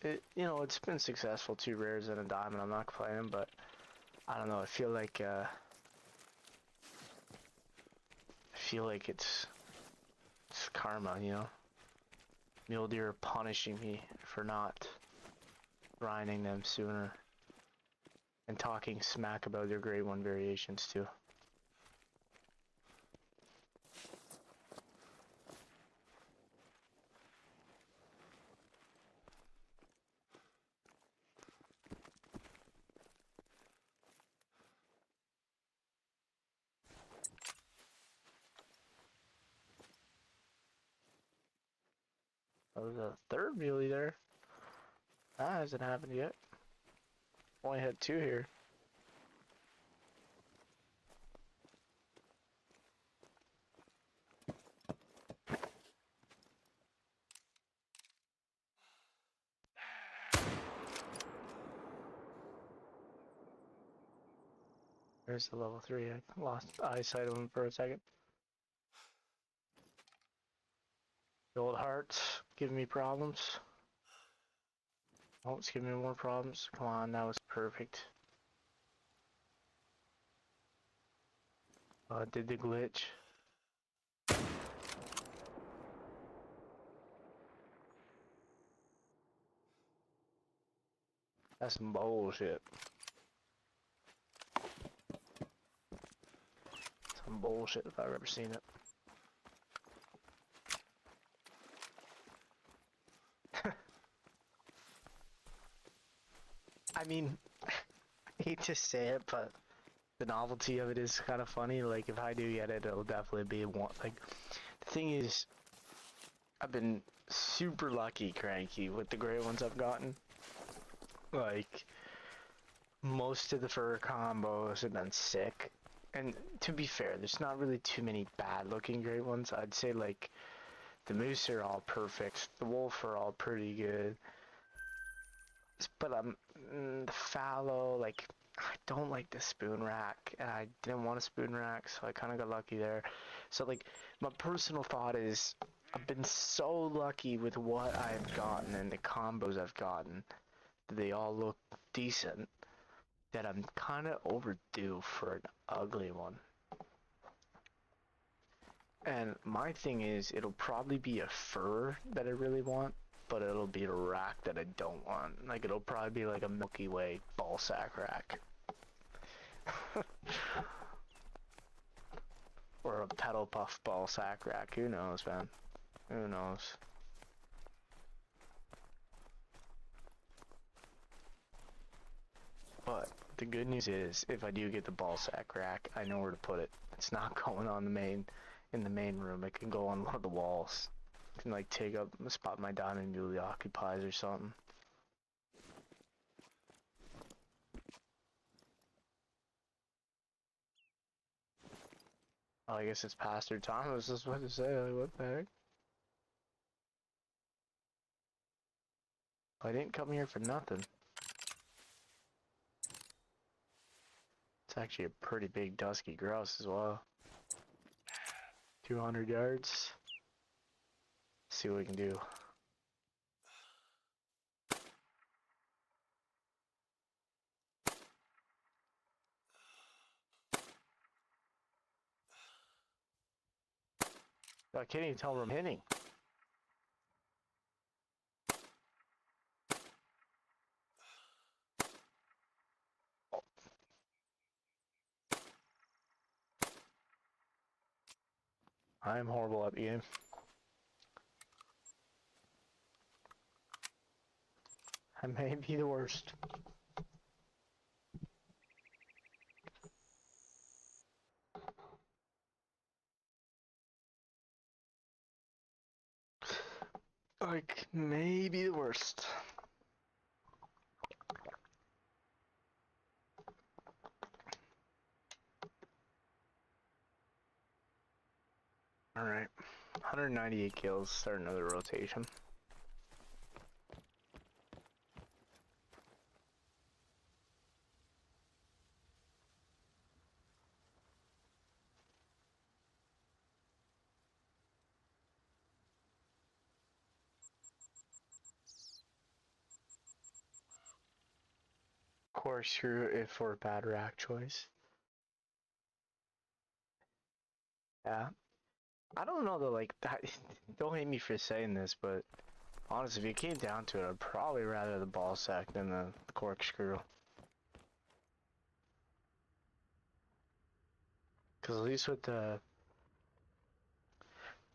you know, it's been successful. 2 rares and a diamond. I'm not complaining, but I don't know. I feel like it's karma, you know. Mule deer are punishing me for not grinding them sooner and talking smack about their grade 1 variations too. That was a 3rd muley there. That hasn't happened yet. Only had 2 here. There's the level 3. I lost eyesight of him for a second. The old hearts giving me problems. Oh, it's giving me more problems. Come on, that was perfect. Did the glitch. That's some bullshit. Some bullshit if I've ever seen it. I mean, I hate to say it, but the novelty of it is kind of funny. Like, if I do get it, it'll definitely be one. Like, the thing is, I've been super lucky, cranky, with the great ones I've gotten. Like, most of the fur combos have been sick. And to be fair, there's not really too many bad looking great ones. I'd say, like, the moose are all perfect. The wolf are all pretty good. But the fallow, like, I don't like the spoon rack, and I didn't want a spoon rack, so I kind of got lucky there. So, like, my personal thought is, I've been so lucky with what I've gotten and the combos I've gotten. They all look decent, that I'm kind of overdue for an ugly one. And my thing is, it'll probably be a fur that I really want, but it'll be a rack that I don't want. Like, it'll probably be like a Milky Way ball sack rack. Or a pedal puff ball sack rack. Who knows, man? Who knows? But the good news is, if I do get the ball sack rack, I know where to put it. It's not going on in the main room. It can go on one of the walls. It can, like, take up the spot my diamond muley occupies or something. Oh, I guess it's past their time. I was just about to say, like, what the heck? I didn't come here for nothing. It's actually a pretty big dusky grouse as well. 200 yards. Let's see what we can do. I can't even tell where I'm hitting. I'm horrible at the game. I may be the worst. Like, maybe the worst. Alright. 198 kills, start another rotation. Corkscrew if for a bad rack choice. Yeah. I don't know though, like, that, don't hate me for saying this, but honestly, if it came down to it, I'd probably rather the ball sack than the corkscrew. Because at least with the,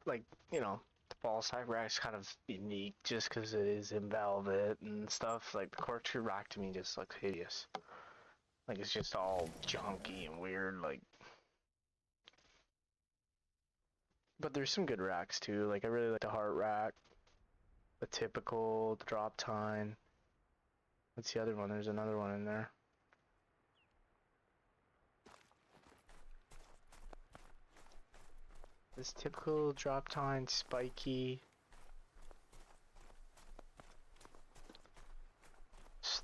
like, you know, the ball sack rack's kind of unique just because it is in velvet and stuff. Like, the corkscrew rack to me just looks hideous. Like, it's just all junky and weird, like. But there's some good racks too. Like, I really like the heart rack, the typical, the drop tine. What's the other one? There's another one in there. This typical drop tine, spiky.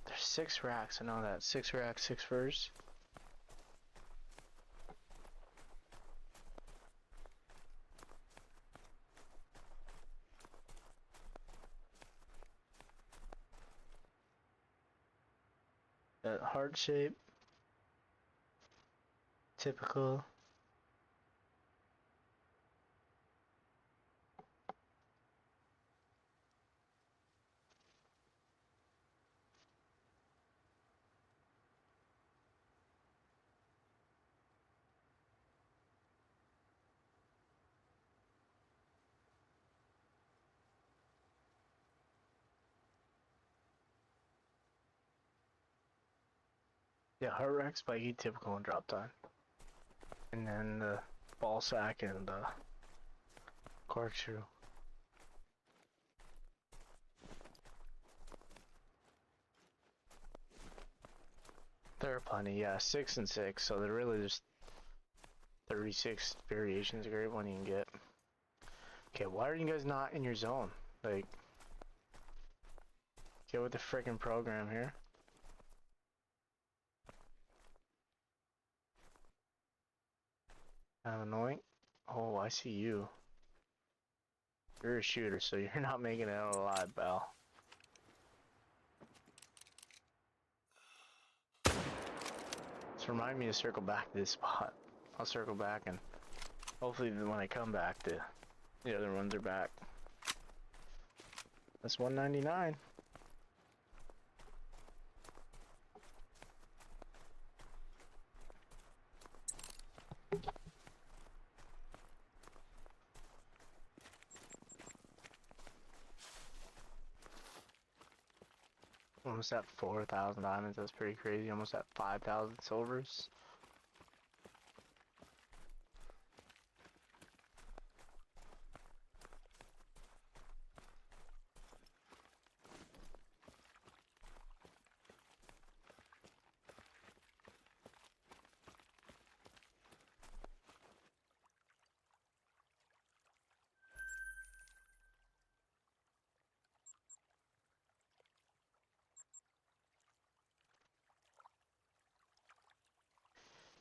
There's 6 racks, I know that. 6 racks, 6 furs. Heart shape. Typical. Yeah, heart rack, spiky, typical, and drop tine. And then the ball sack and the corkscrew. There are plenty, yeah, 6 and 6, so there really just 36 variations of great one you can get. Okay, why are you guys not in your zone? Like, get with the freaking program here. Kind of annoying. Oh, I see you. You're a shooter, so you're not making it out alive, pal. Just remind me to circle back to this spot. I'll circle back and hopefully when I come back, the other ones are back. That's 199. Almost at 4,000 diamonds, that's pretty crazy. Almost at 5,000 silvers.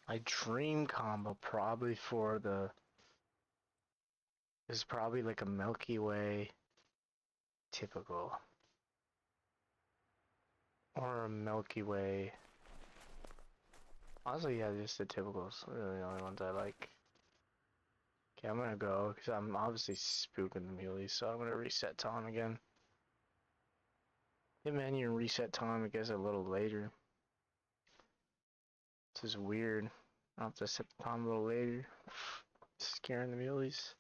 My dream combo probably for the is probably like a Milky Way typical. Or a Milky Way. Honestly, yeah, just the typicals. Really the only ones I like. Okay, I'm gonna go, because I'm obviously spooking the muleys, so I'm gonna reset time again. Hey man, you can reset time, I guess, a little later. This is weird. I'll have to set the time a little later. Scaring the muleys.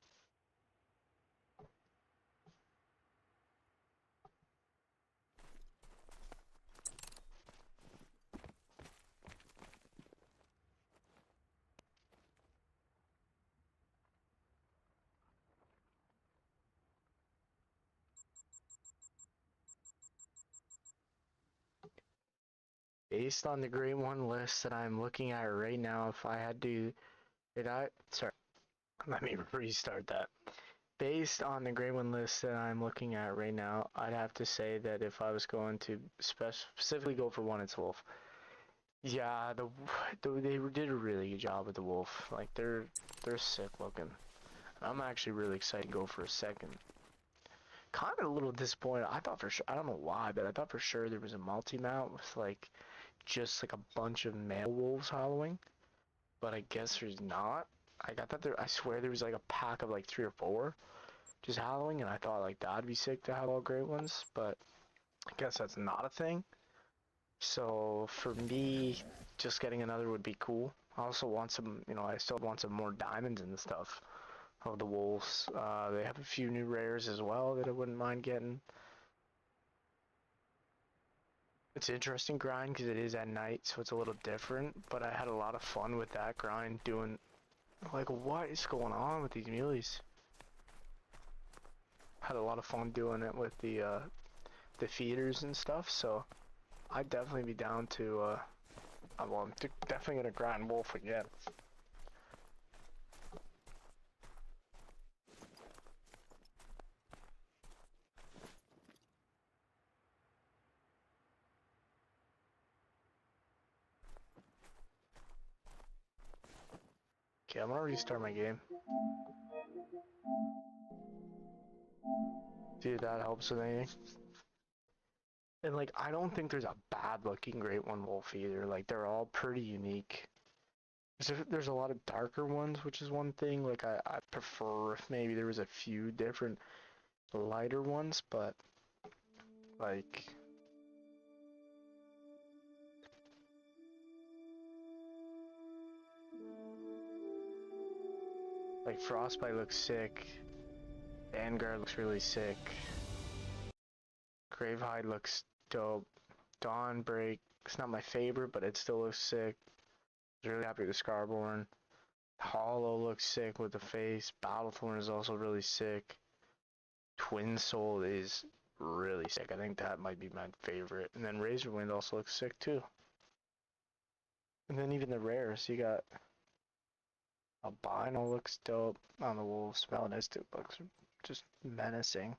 Based on the grade 1 list that I'm looking at right now, if I had to... Sorry, let me restart that. Based on the grade 1 list that I'm looking at right now, I'd have to say that if I was going to specifically go for one, it's wolf. Yeah, they did a really good job with the wolf. Like, they're sick looking. I'm actually really excited to go for a second. Kind of a little disappointed. I thought for sure, I don't know why, but I thought for sure there was a multi-mount with like just like a bunch of male wolves howling, but I guess there's not. I thought there, I swear there was like a pack of like 3 or 4 just howling, and I thought like that'd be sick to have all great ones, but I guess that's not a thing. So for me, just getting another would be cool. I also want some, you know, I still want some more diamonds and stuff of the wolves. They have a few new rares as well that I wouldn't mind getting. It's an interesting grind because it is at night, so it's a little different, but I had a lot of fun with that grind doing, like, what is going on with these muleys? Had a lot of fun doing it with the feeders and stuff, so I'd definitely be down to, well, I'm definitely gonna grind wolf again. Okay, I'm gonna restart my game. See if that helps with anything. And like, I don't think there's a bad looking Great One Wolf either. Like, they're all pretty unique. There's a lot of darker ones, which is one thing. Like, I prefer if maybe there was a few different lighter ones, but like, Frostbite looks sick. Vanguard looks really sick. Gravehide looks dope. Dawnbreak, it's not my favorite, but it still looks sick. I was really happy with the Scarborn. Hollow looks sick with the face. Battlethorn is also really sick. Twin Soul is really sick. I think that might be my favorite. And then Razorwind also looks sick too. And then even the rares, you got Albino looks dope on the wolves. Melanistic looks just menacing.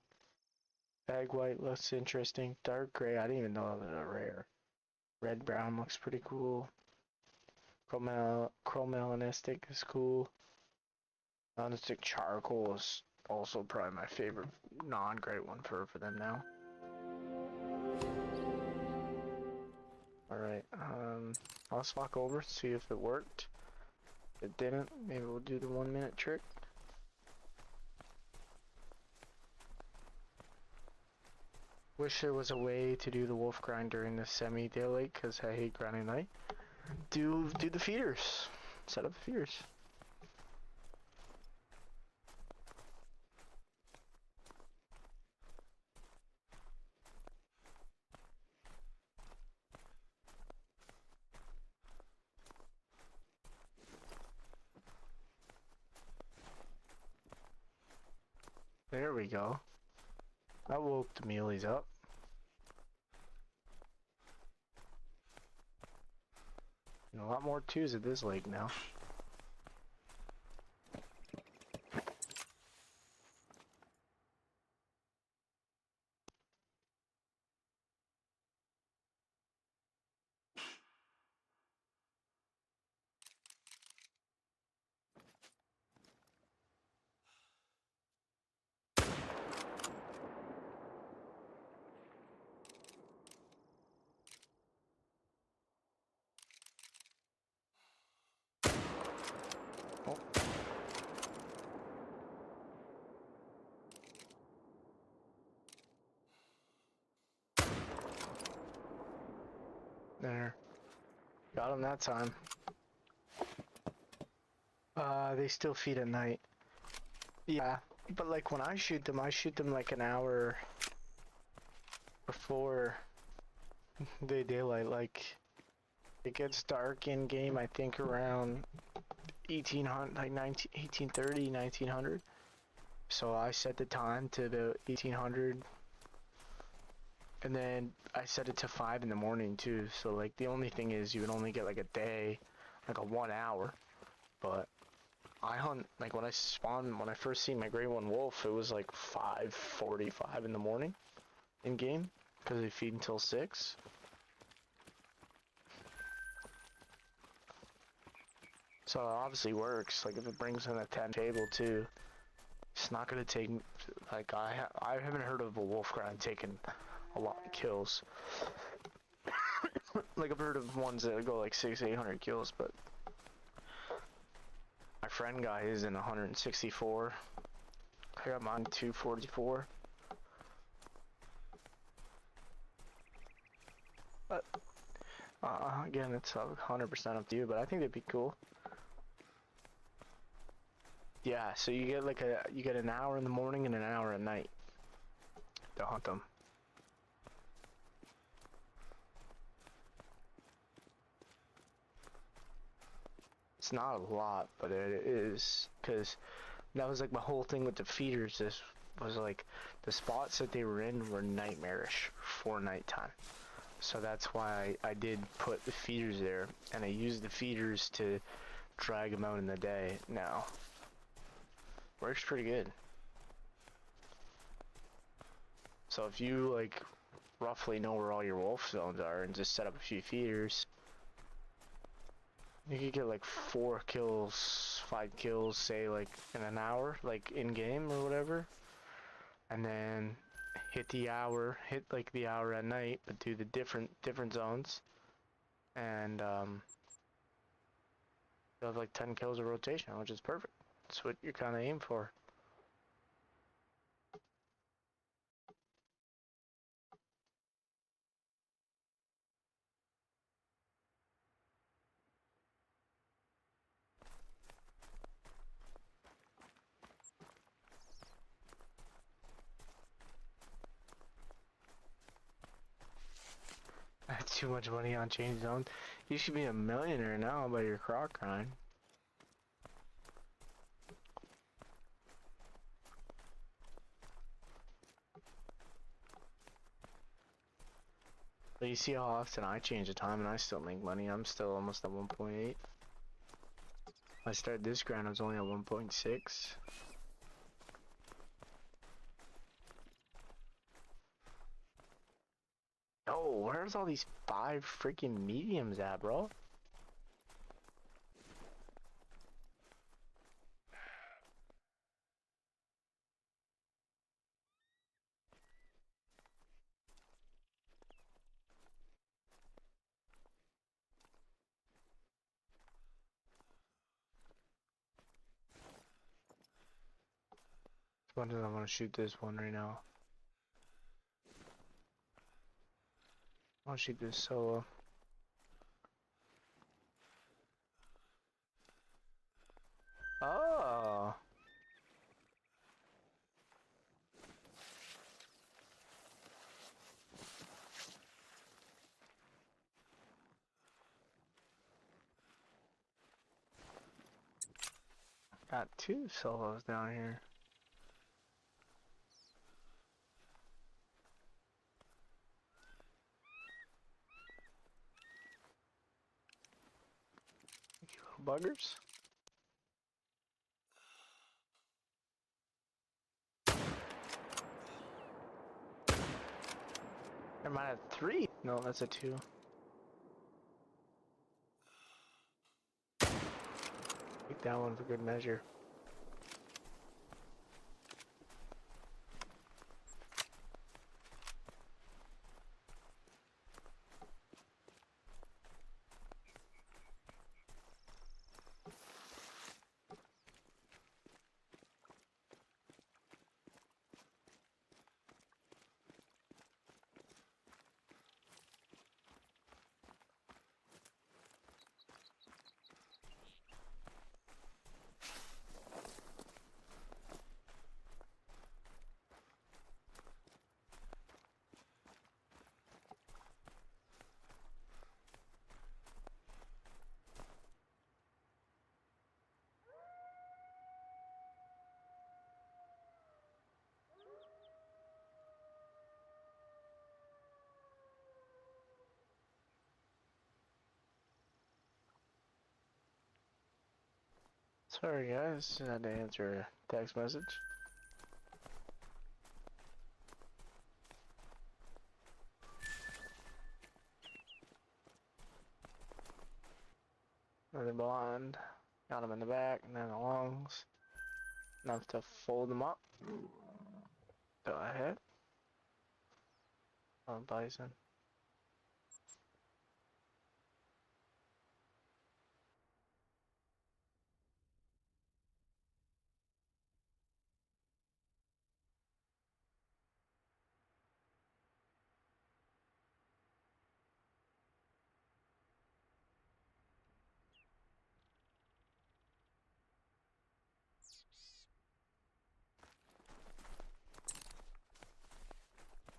Egg White looks interesting. Dark Gray, I didn't even know that was a rare. Red Brown looks pretty cool. Chromelanistic is cool. Melanistic Charcoal is also probably my favorite non-great one for them now. Alright, I'll swap over, see if it worked. If it didn't, maybe we'll do the 1 minute trick. Wish there was a way to do the wolf grind during the semi-daylight, because I hate grinding night. Do the feeders. Set up the feeders. There we go. I woke the muleys up. And a lot more twos at this lake now. There. Got them that time. They still feed at night. Yeah, but like when I shoot them like an hour before the daylight. Like, it gets dark in game, I think around 1800, like 1830, 1900. So I set the time to the 1800. And then I set it to 5 in the morning too. So like the only thing is you would only get like a day, like a 1 hour. But I hunt, like when I first see my gray one wolf, it was like 5:45 in the morning in game, because they feed until 6. So it obviously works. Like if it brings in a 10 table too, it's not gonna take, like I haven't heard of a wolf grind taking a lot of kills. Like I've heard of ones that go like 600-800 kills, but my friend guy is in 164. I got mine 244. But again, it's 100% up to you. But I think they'd be cool. Yeah, so you get like you get an hour in the morning and an hour at night to hunt them. It's not a lot, but it is, because that was like my whole thing with the feeders. This was like the spots that they were in were nightmarish for nighttime. So that's why I did put the feeders there, and I used the feeders to drag them out in the day. Now, works pretty good. So if you like roughly know where all your wolf zones are and just set up a few feeders, you could get like 4 kills, 5 kills, say like in an hour, like in game or whatever. And then hit like the hour at night, but do the different zones. And you'll have like 10 kills a rotation, which is perfect. That's what you're kind of aim for. That's too much money on change zones. You should be a millionaire now by your croc grind. But you see how often I change the time and I still make money. I'm still almost at 1.8. I started this grind, I was only at 1.6. Oh, where's all these 5 freaking mediums at, bro? One I want to shoot this one right now. I'll shoot this solo. Oh. Got 2 solos down here. You little buggers. Am I at 3? No, that's a 2. Take that one for good measure. Sorry guys, I had to answer a text message. Another blonde. Got him in the back and then the lungs. Enough to fold them up. Go ahead. Oh, bison.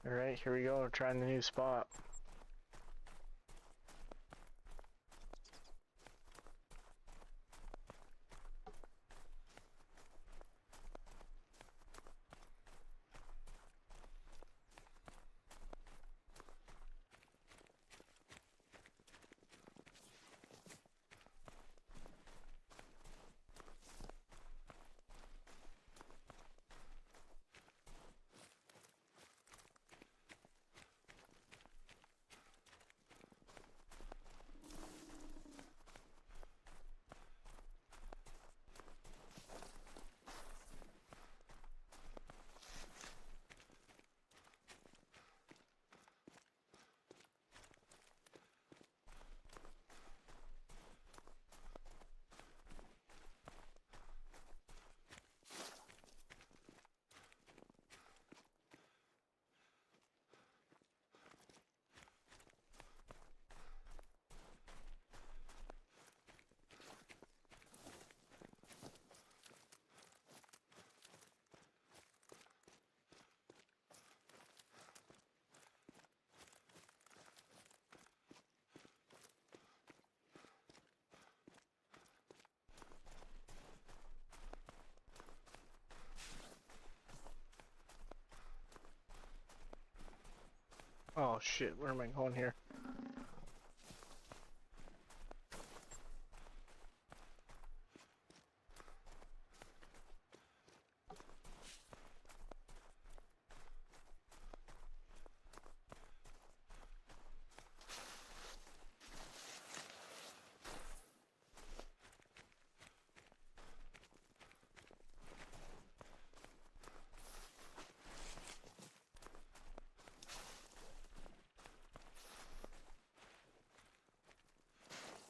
Alright, here we go. We're trying the new spot. Oh shit, where am I going here?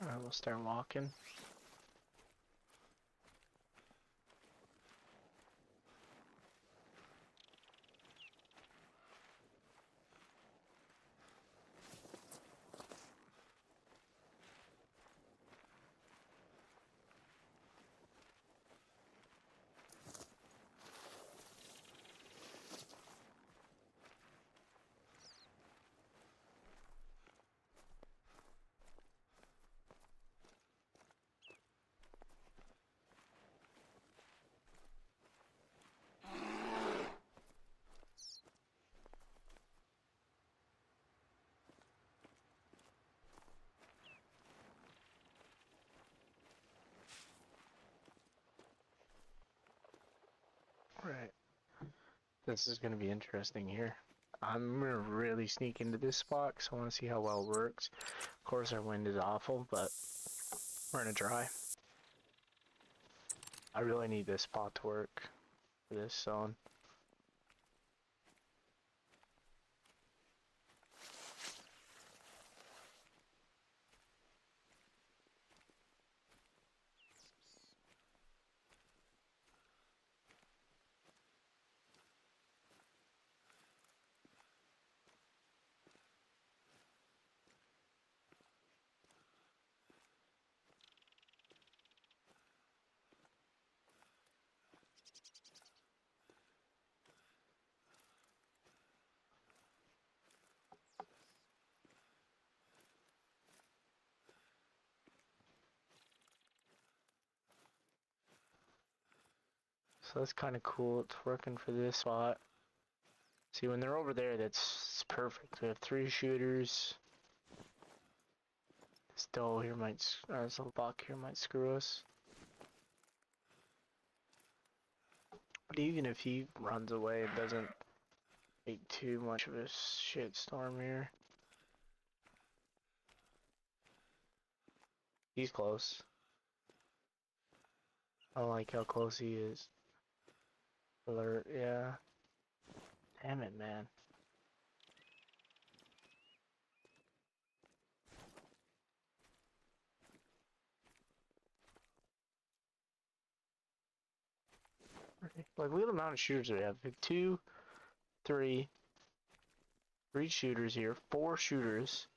Alright, we'll start walking. Right. This is gonna be interesting here. I'm gonna really sneak into this spot because I want to see how well it works. Of course, our wind is awful, but we're gonna try. I really need this spot to work for this zone. So that's kind of cool. It's working for this spot. See, when they're over there, that's perfect. We have 3 shooters. This doe here might, this little buck here might screw us. But even if he runs away, it doesn't make too much of a shit storm here. He's close. I like how close he is. Alert, yeah. Damn it, man. Like, look at the amount of shooters we have. 2, 3 shooters here. 4 shooters.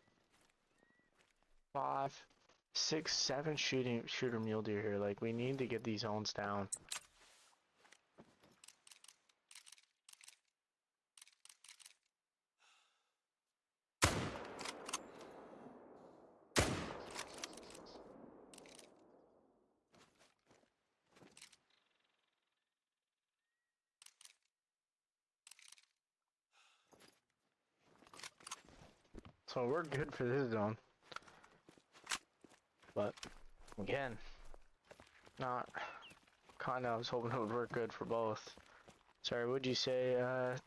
5, 6, 7 shooter mule deer here. Like, we need to get these zones down. So we're good for this zone. But, again, not kinda, I was hoping it would work good for both. Sorry, would you say,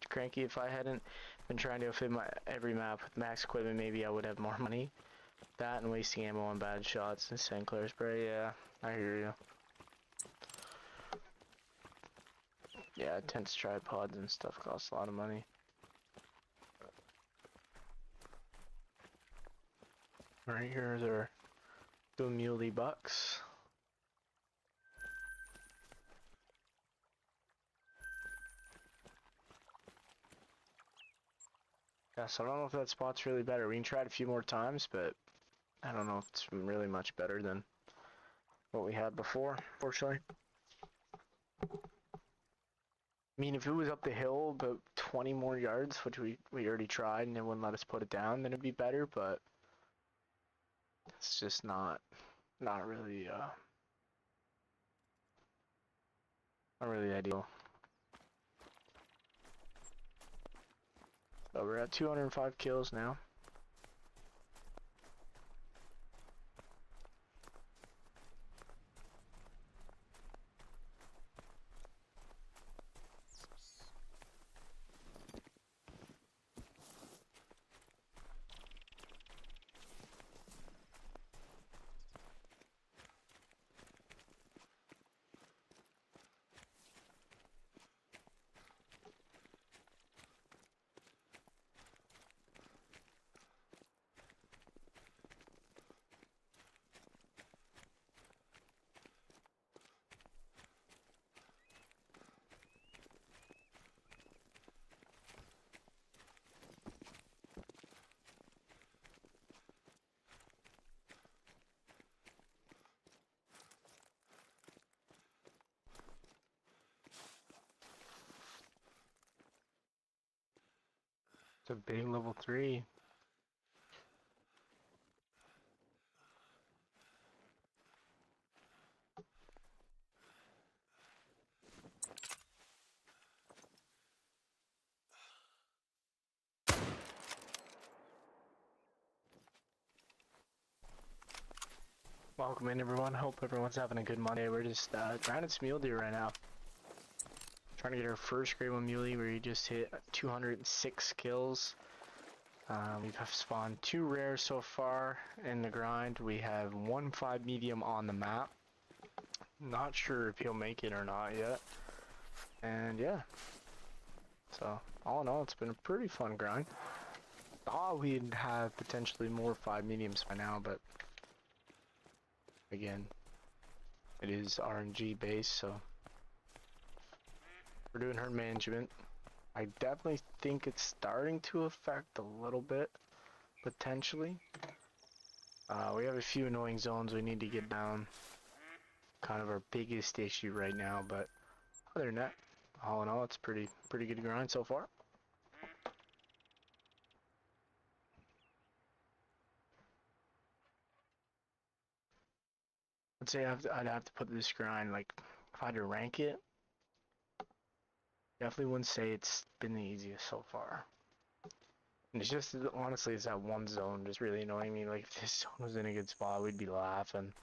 Cranky, if I hadn't been trying to fit my every map with max equipment, maybe I would have more money? That and wasting ammo on bad shots and St. Clair spray, yeah, I hear you. Yeah, tents, tripods, and stuff cost a lot of money. Right here's our 2 muley bucks. Yeah, so I don't know if that spot's really better. We can try it a few more times, but I don't know if it's really much better than what we had before, fortunately. I mean, if it was up the hill about 20 more yards, which we already tried and it wouldn't let us put it down, then it'd be better, but it's just not really, not really ideal. So we're at 205 kills now. It's a big level 3. Welcome in, everyone. Hope everyone's having a good Monday. We're just grinding some mule deer right now. Trying to get our first grade 1 muley where you just hit 206 kills. We've spawned 2 rares so far in the grind. We have 1 5 medium on the map. Not sure if he'll make it or not yet. And yeah. So, all in all, it's been a pretty fun grind. Thought we'd have potentially more 5 mediums by now, but again, it is RNG based, so we're doing herd management. I definitely think it's starting to affect a little bit, potentially. We have a few annoying zones we need to get down. Kind of our biggest issue right now, but other than that, all in all, it's pretty good grind so far. I'd say I'd have to put this grind, like, if I had to rank it, definitely wouldn't say it's been the easiest so far. And it's just, honestly, it's that one zone just really annoying me. Like, if this zone was in a good spot, we'd be laughing.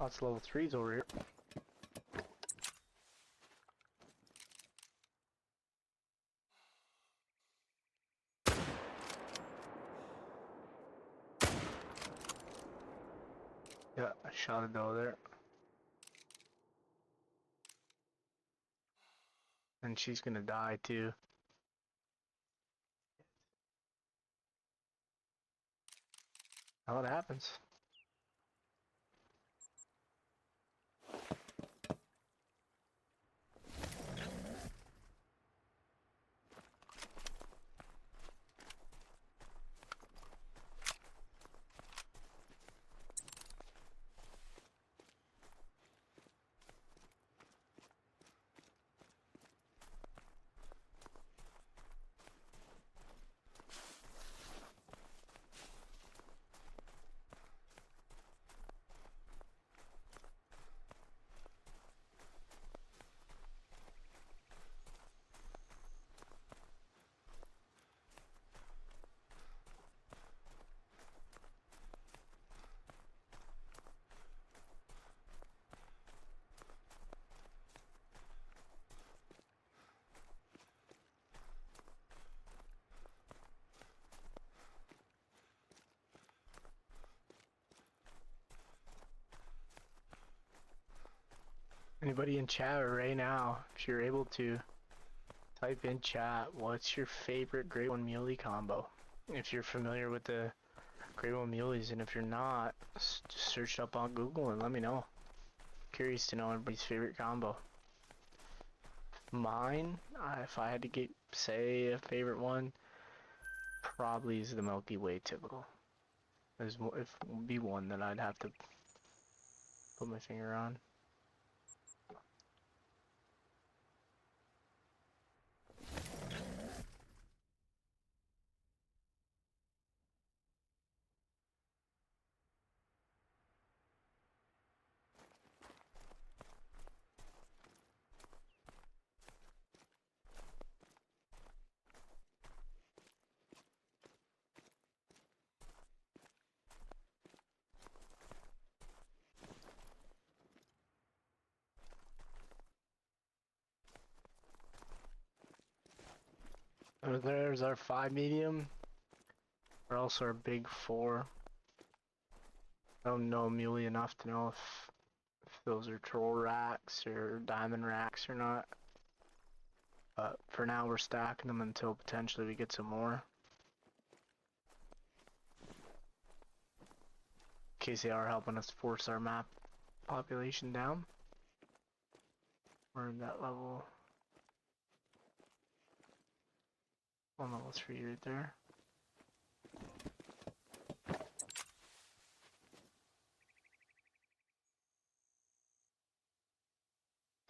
Lots of level 3s over here. Yeah, I shot a doe there. And she's gonna die too. How it happens. Anybody in chat right now, if you're able to, type in chat, what's your favorite Grey One Muley combo? If you're familiar with the Grey One Muleys, and if you're not, just search it up on Google and let me know. Curious to know everybody's favorite combo. Mine, if I had to say a favorite one, probably is the Milky Way typical. It would be one that I'd have to put my finger on. There's our 5 medium. We're also our big 4. I don't know Muley enough to know if those are troll racks or diamond racks or not. But for now we're stacking them until potentially we get some more. In case they are helping us force our map population down. We're in that level. On level 3 right there.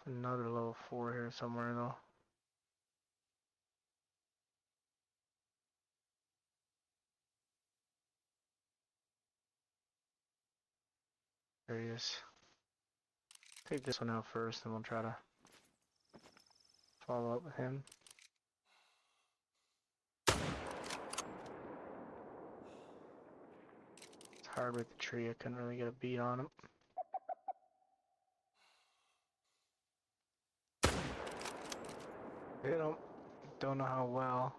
Another level 4 here somewhere though. There he is. Take this one out first and we'll try to follow up with him. It's hard with the tree, I couldn't really get a beat on him. Hit him. Don't know how well.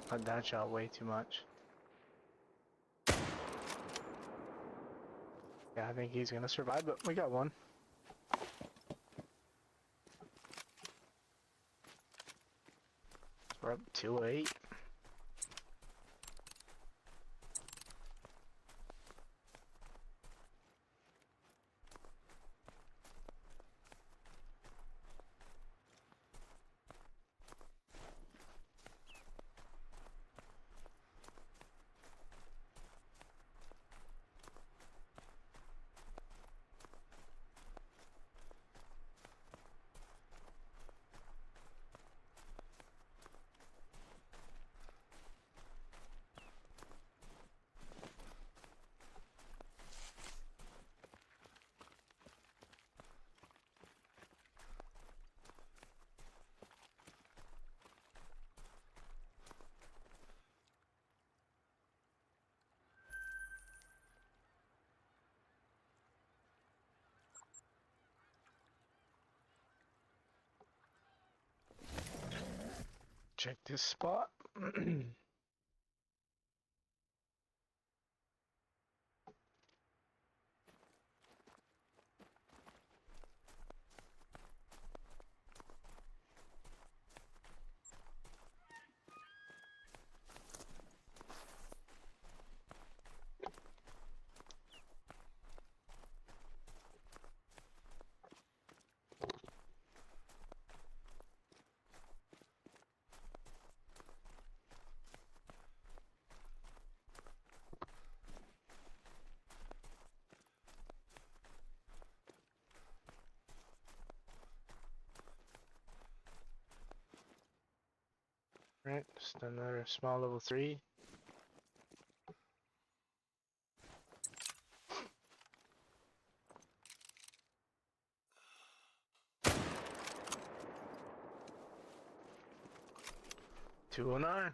Cut that shot way too much. Yeah, I think he's gonna survive, but we got one. We're up 2-8. Check this spot. Right, just another small level 3. $209.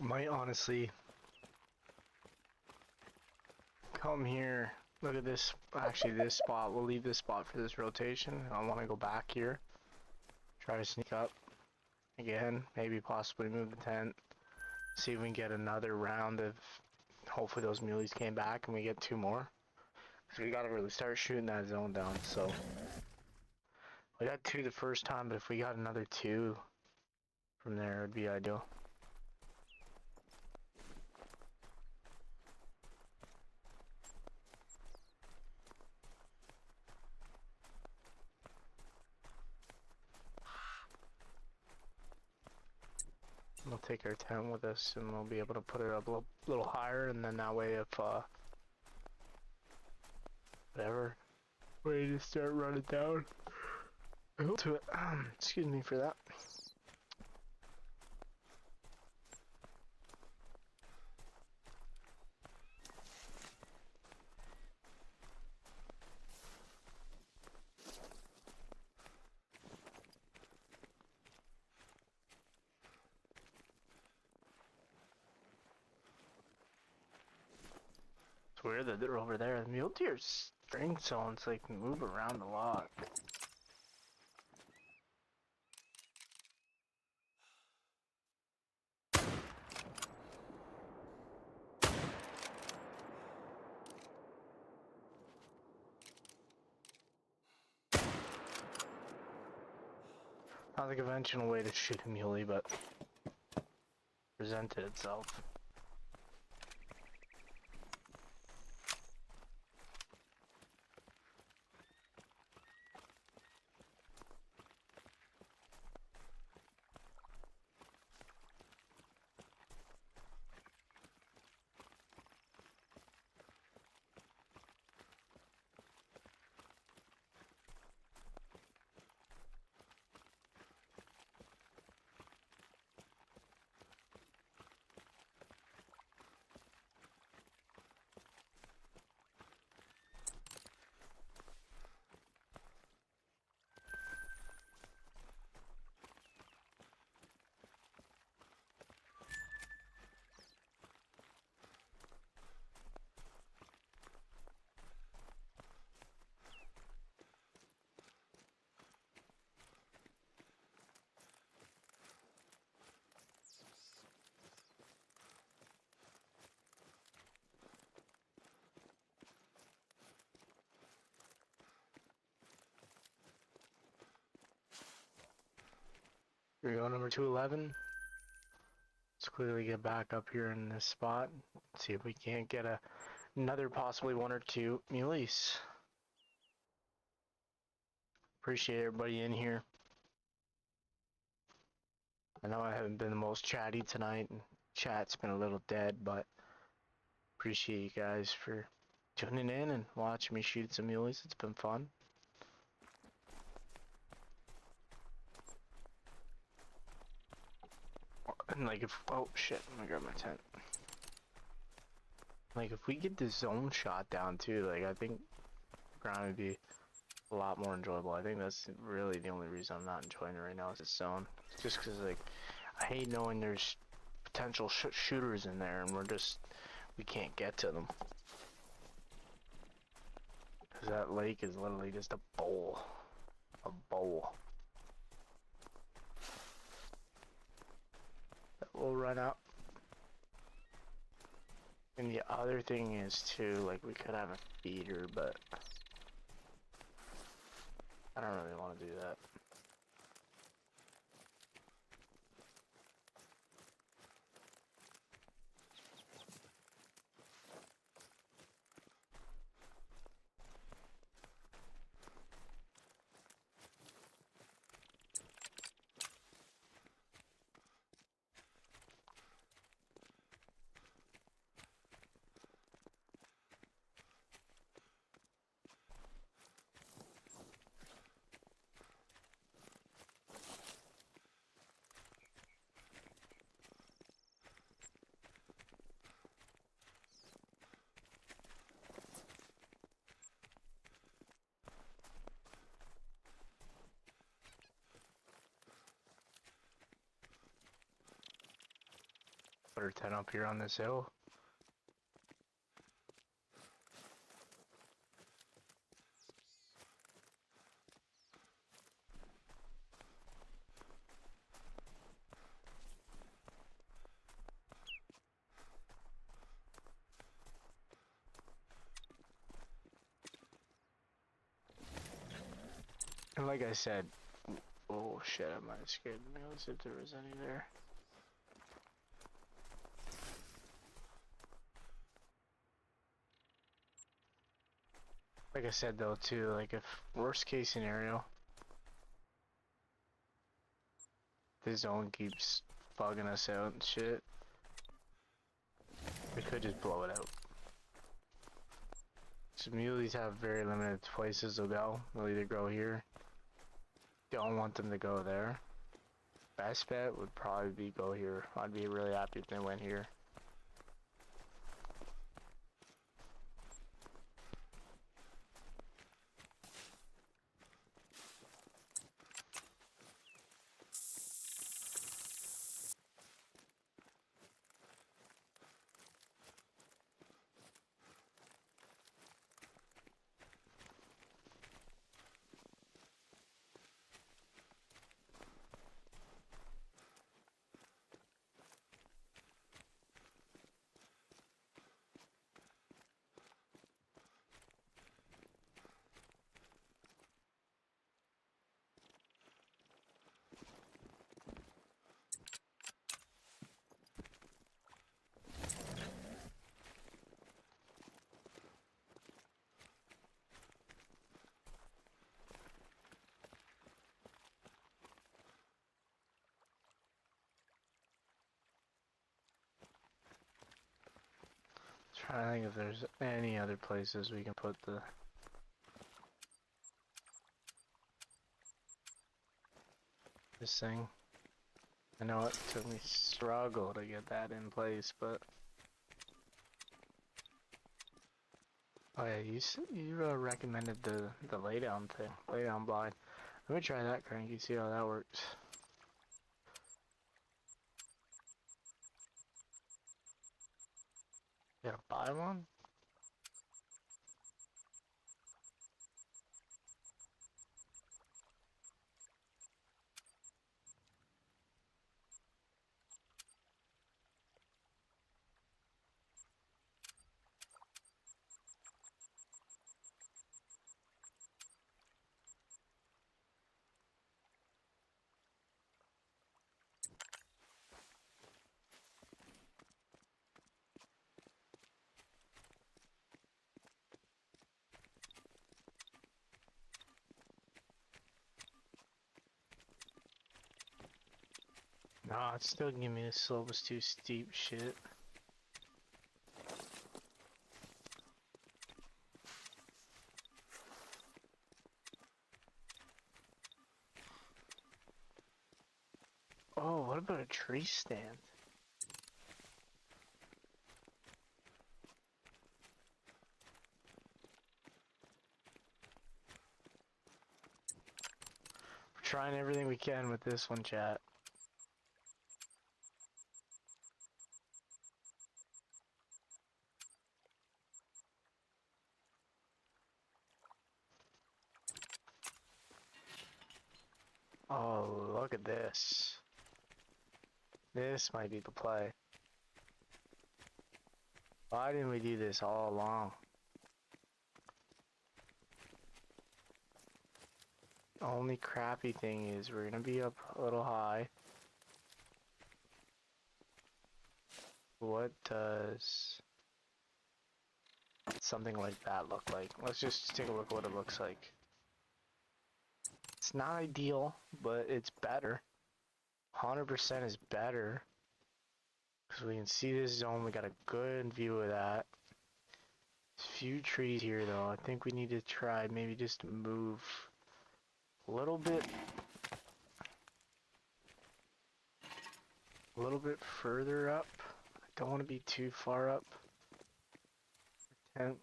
Might honestly come here. Look at this. Actually, this spot. We'll leave this spot for this rotation. I want to go back here. Try to sneak up again. Maybe possibly move the tent. See if we can get another round of. Hopefully those muleys came back and we get 2 more. Because we got to really start shooting that zone down. So we got 2 the first time, but if we got another 2 from there, it would be ideal. We'll take our tent with us and we'll be able to put it up a little higher, and then that way if whatever, we just start running down to it. Excuse me for that. It's weird that they're over there. The mule deer's strength zones like move around a lot. Not the conventional way to shoot a muley, but presented itself. Here we go, number 211. Let's clearly get back up here in this spot. See if we can't get another possibly 1 or 2 muleys. Appreciate everybody in here. I know I haven't been the most chatty tonight, and chat's been a little dead, but appreciate you guys for tuning in and watching me shoot some muleys. It's been fun. Like if, oh shit, I'm gonna grab my tent. Like if we get the zone shot down too, like I think grind would be a lot more enjoyable. I think that's really the only reason I'm not enjoying it right now is the zone. Just cause like, I hate knowing there's potential shooters in there and we can't get to them. Cause that lake is literally just a bowl. A bowl. That will run out. And the other thing is too, like we could have a feeder, but I don't really want to do that. Put her tent up here on this hill. And like I said, oh shit, I might have scared the mules if there was any there. Like I said though too, like if worst case scenario, the zone keeps bugging us out and shit, we could just blow it out. So muleys have very limited places to go. They'll either go here. Don't want them to go there. Best bet would probably be go here. I'd be really happy if they went here. Trying to think if there's any other places we can put this thing. I know it took me struggle to get that in place, but oh yeah, you recommended the laydown thing, laydown blind. Let me try that, Cranky. See how that works. You gotta buy one? Nah, it's still giving me the slope was too steep shit. Oh, what about a tree stand? trying everything we can with this one, chat. Oh, look at this. This might be the play. Why didn't we do this all along? The only crappy thing is we're gonna be up a little high. What does something like that look like? Let's just take a look at what it looks like. It's not ideal, but it's better. 100% is better. Because we can see this zone, we got a good view of that. There's a few trees here though. I think we need to try maybe just move a little bit further up. I don't want to be too far up. Tent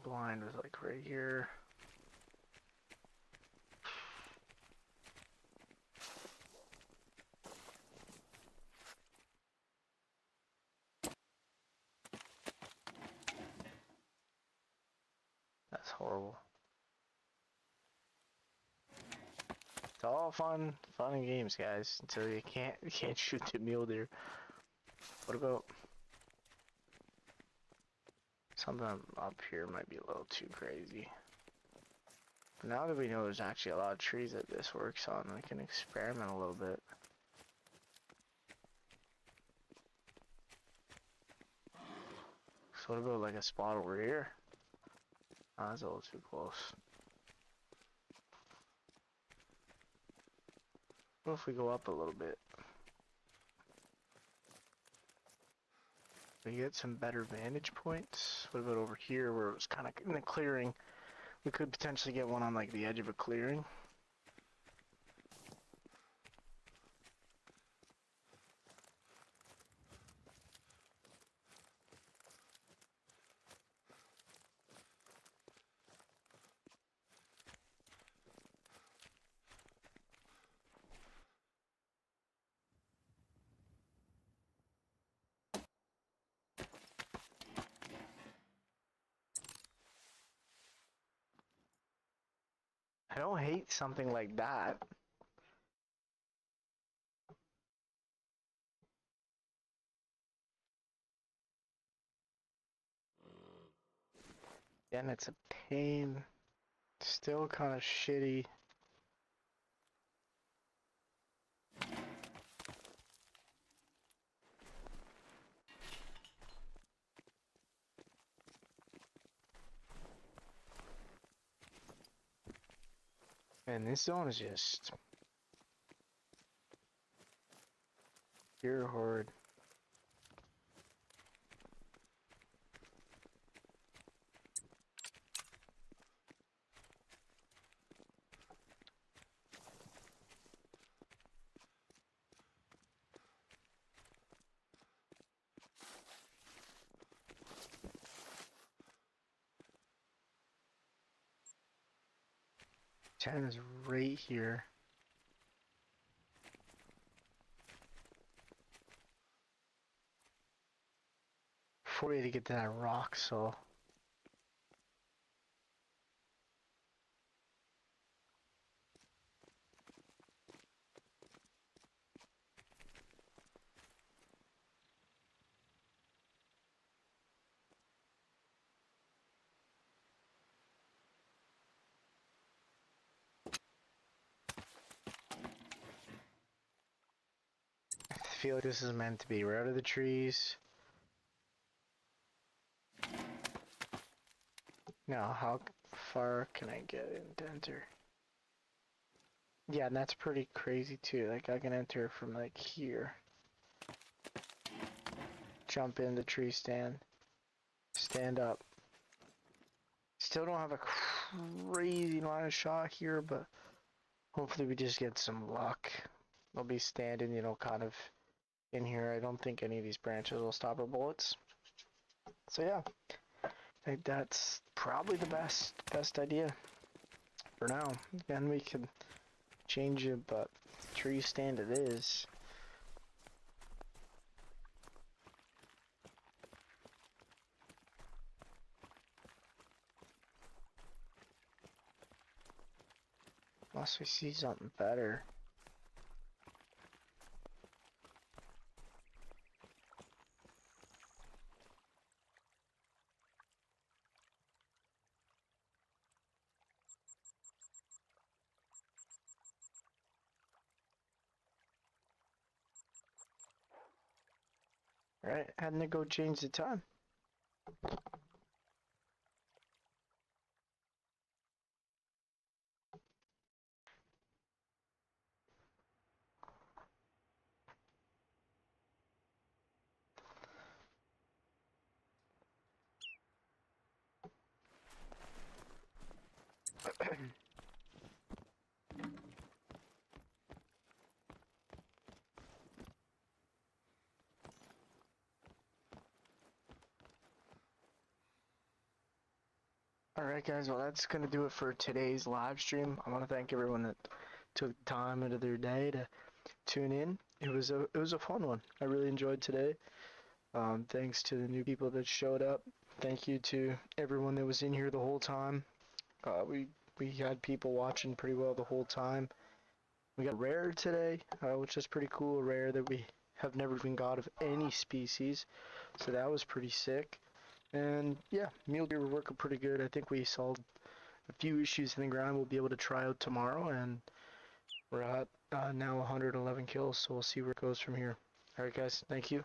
blind was like right here. That's horrible. It's all fun and games, guys, until you can't shoot the mule deer. What about something up here? Might be a little too crazy. But now that we know there's actually a lot of trees that this works on, we can experiment a little bit. So what about like a spot over here? Oh, that's a little too close. What if we go up a little bit? We get some better vantage points. What about over here where it was kind of in the clearing? We could potentially get one on like the edge of a clearing. I don't hate something like that. And it's a pain. Still kind of shitty. And this zone is just pure horde. Chen is right here. Before we had to get to that rock, so I feel like this is meant to be. We're out of the trees. Now, how far can I get in to enter? Yeah, and that's pretty crazy too. Like, I can enter from like here. Jump in the tree stand. Stand up. Still don't have a crazy line of shot here, but hopefully we just get some luck. I'll be standing, you know, kind of in here. I don't think any of these branches will stop our bullets. So yeah, I think that's probably the best idea for now. Then we can change it, but tree stand it is. Unless we see something better. Alright, hadn't to go change the time. Alright guys, well that's gonna do it for today's live stream. I wanna thank everyone that took time out of their day to tune in. It was a fun one. I really enjoyed today. Thanks to the new people that showed up. Thank you to everyone that was in here the whole time. We had people watching pretty well the whole time. We got rare today, which is pretty cool. Rare that we have never been got of any species, so that was pretty sick. And yeah, mule deer were working pretty good. I think we solved a few issues in the ground we'll be able to try out tomorrow, and we're at now 111 kills, so we'll see where it goes from here. Alright guys, thank you.